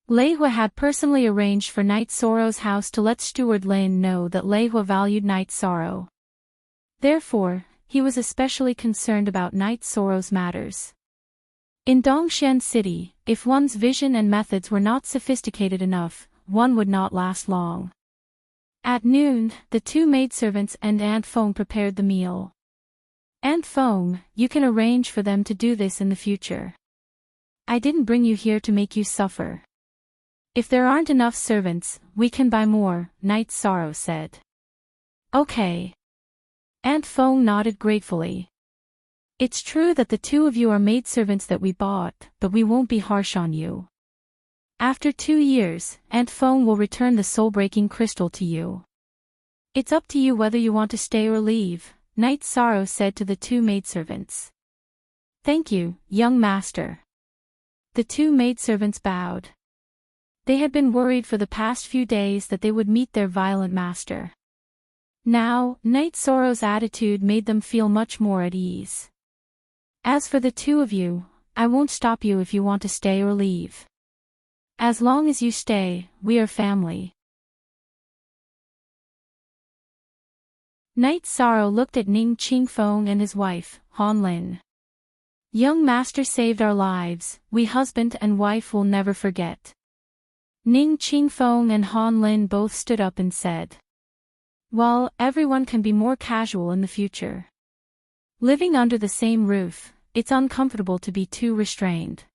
Speaker 1: Lei Hua had personally arranged for Night Sorrow's house to let Steward Lin know that Lei Hua valued Night Sorrow. Therefore, he was especially concerned about Night Sorrow's matters. In Dongxian City, if one's vision and methods were not sophisticated enough, one would not last long. At noon, the 2 maidservants and Aunt Fong prepared the meal. Aunt Fong, you can arrange for them to do this in the future. I didn't bring you here to make you suffer. If there aren't enough servants, we can buy more, Night Sorrow said. Okay. Aunt Fong nodded gratefully. It's true that the 2 of you are maidservants that we bought, but we won't be harsh on you. After 2 years, Aunt Fong will return the soul-breaking crystal to you. It's up to you whether you want to stay or leave, Night Sorrow said to the 2 maidservants. Thank you, young master. The 2 maidservants bowed. They had been worried for the past few days that they would meet their violent master. Now, Night Sorrow's attitude made them feel much more at ease. As for the 2 of you, I won't stop you if you want to stay or leave. As long as you stay, we are family. Night Sorrow looked at Ning Qingfeng and his wife, Han Lin. Young master saved our lives, we husband and wife will never forget. Ning Qingfeng and Han Lin both stood up and said. Well, everyone can be more casual in the future. Living under the same roof, it's uncomfortable to be too restrained.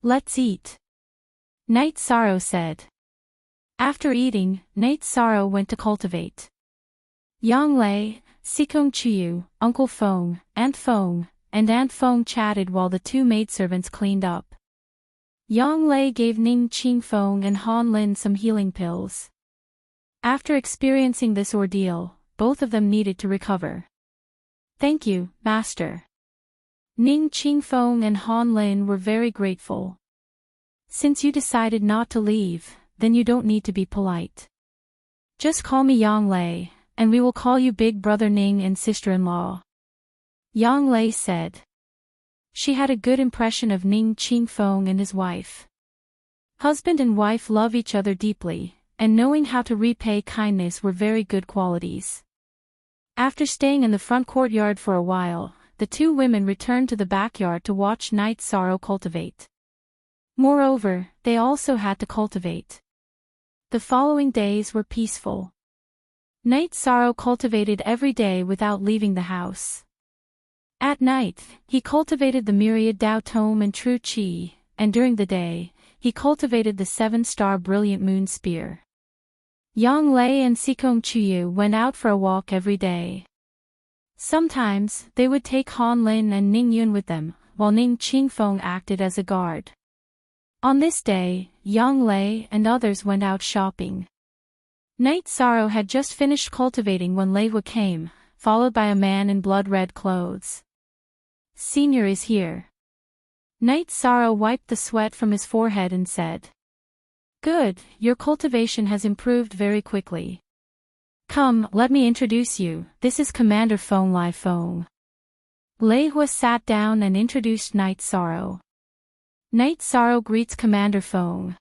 Speaker 1: Let's eat. Night Sorrow said. After eating, Night Sorrow went to cultivate. Yang Lei, Sikong Chiyu, Uncle Feng, Aunt Feng, and Aunt Feng chatted while the two maidservants cleaned up. Yang Lei gave Ning Qingfeng and Han Lin some healing pills. After experiencing this ordeal, both of them needed to recover. Thank you, Master. Ning Qingfeng and Han Lin were very grateful. Since you decided not to leave, then you don't need to be polite. Just call me Yang Lei, and we will call you Big Brother Ning and sister-in-law. Yang Lei said. She had a good impression of Ning Qingfeng and his wife. Husband and wife love each other deeply, and knowing how to repay kindness were very good qualities. After staying in the front courtyard for a while, the two women returned to the backyard to watch Night Sorrow cultivate. Moreover, they also had to cultivate. The following days were peaceful. Night Sorrow cultivated every day without leaving the house. At night, he cultivated the myriad Dao Tome and True Qi, and during the day, he cultivated the 7-star Brilliant Moon Spear. Yang Lei and Sikong Chiyu went out for a walk every day. Sometimes, they would take Han Lin and Ning Yun with them, while Ning Qingfeng acted as a guard. On this day, Yang Lei and others went out shopping. Night Sorrow had just finished cultivating when Lei Hua came, followed by a man in blood-red clothes. Senior is here. Night Sorrow wiped the sweat from his forehead and said. Good, your cultivation has improved very quickly. Come, let me introduce you, this is Commander Feng Lai Feng. Lei Hua sat down and introduced Night Sorrow. Night Sorrow greets Commander Feng.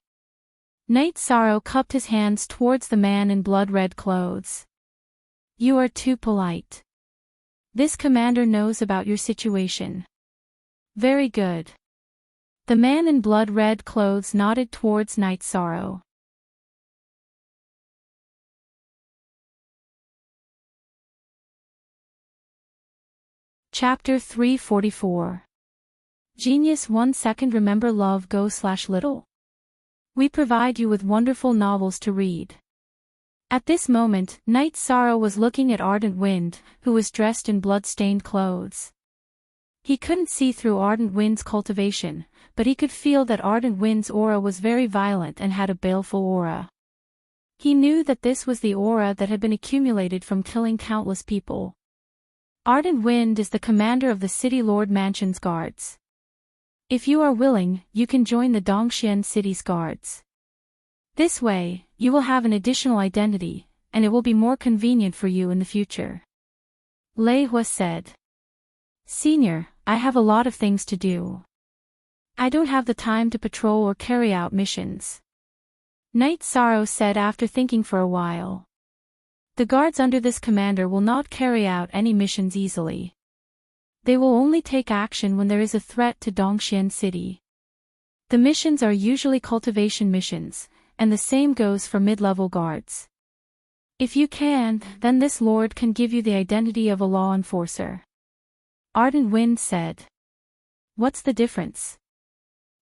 Speaker 1: Night Sorrow cupped his hands towards the man in blood-red clothes. You are too polite. This commander knows about your situation. Very good. The man in blood-red clothes nodded towards Night Sorrow. Chapter 344. Genius 1 second. Remember love go/little. We provide you with wonderful novels to read. At this moment, Night Sorrow was looking at Ardent Wind, who was dressed in blood-stained clothes. He couldn't see through Ardent Wind's cultivation, but he could feel that Ardent Wind's aura was very violent and had a baleful aura. He knew that this was the aura that had been accumulated from killing countless people. Ardent Wind is the commander of the City Lord Mansion's guards. If you are willing, you can join the Dongxian City's guards. This way, you will have an additional identity, and it will be more convenient for you in the future. Lei Hua said. Senior, I have a lot of things to do. I don't have the time to patrol or carry out missions. Night Sorrow said after thinking for a while. The guards under this commander will not carry out any missions easily. They will only take action when there is a threat to Dongxian City. The missions are usually cultivation missions, and the same goes for mid-level guards. If you can, then this lord can give you the identity of a law enforcer. Ardent Wind said. What's the difference?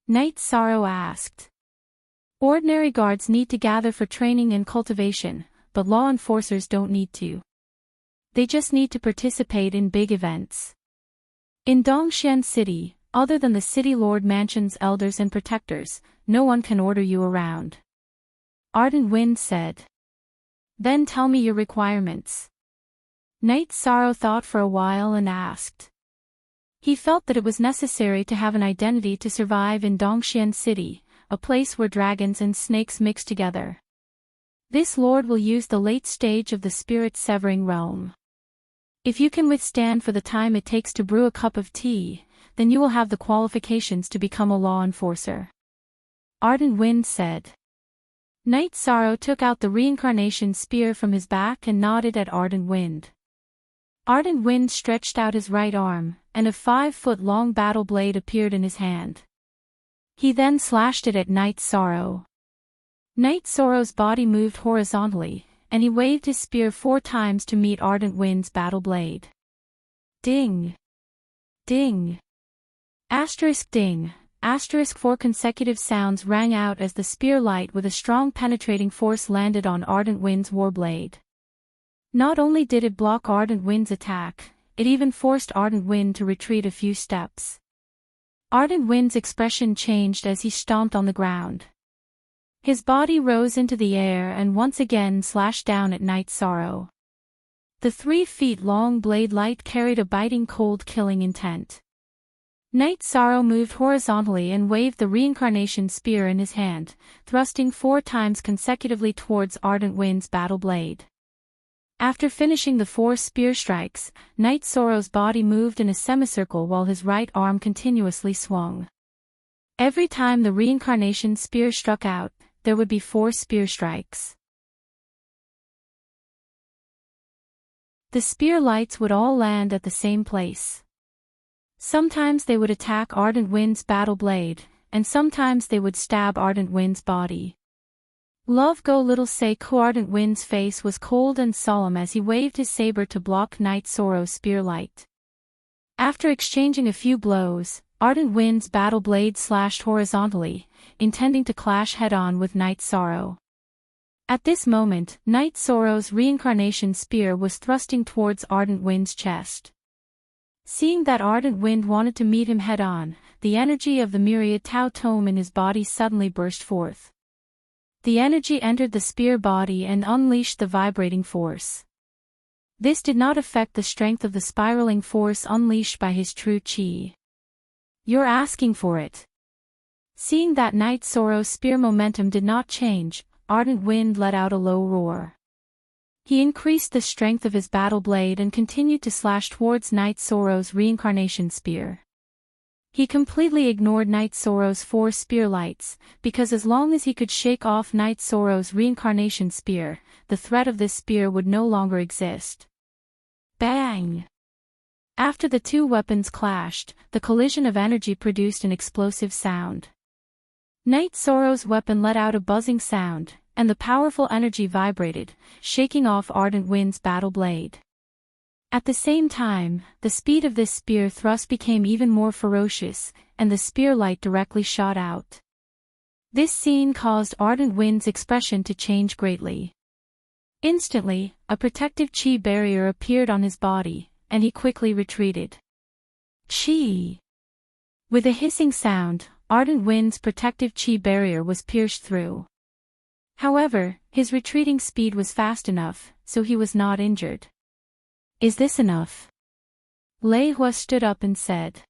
Speaker 1: Night Sorrow asked. Ordinary guards need to gather for training and cultivation, but law enforcers don't need to. They just need to participate in big events. In Dongxian City, other than the City Lord Mansion's elders and protectors, no one can order you around. Ardent Wind said. Then tell me your requirements. Night Sorrow thought for a while and asked. He felt that it was necessary to have an identity to survive in Dongxian City, a place where dragons and snakes mix together. This lord will use the late stage of the spirit-severing realm. If you can withstand for the time it takes to brew a cup of tea, then you will have the qualifications to become a law enforcer. Ardent Wind said. Night Sorrow took out the reincarnation spear from his back and nodded at Ardent Wind. Ardent Wind stretched out his right arm, and a 5-foot-long battle blade appeared in his hand. He then slashed it at Night Sorrow. Night Sorrow's body moved horizontally, and he waved his spear 4 times to meet Ardent Wind's battle blade. Ding! Ding! Asterisk ding! Asterisk 4 consecutive sounds rang out as the spear light with a strong penetrating force landed on Ardent Wind's warblade. Not only did it block Ardent Wind's attack, it even forced Ardent Wind to retreat a few steps. Ardent Wind's expression changed as he stomped on the ground. His body rose into the air and once again slashed down at Night Sorrow. The 3-feet-long blade light carried a biting cold killing intent. Night Sorrow moved horizontally and waved the reincarnation spear in his hand, thrusting 4 times consecutively towards Ardent Wind's battle blade. After finishing the 4 spear strikes, Night Sorrow's body moved in a semicircle while his right arm continuously swung. Every time the reincarnation spear struck out, there would be 4 spear strikes. The spear lights would all land at the same place. Sometimes they would attack Ardent Wind's battle blade, and sometimes they would stab Ardent Wind's body. Love Go Little Say Ko. Ardent Wind's face was cold and solemn as he waved his saber to block Night Sorrow's spear light. After exchanging a few blows, Ardent Wind's battle blade slashed horizontally, intending to clash head-on with Night Sorrow. At this moment, Night Sorrow's reincarnation spear was thrusting towards Ardent Wind's chest. Seeing that Ardent Wind wanted to meet him head-on, the energy of the myriad Tao Tome in his body suddenly burst forth. The energy entered the spear body and unleashed the vibrating force. This did not affect the strength of the spiraling force unleashed by his true chi. You're asking for it. Seeing that Night Sorrow's spear momentum did not change, Ardent Wind let out a low roar. He increased the strength of his battle blade and continued to slash towards Night Sorrow's reincarnation spear. He completely ignored Night Sorrow's 4 spear lights, because as long as he could shake off Night Sorrow's reincarnation spear, the threat of this spear would no longer exist. Bang! After the 2 weapons clashed, the collision of energy produced an explosive sound. Night Sorrow's weapon let out a buzzing sound, and the powerful energy vibrated, shaking off Ardent Wind's battle blade. At the same time, the speed of this spear thrust became even more ferocious, and the spear light directly shot out. This scene caused Ardent Wind's expression to change greatly. Instantly, a protective chi barrier appeared on his body, and he quickly retreated. Chi! With a hissing sound, Ardent Wind's protective chi barrier was pierced through. However, his retreating speed was fast enough, so he was not injured. Is this enough? Lei Hua stood up and said.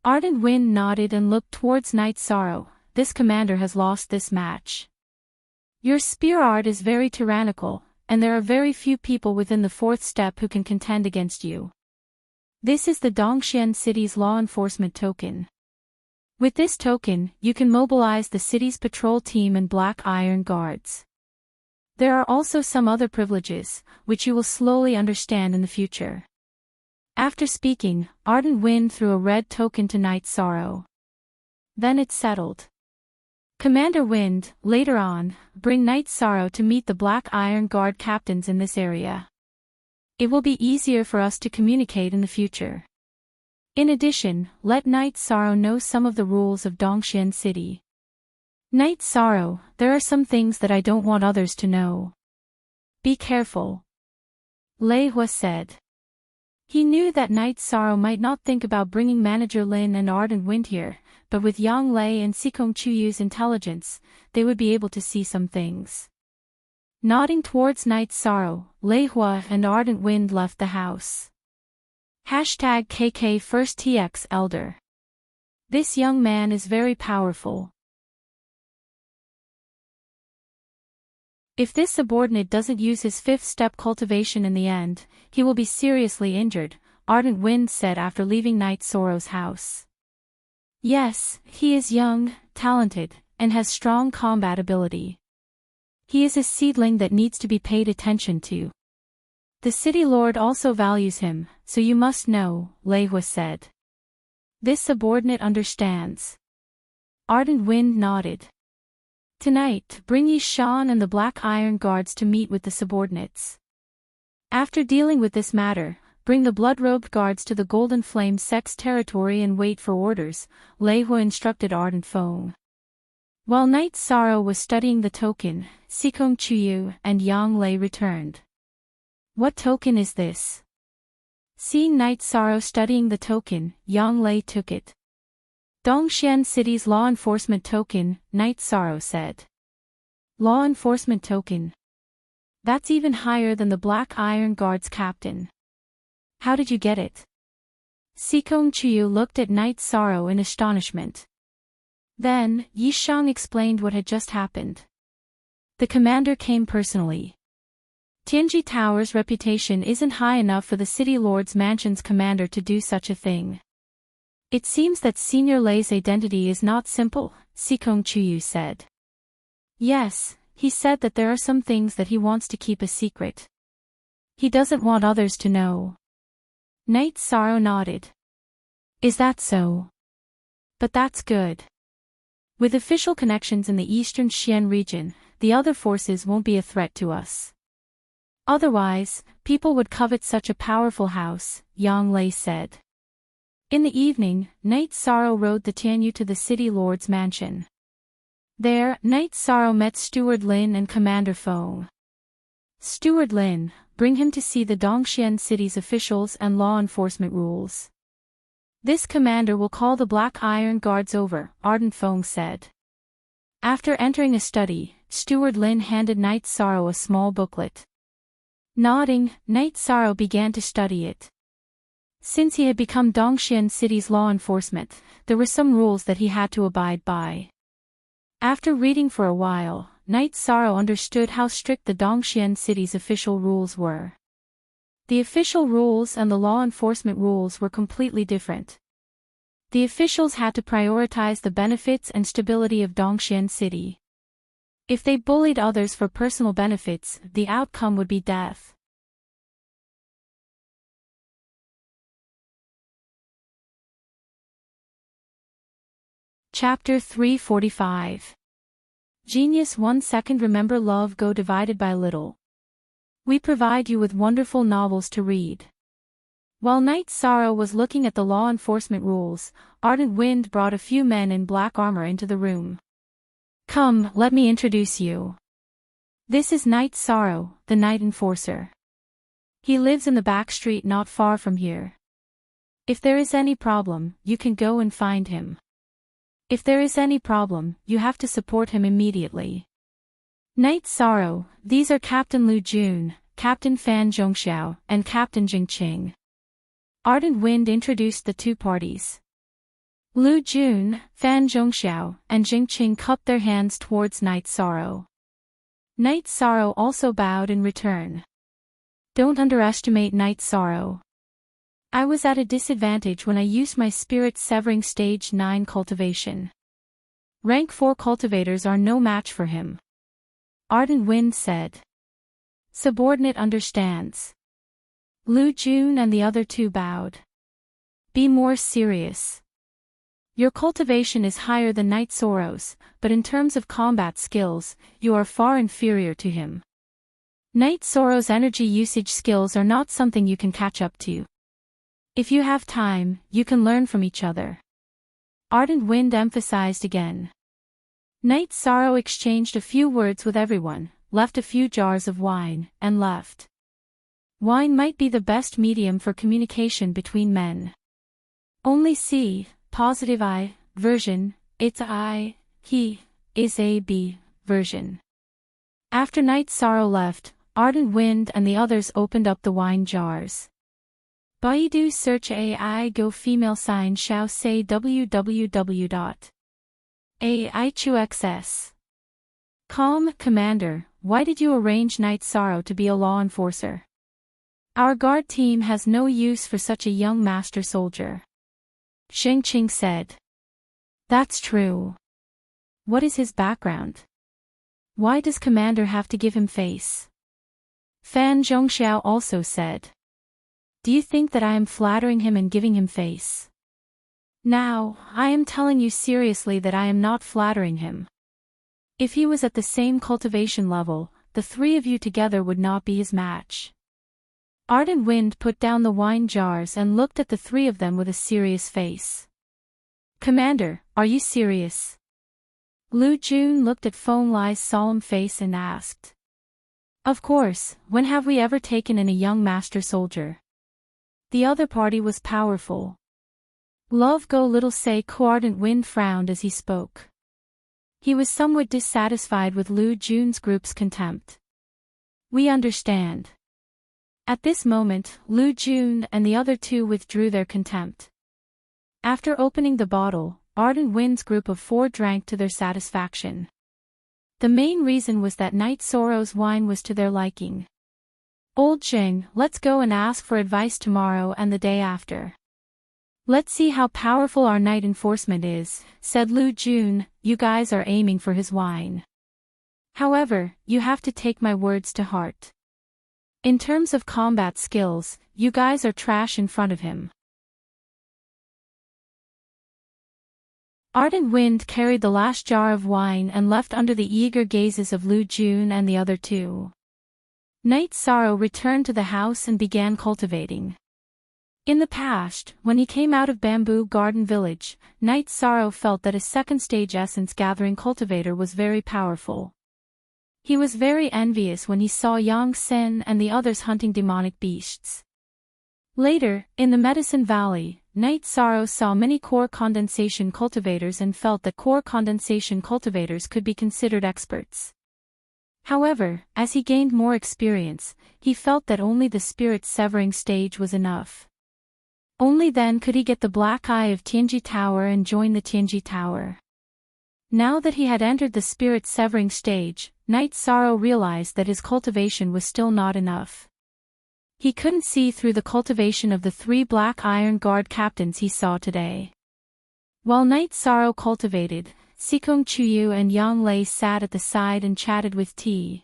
Speaker 1: Ardent Wind nodded and looked towards Night Sorrow. This commander has lost this match. Your spear art is very tyrannical, and there are very few people within the 4th step who can contend against you. This is the Dongxian City's law enforcement token. With this token, you can mobilize the city's patrol team and Black Iron Guards. There are also some other privileges, which you will slowly understand in the future. After speaking, Ardent Wind threw a red token to Night Sorrow. Then it settled. Commander Wind, later on, bring Night Sorrow to meet the Black Iron Guard captains in this area. It will be easier for us to communicate in the future. In addition, let Night Sorrow know some of the rules of Dongxian City. Night Sorrow, there are some things that I don't want others to know. Be careful. Lei Hua said. He knew that Night Sorrow might not think about bringing Manager Lin and Ardent Wind here, but with Yang Lei and Sikong Chuyu's intelligence, they would be able to see some things. Nodding towards Night Sorrow, Lei Hua and Ardent Wind left the house. #KK First TX Elder. This young man is very powerful. If this subordinate doesn't use his 5th step cultivation in the end, he will be seriously injured, Ardent Wind said after leaving Night Sorrow's house. Yes, he is young, talented, and has strong combat ability. He is a seedling that needs to be paid attention to. The city lord also values him, so you must know, Lei Hua said. This subordinate understands. Ardent Wind nodded. Tonight, bring Yi Shan and the Black Iron Guards to meet with the subordinates. After dealing with this matter, bring the blood-robed guards to the Golden Flame Sect's territory and wait for orders, Lei Hua instructed Ardent Feng. While Night Sorrow was studying the token, Sikong Chuyu and Yang Lei returned. What token is this? Seeing Night Sorrow studying the token, Yang Lei took it. Dongxian City's law enforcement token, Night Sorrow said. Law enforcement token. That's even higher than the Black Iron Guard's captain. How did you get it? Sikong Chuyu looked at Night Sorrow in astonishment. Then, Yi Shang explained what had just happened. The commander came personally. Tianji Tower's reputation isn't high enough for the City Lord's Mansion's commander to do such a thing. It seems that Senior Lei's identity is not simple, Sikong Chuyu said. Yes, he said that there are some things that he wants to keep a secret. He doesn't want others to know. Night Sorrow nodded. Is that so? But that's good. With official connections in the eastern Xian region, the other forces won't be a threat to us. Otherwise, people would covet such a powerful house, Yang Lei said. In the evening, Night Sorrow rode the Tianyu to the City Lord's mansion. There, Night Sorrow met Steward Lin and Commander Feng. Steward Lin, bring him to see the Dongxian City's officials and law enforcement rules. This commander will call the Black Iron Guards over, Ardent Feng said. After entering a study, Steward Lin handed Night Sorrow a small booklet. Nodding, Night Sorrow began to study it. Since he had become Dongxian City's law enforcement, there were some rules that he had to abide by. After reading for a while, Night Sorrow understood how strict the Dongxian City's official rules were. The official rules and the law enforcement rules were completely different. The officials had to prioritize the benefits and stability of Dongxian City. If they bullied others for personal benefits, the outcome would be death. Chapter 345. Genius 1 second. Remember love go divided by little. We provide you with wonderful novels to read. While Night Sorrow was looking at the law enforcement rules, Ardent Wind brought a few men in black armor into the room. Come, let me introduce you. This is Night Sorrow, the night enforcer. He lives in the back street not far from here. If there is any problem, you can go and find him. If there is any problem, you have to support him immediately. Night Sorrow, these are Captain Lu Jun, Captain Fan Zhongxiao, and Captain Jing Qing. Ardent Wind introduced the two parties. Lu Jun, Fan Zhongxiao, and Jing Qing cupped their hands towards Night Sorrow. Night Sorrow also bowed in return. Don't underestimate Night Sorrow. I was at a disadvantage when I used my spirit-severing stage 9 cultivation. Rank 4 cultivators are no match for him. Ardent Wind said. Subordinate understands. Lu Jun and the other two bowed. Be more serious. Your cultivation is higher than Night Sorrow's, but in terms of combat skills, you are far inferior to him. Night Sorrow's energy usage skills are not something you can catch up to. If you have time, you can learn from each other. Ardent Wind emphasized again. Night Sorrow exchanged a few words with everyone, left a few jars of wine, and left. Wine might be the best medium for communication between men. Only see, positive I, version, it's I, he, is a B, version. After Night Sorrow left, Ardent Wind and the others opened up the wine jars. Baidu search AI go female sign shao say www.aichuxs. Commander, why did you arrange Night Sorrow to be a law enforcer? Our guard team has no use for such a young master soldier. Xing Qing said. That's true. What is his background? Why does Commander have to give him face? Fan Zhongxiao also said. Do you think that I am flattering him and giving him face? Now, I am telling you seriously that I am not flattering him. If he was at the same cultivation level, the three of you together would not be his match. Ardent Wind put down the wine jars and looked at the three of them with a serious face. Commander, are you serious? Lu Jun looked at Feng Lai's solemn face and asked. Of course, when have we ever taken in a young master soldier? The other party was powerful. Love Go Little Say Ardent Wind frowned as he spoke. He was somewhat dissatisfied with Lu Jun's group's contempt. We understand. At this moment, Lu Jun and the other two withdrew their contempt. After opening the bottle, Ardent Wind's group of 4 drank to their satisfaction. The main reason was that Night Sorrow's wine was to their liking. Old Jing, let's go and ask for advice tomorrow and the day after. Let's see how powerful our night enforcement is, said Lu Jun. You guys are aiming for his wine. However, you have to take my words to heart. In terms of combat skills, you guys are trash in front of him. Ardent Wind carried the last jar of wine and left under the eager gazes of Lu Jun and the other two. Night Sorrow returned to the house and began cultivating. In the past, when he came out of Bamboo Garden Village, Night Sorrow felt that a second-stage essence-gathering cultivator was very powerful. He was very envious when he saw Yang Sen and the others hunting demonic beasts. Later, in the Medicine Valley, Night Sorrow saw many core condensation cultivators and felt that core condensation cultivators could be considered experts. However, as he gained more experience, he felt that only the spirit-severing stage was enough. Only then could he get the black eye of Tianji Tower and join the Tianji Tower. Now that he had entered the spirit-severing stage, Night Sorrow realized that his cultivation was still not enough. He couldn't see through the cultivation of the 3 Black Iron Guard captains he saw today. While Night Sorrow cultivated, Sikong Chuyu and Yang Lei sat at the side and chatted with tea.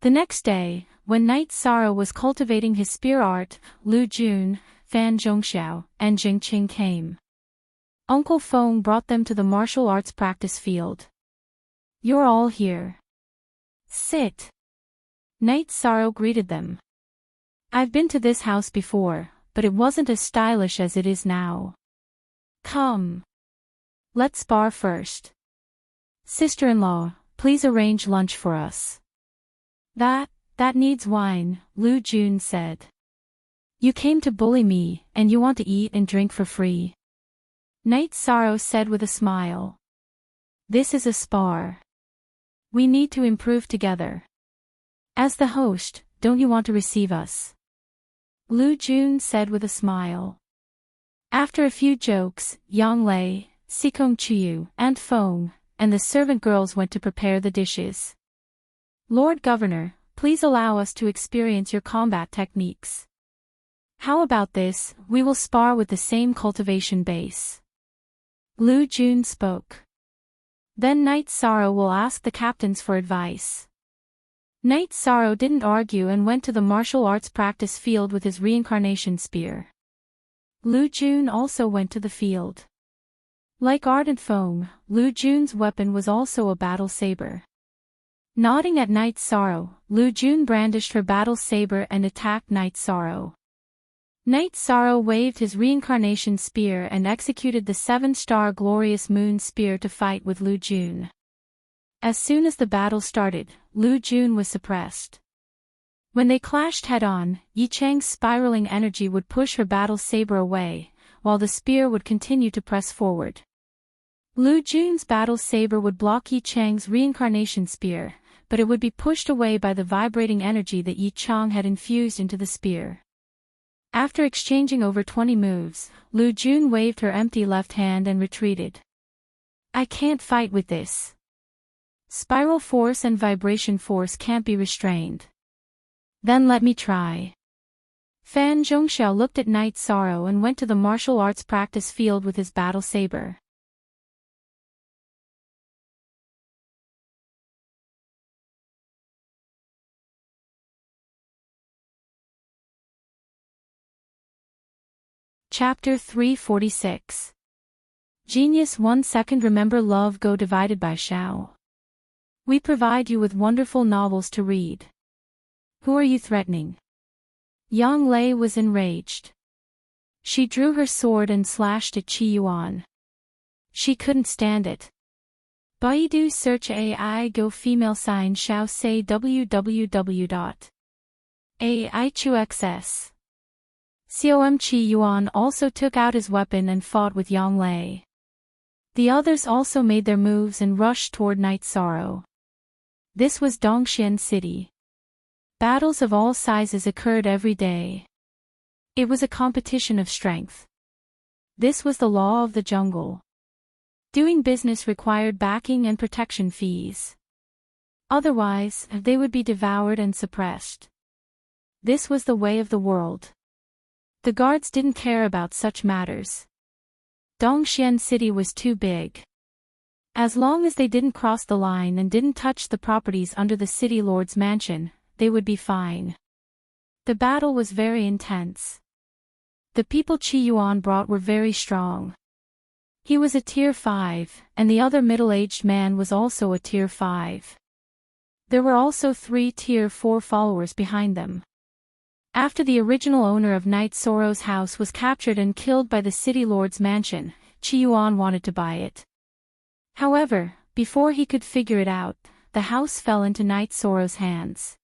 Speaker 1: The next day, when Night Sorrow was cultivating his spear art, Lu Jun, Fan Zhongxiao, and Jingqing came. Uncle Feng brought them to the martial arts practice field. You're all here. Sit. Night Sorrow greeted them. I've been to this house before, but it wasn't as stylish as it is now. Come. Let's spar first. Sister-in-law, please arrange lunch for us. That needs wine, Lu Jun said. You came to bully me, and you want to eat and drink for free. Night Sorrow said with a smile. This is a spar. We need to improve together. As the host, don't you want to receive us? Lu Jun said with a smile. After a few jokes, Yang Lei, Sikong Chuyu, and Feng, and the servant girls went to prepare the dishes. Lord Governor, please allow us to experience your combat techniques. How about this, we will spar with the same cultivation base. Lu Jun spoke. Then Night Sorrow will ask the captains for advice. Night Sorrow didn't argue and went to the martial arts practice field with his reincarnation spear. Lu Jun also went to the field. Like Ardent Feng, Lu Jun's weapon was also a battle saber. Nodding at Night Sorrow, Lu Jun brandished her battle saber and attacked Night Sorrow. Night Sorrow waved his reincarnation spear and executed the 7-star Glorious Moon Spear to fight with Lu Jun. As soon as the battle started, Lu Jun was suppressed. When they clashed head-on, Yi Chang's spiraling energy would push her battle saber away, while the spear would continue to press forward. Lu Jun's battle saber would block Yi Chang's reincarnation spear, but it would be pushed away by the vibrating energy that Yi Chang had infused into the spear. After exchanging over 20 moves, Lu Jun waved her empty left hand and retreated. I can't fight with this. Spiral force and vibration force can't be restrained. Then let me try. Fan Zhongxiao looked at Night Sorrow and went to the martial arts practice field with his battle saber. Chapter 346. Genius 1 second. Remember love go divided by Shao. We provide you with wonderful novels to read. Who are you threatening? Yang Lei was enraged. She drew her sword and slashed at Qi Yuan. She couldn't stand it. Baidu search AI go female sign Shao say www.aichuxs. Com Qi Yuan also took out his weapon and fought with Yang Lei. The others also made their moves and rushed toward Night Sorrow. This was Dongxian City. Battles of all sizes occurred every day. It was a competition of strength. This was the law of the jungle. Doing business required backing and protection fees. Otherwise, they would be devoured and suppressed. This was the way of the world. The guards didn't care about such matters. Dongxian City was too big. As long as they didn't cross the line and didn't touch the properties under the city lord's mansion, they would be fine. The battle was very intense. The people Qi Yuan brought were very strong. He was a tier 5, and the other middle-aged man was also a tier 5. There were also 3 tier 4 followers behind them. After the original owner of Night Sorrow's house was captured and killed by the city lord's mansion, Qi Yuan wanted to buy it. However, before he could figure it out, the house fell into Night Sorrow's hands.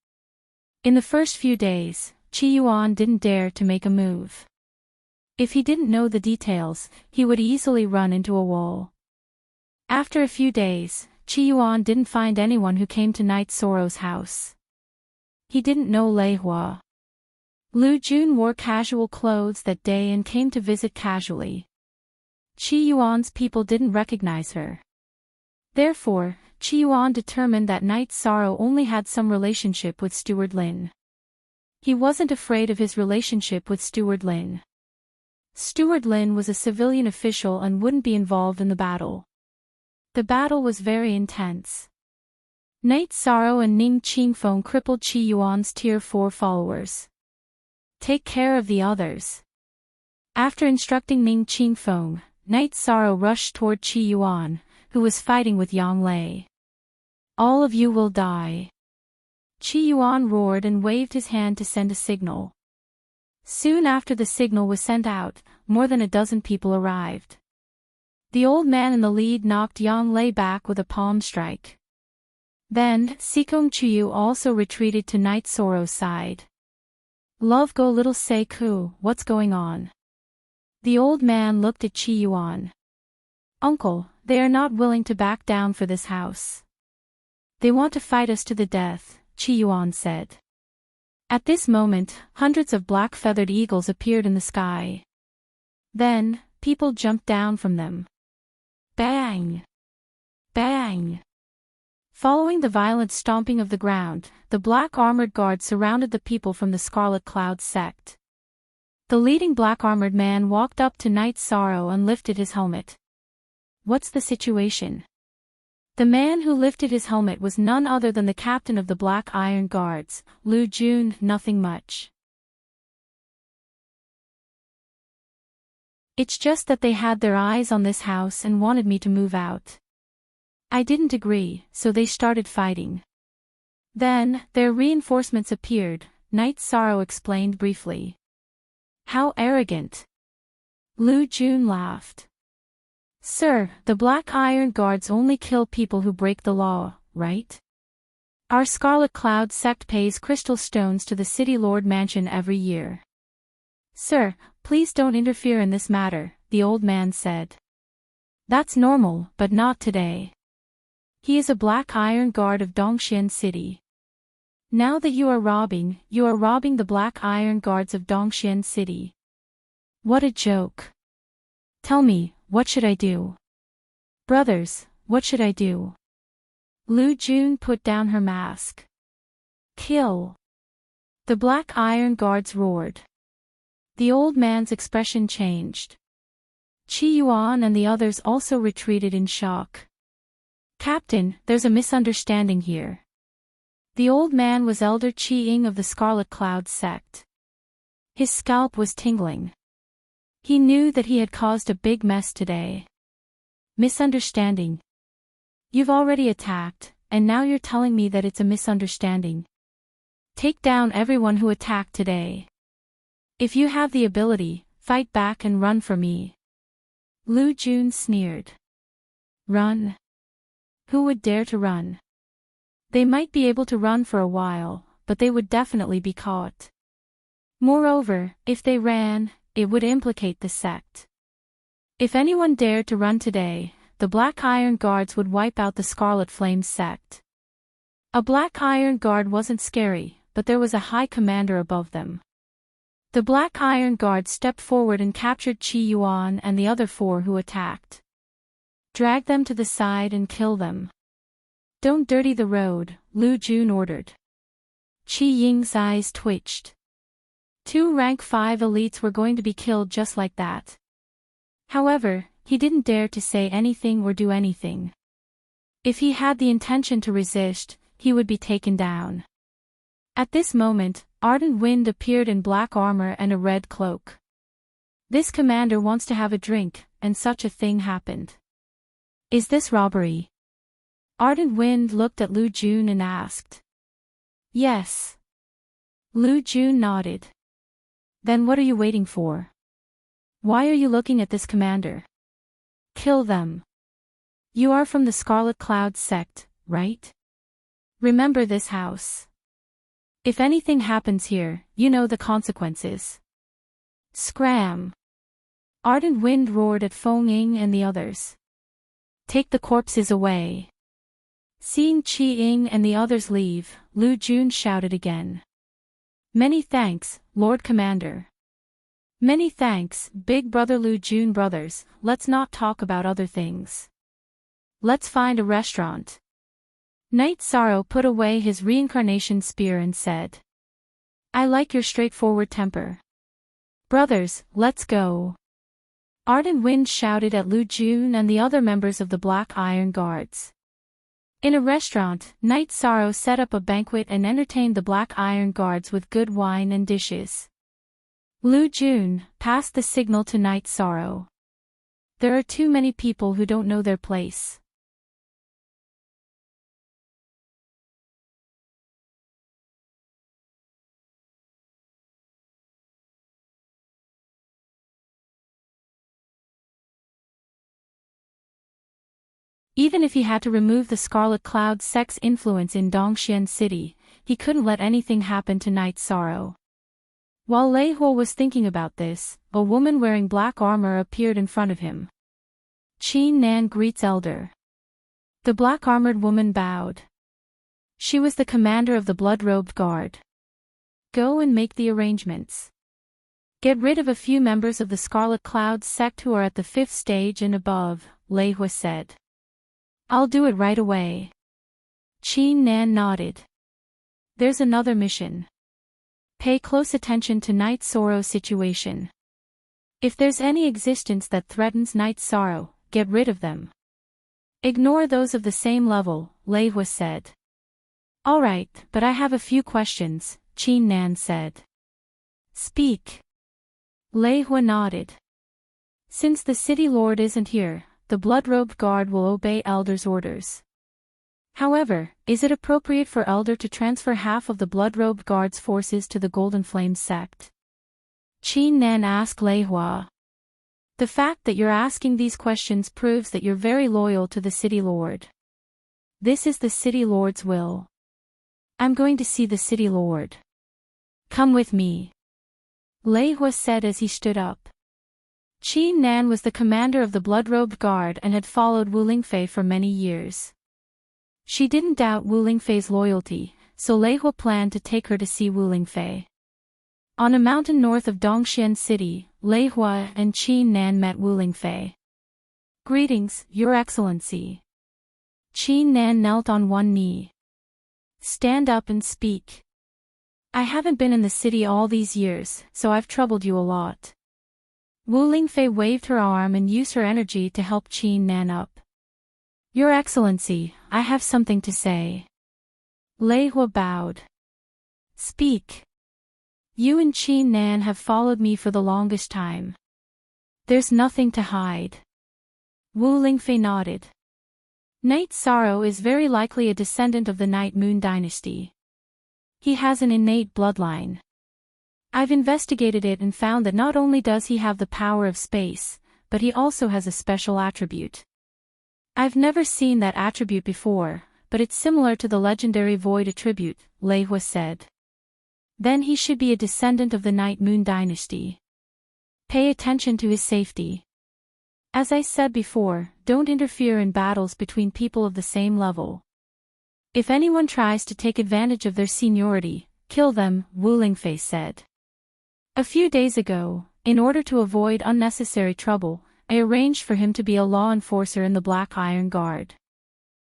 Speaker 1: In the first few days, Qi Yuan didn't dare to make a move. If he didn't know the details, he would easily run into a wall. After a few days, Qi Yuan didn't find anyone who came to Night Sorrow's house. He didn't know Lei Hua. Lu Jun wore casual clothes that day and came to visit casually. Qi Yuan's people didn't recognize her. Therefore, Qi Yuan determined that Night Sorrow only had some relationship with Steward Lin. He wasn't afraid of his relationship with Steward Lin. Steward Lin was a civilian official and wouldn't be involved in the battle. The battle was very intense. Night Sorrow and Ning Qingfeng crippled Qi Yuan's tier 4 followers. Take care of the others. After instructing Ning Qingfeng, Night Sorrow rushed toward Qi Yuan, who was fighting with Yang Lei. All of you will die. Qi Yuan roared and waved his hand to send a signal. Soon after the signal was sent out, more than a dozen people arrived. The old man in the lead knocked Yang Lei back with a palm strike. Then, Sikong Chuyu also retreated to Night Sorrow's side. Love go little Sei-ku, what's going on? The old man looked at Qi Yuan. Uncle, they are not willing to back down for this house. They want to fight us to the death, Qi Yuan said. At this moment, hundreds of black-feathered eagles appeared in the sky. Then, people jumped down from them. Bang! Bang! Following the violent stomping of the ground, the black armored guard surrounded the people from the Scarlet Cloud sect. The leading black armored man walked up to Night Sorrow and lifted his helmet. What's the situation? The man who lifted his helmet was none other than the captain of the Black Iron Guards, Lu Jun. Nothing much. It's just that they had their eyes on this house and wanted me to move out. I didn't agree, so they started fighting. Then, their reinforcements appeared, Night Sorrow explained briefly. How arrogant! Lu Jun laughed. Sir, the Black Iron Guards only kill people who break the law, right? Our Scarlet Cloud sect pays crystal stones to the City Lord Mansion every year. Sir, please don't interfere in this matter, the old man said. That's normal, but not today. He is a Black Iron Guard of Dongxian City. Now that you are robbing the Black Iron Guards of Dongxian City. What a joke. Tell me, what should I do? Brothers, what should I do? Lu Jun put down her mask. Kill! The Black Iron Guards roared. The old man's expression changed. Qi Yuan and the others also retreated in shock. Captain, there's a misunderstanding here. The old man was Elder Qi Ying of the Scarlet Cloud sect. His scalp was tingling. He knew that he had caused a big mess today. Misunderstanding. You've already attacked, and now you're telling me that it's a misunderstanding. Take down everyone who attacked today. If you have the ability, fight back and run for me. Lu Jun sneered. Run? Who would dare to run? They might be able to run for a while, but they would definitely be caught. Moreover, if they ran, it would implicate the sect. If anyone dared to run today, the Black Iron Guards would wipe out the Scarlet Flames sect. A Black Iron Guard wasn't scary, but there was a high commander above them. The Black Iron Guard stepped forward and captured Qi Yuan and the other 4 who attacked. Drag them to the side and kill them. Don't dirty the road, Lu Jun ordered. Qi Ying's eyes twitched. 2 rank 5 elites were going to be killed just like that. However, he didn't dare to say anything or do anything. If he had the intention to resist, he would be taken down. At this moment, Ardent Wind appeared in black armor and a red cloak. This commander wants to have a drink, and such a thing happened. Is this robbery? Ardent Wind looked at Lu Jun and asked. Yes. Lu Jun nodded. Then what are you waiting for? Why are you looking at this commander? Kill them. You are from the Scarlet Cloud sect, right? Remember this house. If anything happens here, you know the consequences. Scram! Ardent Wind roared at Feng Ying and the others. Take the corpses away. Seeing Qi Ying and the others leave, Lu Jun shouted again. Many thanks, Lord Commander. Many thanks, Big Brother Lu Jun brothers, let's not talk about other things. Let's find a restaurant. Knight Sorrow put away his reincarnation spear and said. I like your straightforward temper. Brothers, let's go. Ardent Wind shouted at Lu Jun and the other members of the Black Iron Guards. In a restaurant, Knight Sorrow set up a banquet and entertained the Black Iron Guards with good wine and dishes. Lu Jun passed the signal to Knight Sorrow. There are too many people who don't know their place. Even if he had to remove the Scarlet Cloud sect's influence in Dongxian City, he couldn't let anything happen to Knight Sorrow. While Lei Huo was thinking about this, a woman wearing black armor appeared in front of him. Qin Nan greets Elder. The black-armored woman bowed. She was the commander of the blood-robed guard. Go and make the arrangements. Get rid of a few members of the Scarlet Cloud sect who are at the 5th stage and above, Lei Huo said. I'll do it right away. Qin Nan nodded. There's another mission. Pay close attention to Knight Sorrow's situation. If there's any existence that threatens Knight Sorrow, get rid of them. Ignore those of the same level, Lei Huo said. Alright, but I have a few questions, Qin Nan said. Speak. Lei Huo nodded. Since the city lord isn't here, the blood-robed guard will obey Elder's orders. However, is it appropriate for Elder to transfer half of the blood-robed guard's forces to the Golden Flame sect? Qin Nan asked Lei Huo. The fact that you're asking these questions proves that you're very loyal to the city lord. This is the city lord's will. I'm going to see the city lord. Come with me. Lei Huo said as he stood up. Qin Nan was the commander of the blood-robed guard and had followed Wu Lingfei for many years. She didn't doubt Wu Lingfei's loyalty, so Lei Huo planned to take her to see Wu Lingfei. On a mountain north of Dongxian City, Lei Huo and Qin Nan met Wu Lingfei. Greetings, Your Excellency. Qin Nan knelt on one knee. Stand up and speak. I haven't been in the city all these years, so I've troubled you a lot. Wu Lingfei waved her arm and used her energy to help Qin Nan up. Your Excellency, I have something to say. Lei Huo bowed. Speak. You and Qin Nan have followed me for the longest time. There's nothing to hide. Wu Lingfei nodded. Night Sorrow is very likely a descendant of the Night Moon dynasty. He has an innate bloodline. I've investigated it and found that not only does he have the power of space, but he also has a special attribute. I've never seen that attribute before, but it's similar to the legendary Void attribute, Lei Hua said. Then he should be a descendant of the Night Moon dynasty. Pay attention to his safety. As I said before, don't interfere in battles between people of the same level. If anyone tries to take advantage of their seniority, kill them, Wu Lingfei said. A few days ago, in order to avoid unnecessary trouble, I arranged for him to be a law enforcer in the Black Iron Guard.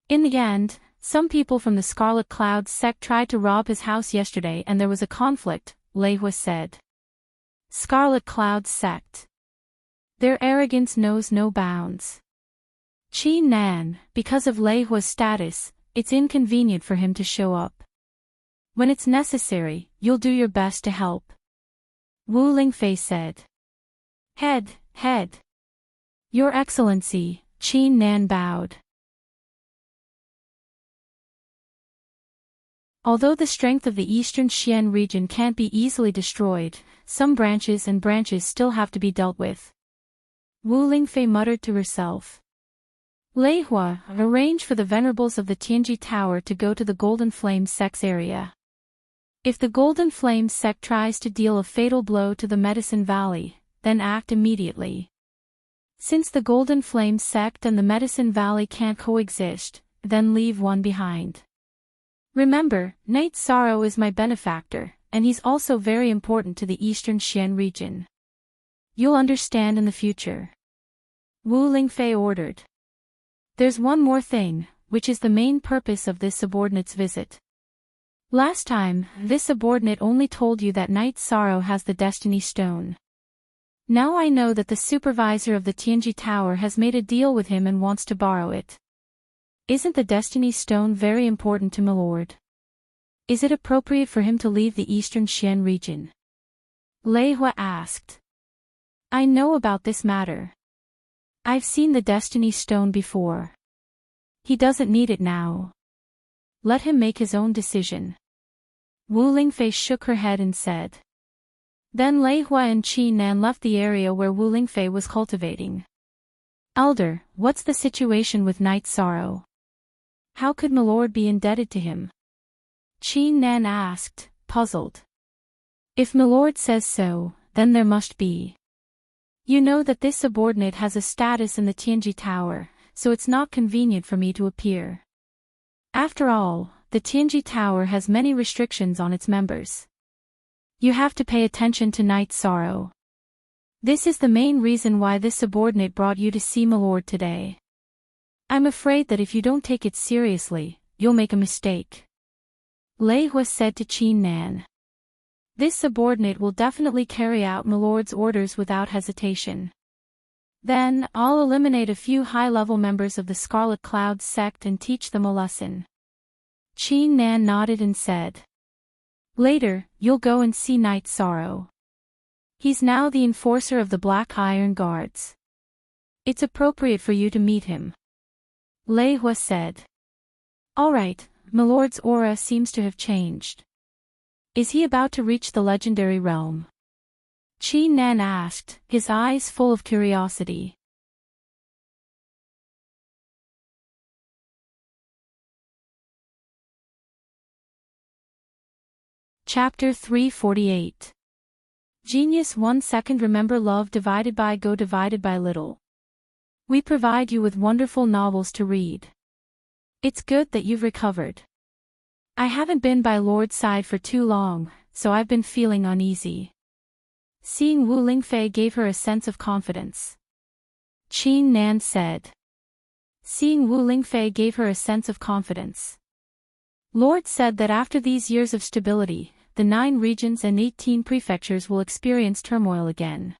Speaker 1: In the end, some people from the Scarlet Cloud sect tried to rob his house yesterday and there was a conflict, Lei Hua said. Scarlet Cloud sect. Their arrogance knows no bounds. Qi Nan, because of Lei Hua's status, it's inconvenient for him to show up. When it's necessary, you'll do your best to help. Wu Lingfei said. Head. Your Excellency, Qi Nan bowed. Although the strength of the Eastern Xian region can't be easily destroyed, some branches still have to be dealt with. Wu Lingfei muttered to herself. Lei Hua, arrange for the venerables of the Tianji Tower to go to the Golden Flame sect's area. If the Golden Flame sect tries to deal a fatal blow to the Medicine Valley, then act immediately. Since the Golden Flame sect and the Medicine Valley can't coexist, then leave one behind. Remember, Night Sorrow is my benefactor, and he's also very important to the Eastern Xian region. You'll understand in the future. Wu Lingfei ordered. There's one more thing, which is the main purpose of this subordinate's visit. Last time, this subordinate only told you that Night Sorrow has the Destiny Stone. Now I know that the supervisor of the Tianji Tower has made a deal with him and wants to borrow it. Isn't the Destiny Stone very important to Milord? Is it appropriate for him to leave the Eastern Xian region? Lei Hua asked. I know about this matter. I've seen the Destiny Stone before. He doesn't need it now. Let him make his own decision. Wu Lingfei shook her head and said. Then Lei Hua and Qi Nan left the area where Wu Lingfei was cultivating. Elder, what's the situation with Night Sorrow? How could Milord be indebted to him? Qi Nan asked, puzzled. If Milord says so, then there must be. You know that this subordinate has a status in the Tianji Tower, so it's not convenient for me to appear. After all, the Tianji Tower has many restrictions on its members. You have to pay attention to Night Sorrow. This is the main reason why this subordinate brought you to see Milord today. I'm afraid that if you don't take it seriously, you'll make a mistake. Lei Hua said to Qi Nan. This subordinate will definitely carry out Milord's orders without hesitation. Then, I'll eliminate a few high-level members of the Scarlet Cloud sect and teach them a lesson. Qi Nan nodded and said. Later, you'll go and see Night Sorrow. He's now the enforcer of the Black Iron Guards. It's appropriate for you to meet him. Lei Hua said. All right, Milord's aura seems to have changed. Is he about to reach the legendary realm? Qi Nan asked, his eyes full of curiosity. Chapter 348. Genius 1 second. Remember love divided by go divided by little. We provide you with wonderful novels to read. It's good that you've recovered. I haven't been by Lord's side for too long, so I've been feeling uneasy. Seeing Wu Lingfei gave her a sense of confidence. Qi Nan said. Seeing Wu Lingfei gave her a sense of confidence. Lord said that after these years of stability, the 9 regions and 18 prefectures will experience turmoil again.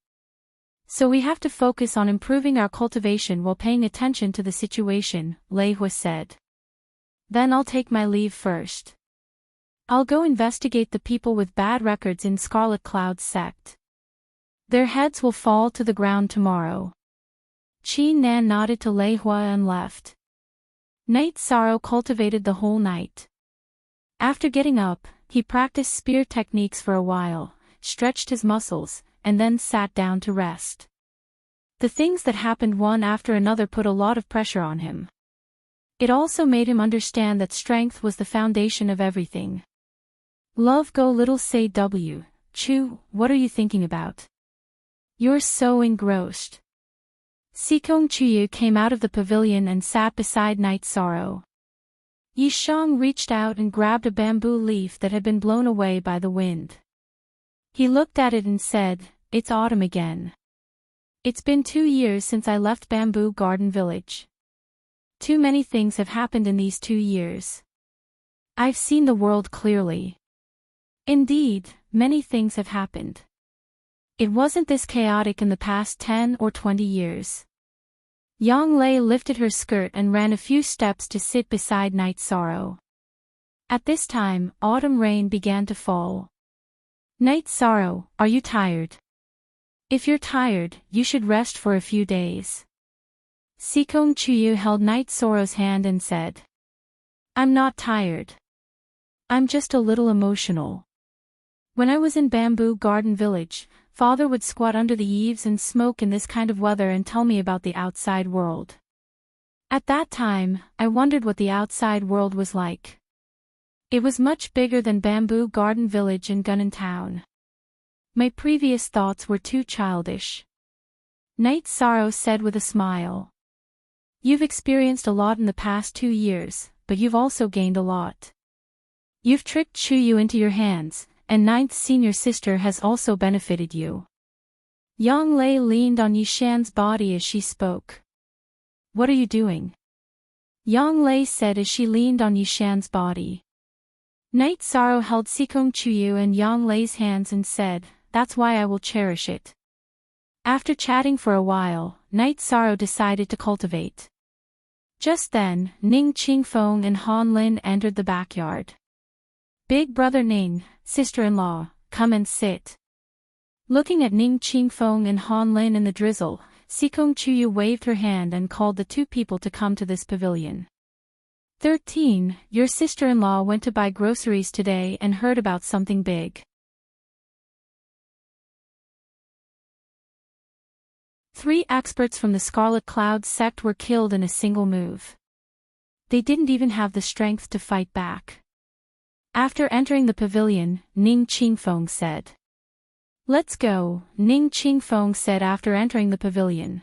Speaker 1: So we have to focus on improving our cultivation while paying attention to the situation, Lei Hua said. Then I'll take my leave first. I'll go investigate the people with bad records in Scarlet Cloud sect. Their heads will fall to the ground tomorrow. Qin Nan nodded to Lei Hua and left. Knight's sorrow cultivated the whole night. After getting up, he practiced spear techniques for a while, stretched his muscles, and then sat down to rest. The things that happened one after another put a lot of pressure on him. It also made him understand that strength was the foundation of everything. Love go little say W. Chu, what are you thinking about? You're so engrossed. Sikong Chuyu came out of the pavilion and sat beside Knight's sorrow. Yishang reached out and grabbed a bamboo leaf that had been blown away by the wind. He looked at it and said, "It's autumn again. It's been 2 years since I left Bamboo Garden Village. Too many things have happened in these 2 years. I've seen the world clearly. Indeed, many things have happened. It wasn't this chaotic in the past 10 or 20 years." Yang Lei lifted her skirt and ran a few steps to sit beside Knight's sorrow. At this time, autumn rain began to fall. Knight's sorrow, are you tired? If you're tired, you should rest for a few days. Sikong Chuyu held Knight's sorrow's hand and said, "I'm not tired. I'm just a little emotional. When I was in Bamboo Garden Village, Father would squat under the eaves and smoke in this kind of weather and tell me about the outside world. At that time, I wondered what the outside world was like. It was much bigger than Bamboo Garden Village in Gunnan Town. My previous thoughts were too childish." Knight's sorrow said with a smile. "You've experienced a lot in the past 2 years, but you've also gained a lot. You've tricked Chuyu into your hands, and Ninth's senior sister has also benefited you." Yang Lei leaned on Yishan's body as she spoke. "What are you doing?" Yang Lei said as she leaned on Yishan's body. Knight's sorrow held Sikong Chuyu and Yang Lei's hands and said, "That's why I will cherish it." After chatting for a while, Knight's sorrow decided to cultivate. Just then, Ning Qingfeng and Han Lin entered the backyard. "Big brother Ning, sister-in-law, come and sit." Looking at Ning Qingfeng and Han Lin in the drizzle, Sikong Chuyu waved her hand and called the 2 people to come to this pavilion. 13. Your sister-in-law went to buy groceries today and heard about something big. 3 experts from the Scarlet Cloud sect were killed in a single move. They didn't even have the strength to fight back. After entering the pavilion, Ning Qingfeng said. "Let's go," Ning Qingfeng said after entering the pavilion.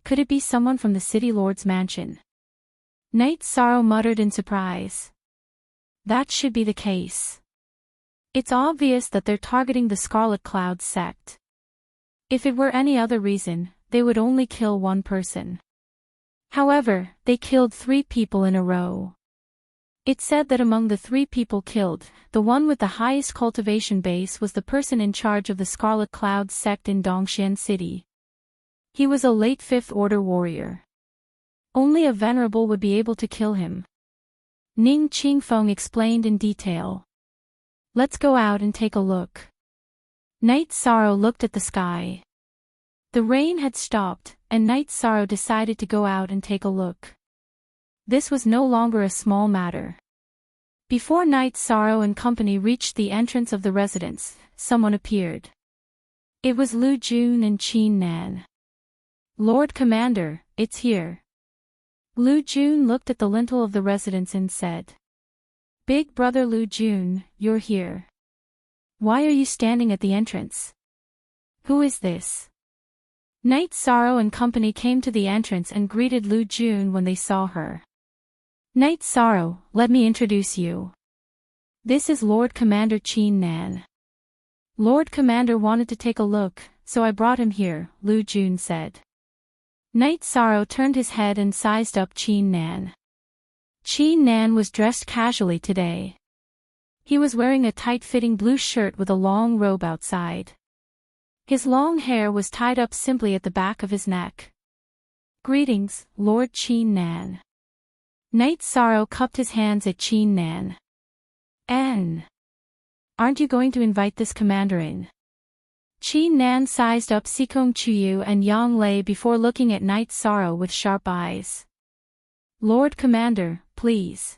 Speaker 1: "Could it be someone from the City Lord's mansion?" Knight's sorrow muttered in surprise. "That should be the case. It's obvious that they're targeting the Scarlet Cloud sect. If it were any other reason, they would only kill 1 person. However, they killed 3 people in a row. It's said that among the 3 people killed, the one with the highest cultivation base was the person in charge of the Scarlet Cloud sect in Dongxian City. He was a late 5th Order warrior. Only a venerable would be able to kill him." Ning Qingfeng explained in detail. "Let's go out and take a look." Knight's sorrow looked at the sky. The rain had stopped, and Knight's sorrow decided to go out and take a look. This was no longer a small matter. Before Knight's sorrow and company reached the entrance of the residence, someone appeared. It was Lu Jun and Qin Nan. "Lord Commander, it's here." Lu Jun looked at the lintel of the residence and said. "Big brother Lu Jun, you're here. Why are you standing at the entrance? Who is this?" Knight's sorrow and company came to the entrance and greeted Lu Jun when they saw her. "Knight's sorrow, let me introduce you. This is Lord Commander Qin Nan. Lord Commander wanted to take a look, so I brought him here," Lu Jun said. Knight's sorrow turned his head and sized up Qin Nan. Qin Nan was dressed casually today. He was wearing a tight-fitting blue shirt with a long robe outside. His long hair was tied up simply at the back of his neck. "Greetings, Lord Qin Nan." Knight's sorrow cupped his hands at Qin Nan. "Aren't you going to invite this commander in?" Qi Nan sized up Sikong Chuyu and Yang Lei before looking at Knight Sorrow with sharp eyes. Lord Commander, please.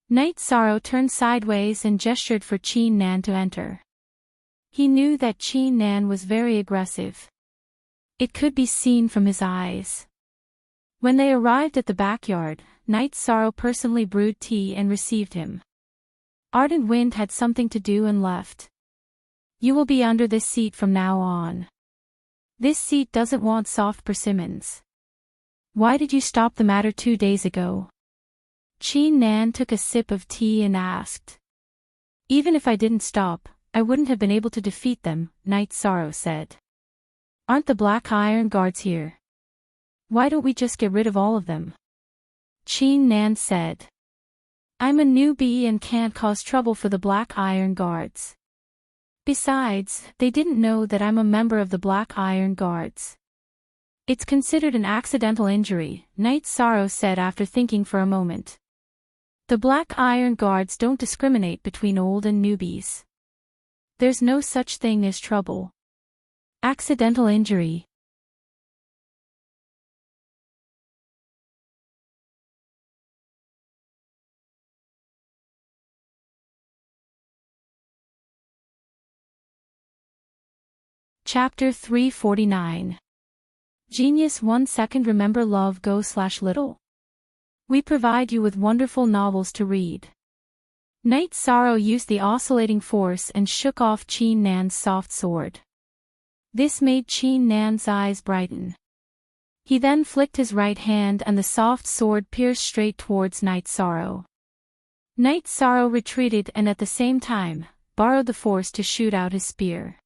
Speaker 1: Knight Sorrow turned sideways and gestured for Qi Nan to enter. He knew that Qi Nan was very aggressive. It could be seen from his eyes. When they arrived at the backyard, Knight Sorrow personally brewed tea and received him. Ardent Wind had something to do and left. You will be under this seat from now on. This seat doesn't want soft persimmons. Why did you stop the matter 2 days ago? Qi Nan took a sip of tea and asked. Even if I didn't stop, I wouldn't have been able to defeat them, Knight Sorrow said. Aren't the Black Iron Guards here? Why don't we just get rid of all of them? Qi Nan said. I'm a newbie and can't cause trouble for the Black Iron Guards. Besides, they didn't know that I'm a member of the Black Iron Guards. It's considered an accidental injury, Knight Sorrow said after thinking for a moment. The Black Iron Guards don't discriminate between old and newbies. There's no such thing as trouble. Accidental injury. Chapter 349. Genius 1 second. Remember love go/little. We provide you with wonderful novels to read. Knight Sorrow used the oscillating force and shook off Qi Nan's soft sword. This made Qi Nan's eyes brighten. He then flicked his right hand and the soft sword pierced straight towards Knight Sorrow. Knight Sorrow retreated and at the same time, borrowed the force to shoot out his spear.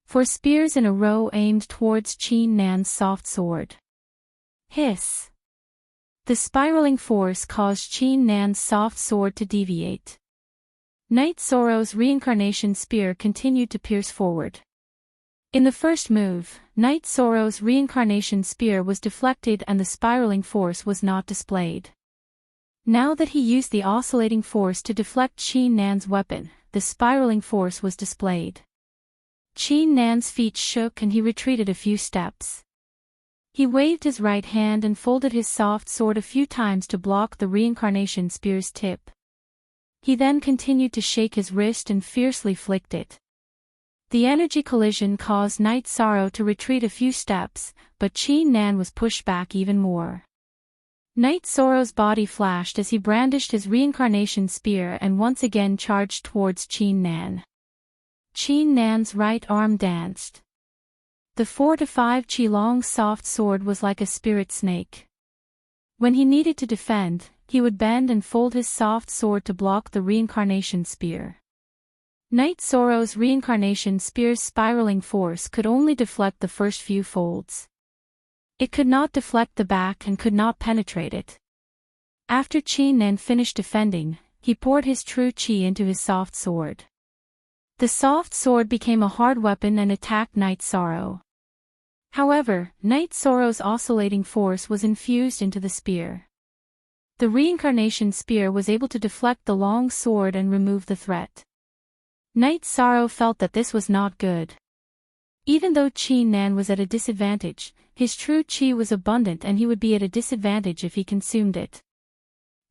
Speaker 1: 4 spears in a row aimed towards Qi Nan's soft sword. Hiss. The spiraling force caused Qi Nan's soft sword to deviate. Knight Sorrow's reincarnation spear continued to pierce forward. In the first move, Knight Sorrow's reincarnation spear was deflected and the spiraling force was not displayed. Now that he used the oscillating force to deflect Qi Nan's weapon, the spiraling force was displayed. Qi Nan's feet shook and he retreated a few steps. He waved his right hand and folded his soft sword a few times to block the reincarnation spear's tip. He then continued to shake his wrist and fiercely flicked it. The energy collision caused Knight Sorrow to retreat a few steps, but Qi Nan was pushed back even more. Knight Sorrow's body flashed as he brandished his reincarnation spear and once again charged towards Qi Nan. Qi Nan's right arm danced. The 4 to 5 Qi-long soft sword was like a spirit snake. When he needed to defend, he would bend and fold his soft sword to block the reincarnation spear. Knight Sorrow's reincarnation spear's spiraling force could only deflect the first few folds. It could not deflect the back and could not penetrate it. After Qi Nan finished defending, he poured his true Qi into his soft sword. The soft sword became a hard weapon and attacked Knight Sorrow. However, Knight Sorrow's oscillating force was infused into the spear. The reincarnation spear was able to deflect the long sword and remove the threat. Knight Sorrow felt that this was not good. Even though Qi Nan was at a disadvantage, his true Qi was abundant and he would be at a disadvantage if he consumed it.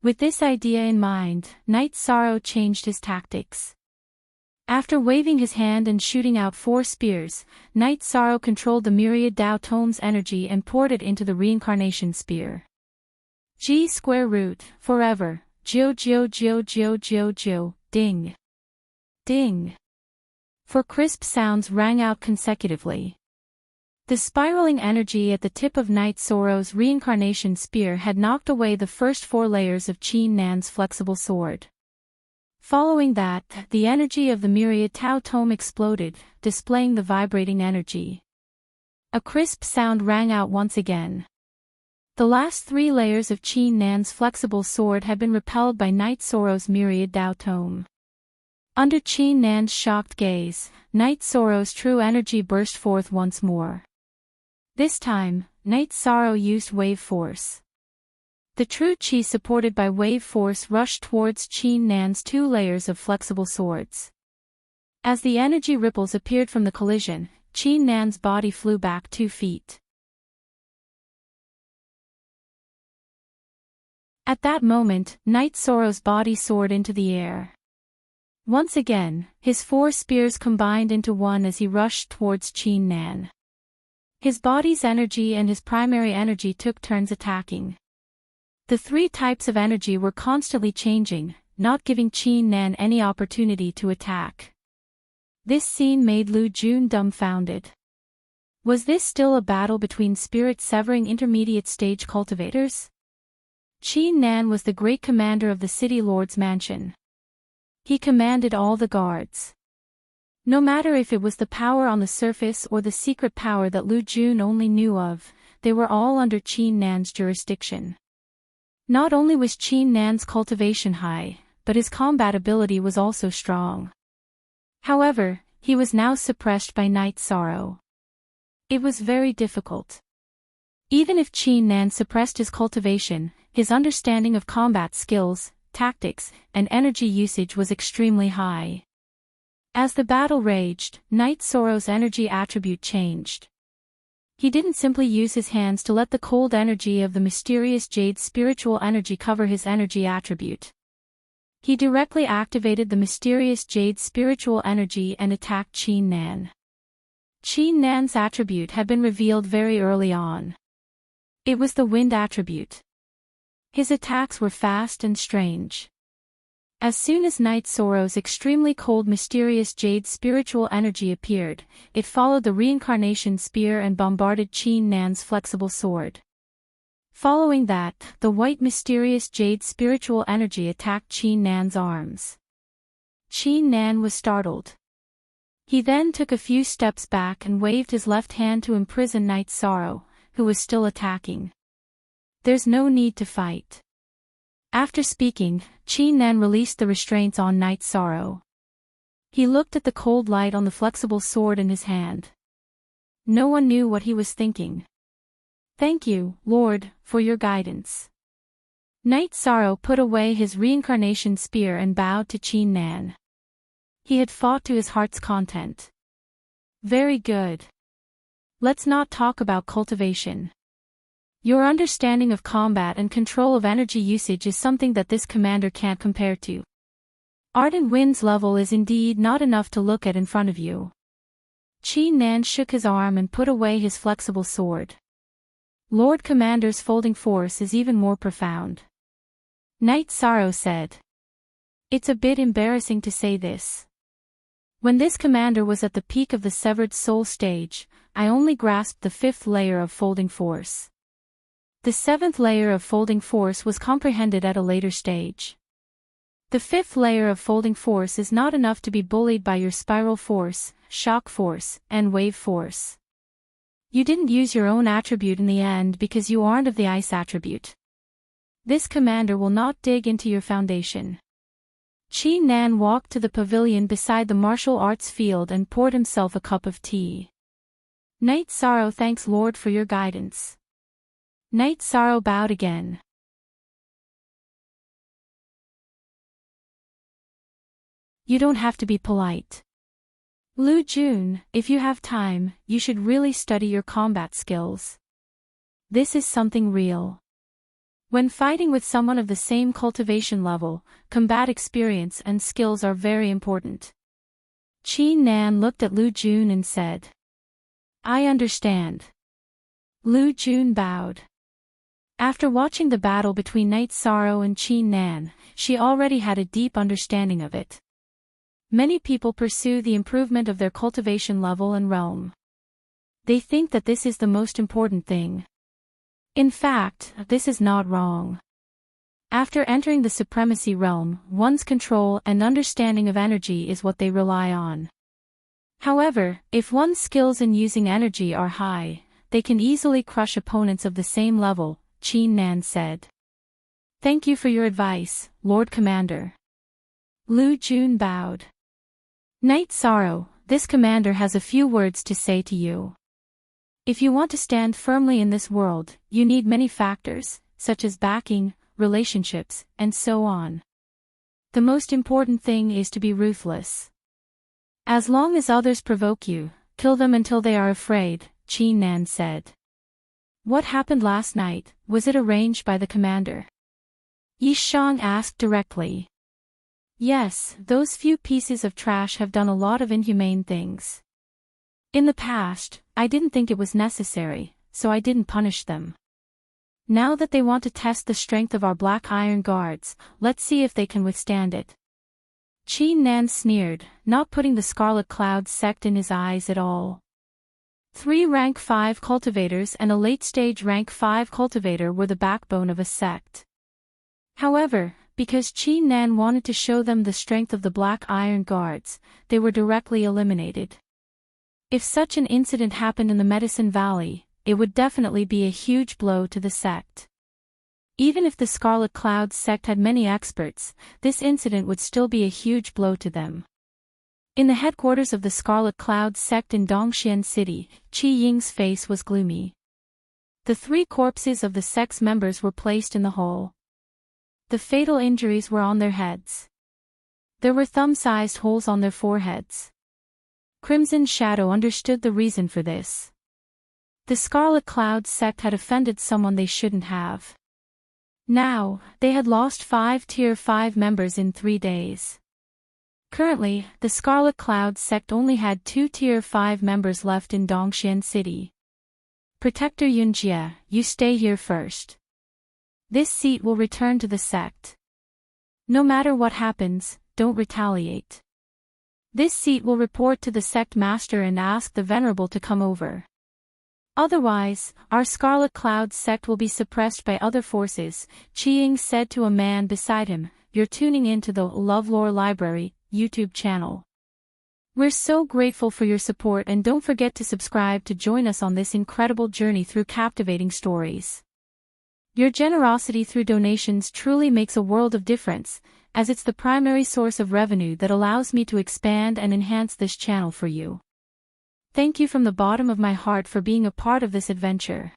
Speaker 1: With this idea in mind, Knight Sorrow changed his tactics. After waving his hand and shooting out 4 spears, Knight Sorrow controlled the myriad Tao Tome's energy and poured it into the reincarnation spear. G square root, forever, Jio Jio Jio Jio Jio Jio, ding. Ding. 4 crisp sounds rang out consecutively. The spiraling energy at the tip of Knight Sorrow's reincarnation spear had knocked away the first 4 layers of Qi Nan's flexible sword. Following that, the energy of the myriad Tao Tome exploded, displaying the vibrating energy. A crisp sound rang out once again. The last 3 layers of Qi Nan's flexible sword had been repelled by Knight Sorrow's myriad Tao Tome. Under Qi Nan's shocked gaze, Knight Sorrow's true energy burst forth once more. This time, Knight Sorrow used wave force. The true Qi supported by wave force rushed towards Qi Nan's 2 layers of flexible swords. As the energy ripples appeared from the collision, Qin Nan's body flew back 2 feet. At that moment, Knight Sorrow's body soared into the air. Once again, his 4 spears combined into one as he rushed towards Qin Nan. His body's energy and his primary energy took turns attacking. The 3 types of energy were constantly changing, not giving Qin Nan any opportunity to attack. This scene made Lu Jun dumbfounded. Was this still a battle between spirit-severing intermediate stage cultivators? Qin Nan was the great commander of the city lord's mansion. He commanded all the guards. No matter if it was the power on the surface or the secret power that Lu Jun only knew of, they were all under Qin Nan's jurisdiction. Not only was Qin Nan's cultivation high, but his combat ability was also strong. However, he was now suppressed by Knight Sorrow. It was very difficult. Even if Qin Nan suppressed his cultivation, his understanding of combat skills, tactics, and energy usage was extremely high. As the battle raged, Knight Sorrow's energy attribute changed. He didn't simply use his hands to let the cold energy of the mysterious jade spiritual energy cover his energy attribute. He directly activated the mysterious jade spiritual energy and attacked Qin Nan. Qin Nan's attribute had been revealed very early on. It was the wind attribute. His attacks were fast and strange. As soon as Knight Sorrow's extremely cold mysterious jade spiritual energy appeared, it followed the reincarnation spear and bombarded Qin Nan's flexible sword. Following that, the white mysterious jade spiritual energy attacked Qin Nan's arms. Qin Nan was startled. He then took a few steps back and waved his left hand to imprison Knight Sorrow, who was still attacking. There's no need to fight. After speaking, Qin Nan released the restraints on Knight Sorrow. He looked at the cold light on the flexible sword in his hand. No one knew what he was thinking. Thank you, Lord, for your guidance. Knight Sorrow put away his reincarnation spear and bowed to Qin Nan. He had fought to his heart's content. Very good. Let's not talk about cultivation. Your understanding of combat and control of energy usage is something that this commander can't compare to. Ardent Wind's level is indeed not enough to look at in front of you. Qin Nan shook his arm and put away his flexible sword. Lord Commander's folding force is even more profound. Knight Sorrow said. It's a bit embarrassing to say this. When this commander was at the peak of the severed soul stage, I only grasped the 5th layer of folding force. The 7th layer of folding force was comprehended at a later stage. The 5th layer of folding force is not enough to be bullied by your spiral force, shock force, and wave force. You didn't use your own attribute in the end because you aren't of the ice attribute. This commander will not dig into your foundation. Qin Nan walked to the pavilion beside the martial arts field and poured himself a cup of tea. Knight Sorrow thanks Lord for your guidance. Knight Sorrow bowed again. You don't have to be polite. Lu Jun, if you have time, you should really study your combat skills. This is something real. When fighting with someone of the same cultivation level, combat experience and skills are very important. Qin Nan looked at Lu Jun and said. I understand. Lu Jun bowed. After watching the battle between Knight Sorrow and Qin Nan, she already had a deep understanding of it. Many people pursue the improvement of their cultivation level and realm. They think that this is the most important thing. In fact, this is not wrong. After entering the supremacy realm, one's control and understanding of energy is what they rely on. However, if one's skills in using energy are high, they can easily crush opponents of the same level, Qin Nan said. Thank you for your advice, Lord Commander. Lu Jun bowed. Knight Sorrow, this commander has a few words to say to you. If you want to stand firmly in this world, you need many factors, such as backing, relationships, and so on. The most important thing is to be ruthless. As long as others provoke you, kill them until they are afraid, Qi Nan said. What happened last night, was it arranged by the commander? Yi Shang asked directly. Yes, those few pieces of trash have done a lot of inhumane things. In the past, I didn't think it was necessary, so I didn't punish them. Now that they want to test the strength of our Black Iron Guards, let's see if they can withstand it. Qi Nan sneered, not putting the Scarlet Cloud sect in his eyes at all. 3 rank 5 cultivators and a late-stage rank 5 cultivator were the backbone of a sect. However, because Qi Nan wanted to show them the strength of the Black Iron Guards, they were directly eliminated. If such an incident happened in the Medicine Valley, it would definitely be a huge blow to the sect. Even if the Scarlet Cloud sect had many experts, this incident would still be a huge blow to them. In the headquarters of the Scarlet Cloud sect in Dongxian City, Qi Ying's face was gloomy. The 3 corpses of the sect's members were placed in the hole. The fatal injuries were on their heads. There were thumb-sized holes on their foreheads. Crimson Shadow understood the reason for this. The Scarlet Cloud sect had offended someone they shouldn't have. Now, they had lost 5 Tier 5 members in 3 days. Currently, the Scarlet Cloud sect only had 2 Tier 5 members left in Dongxian City. Protector Yunjie, you stay here first. This seat will return to the sect. No matter what happens, don't retaliate. This seat will report to the sect master and ask the Venerable to come over. Otherwise, our Scarlet Cloud sect will be suppressed by other forces, Qi Ying said to a man beside him. You're tuning in to the LoveLore Library YouTube channel. We're so grateful for your support, and don't forget to subscribe to join us on this incredible journey through captivating stories. Your generosity through donations truly makes a world of difference, as it's the primary source of revenue that allows me to expand and enhance this channel for you. Thank you from the bottom of my heart for being a part of this adventure.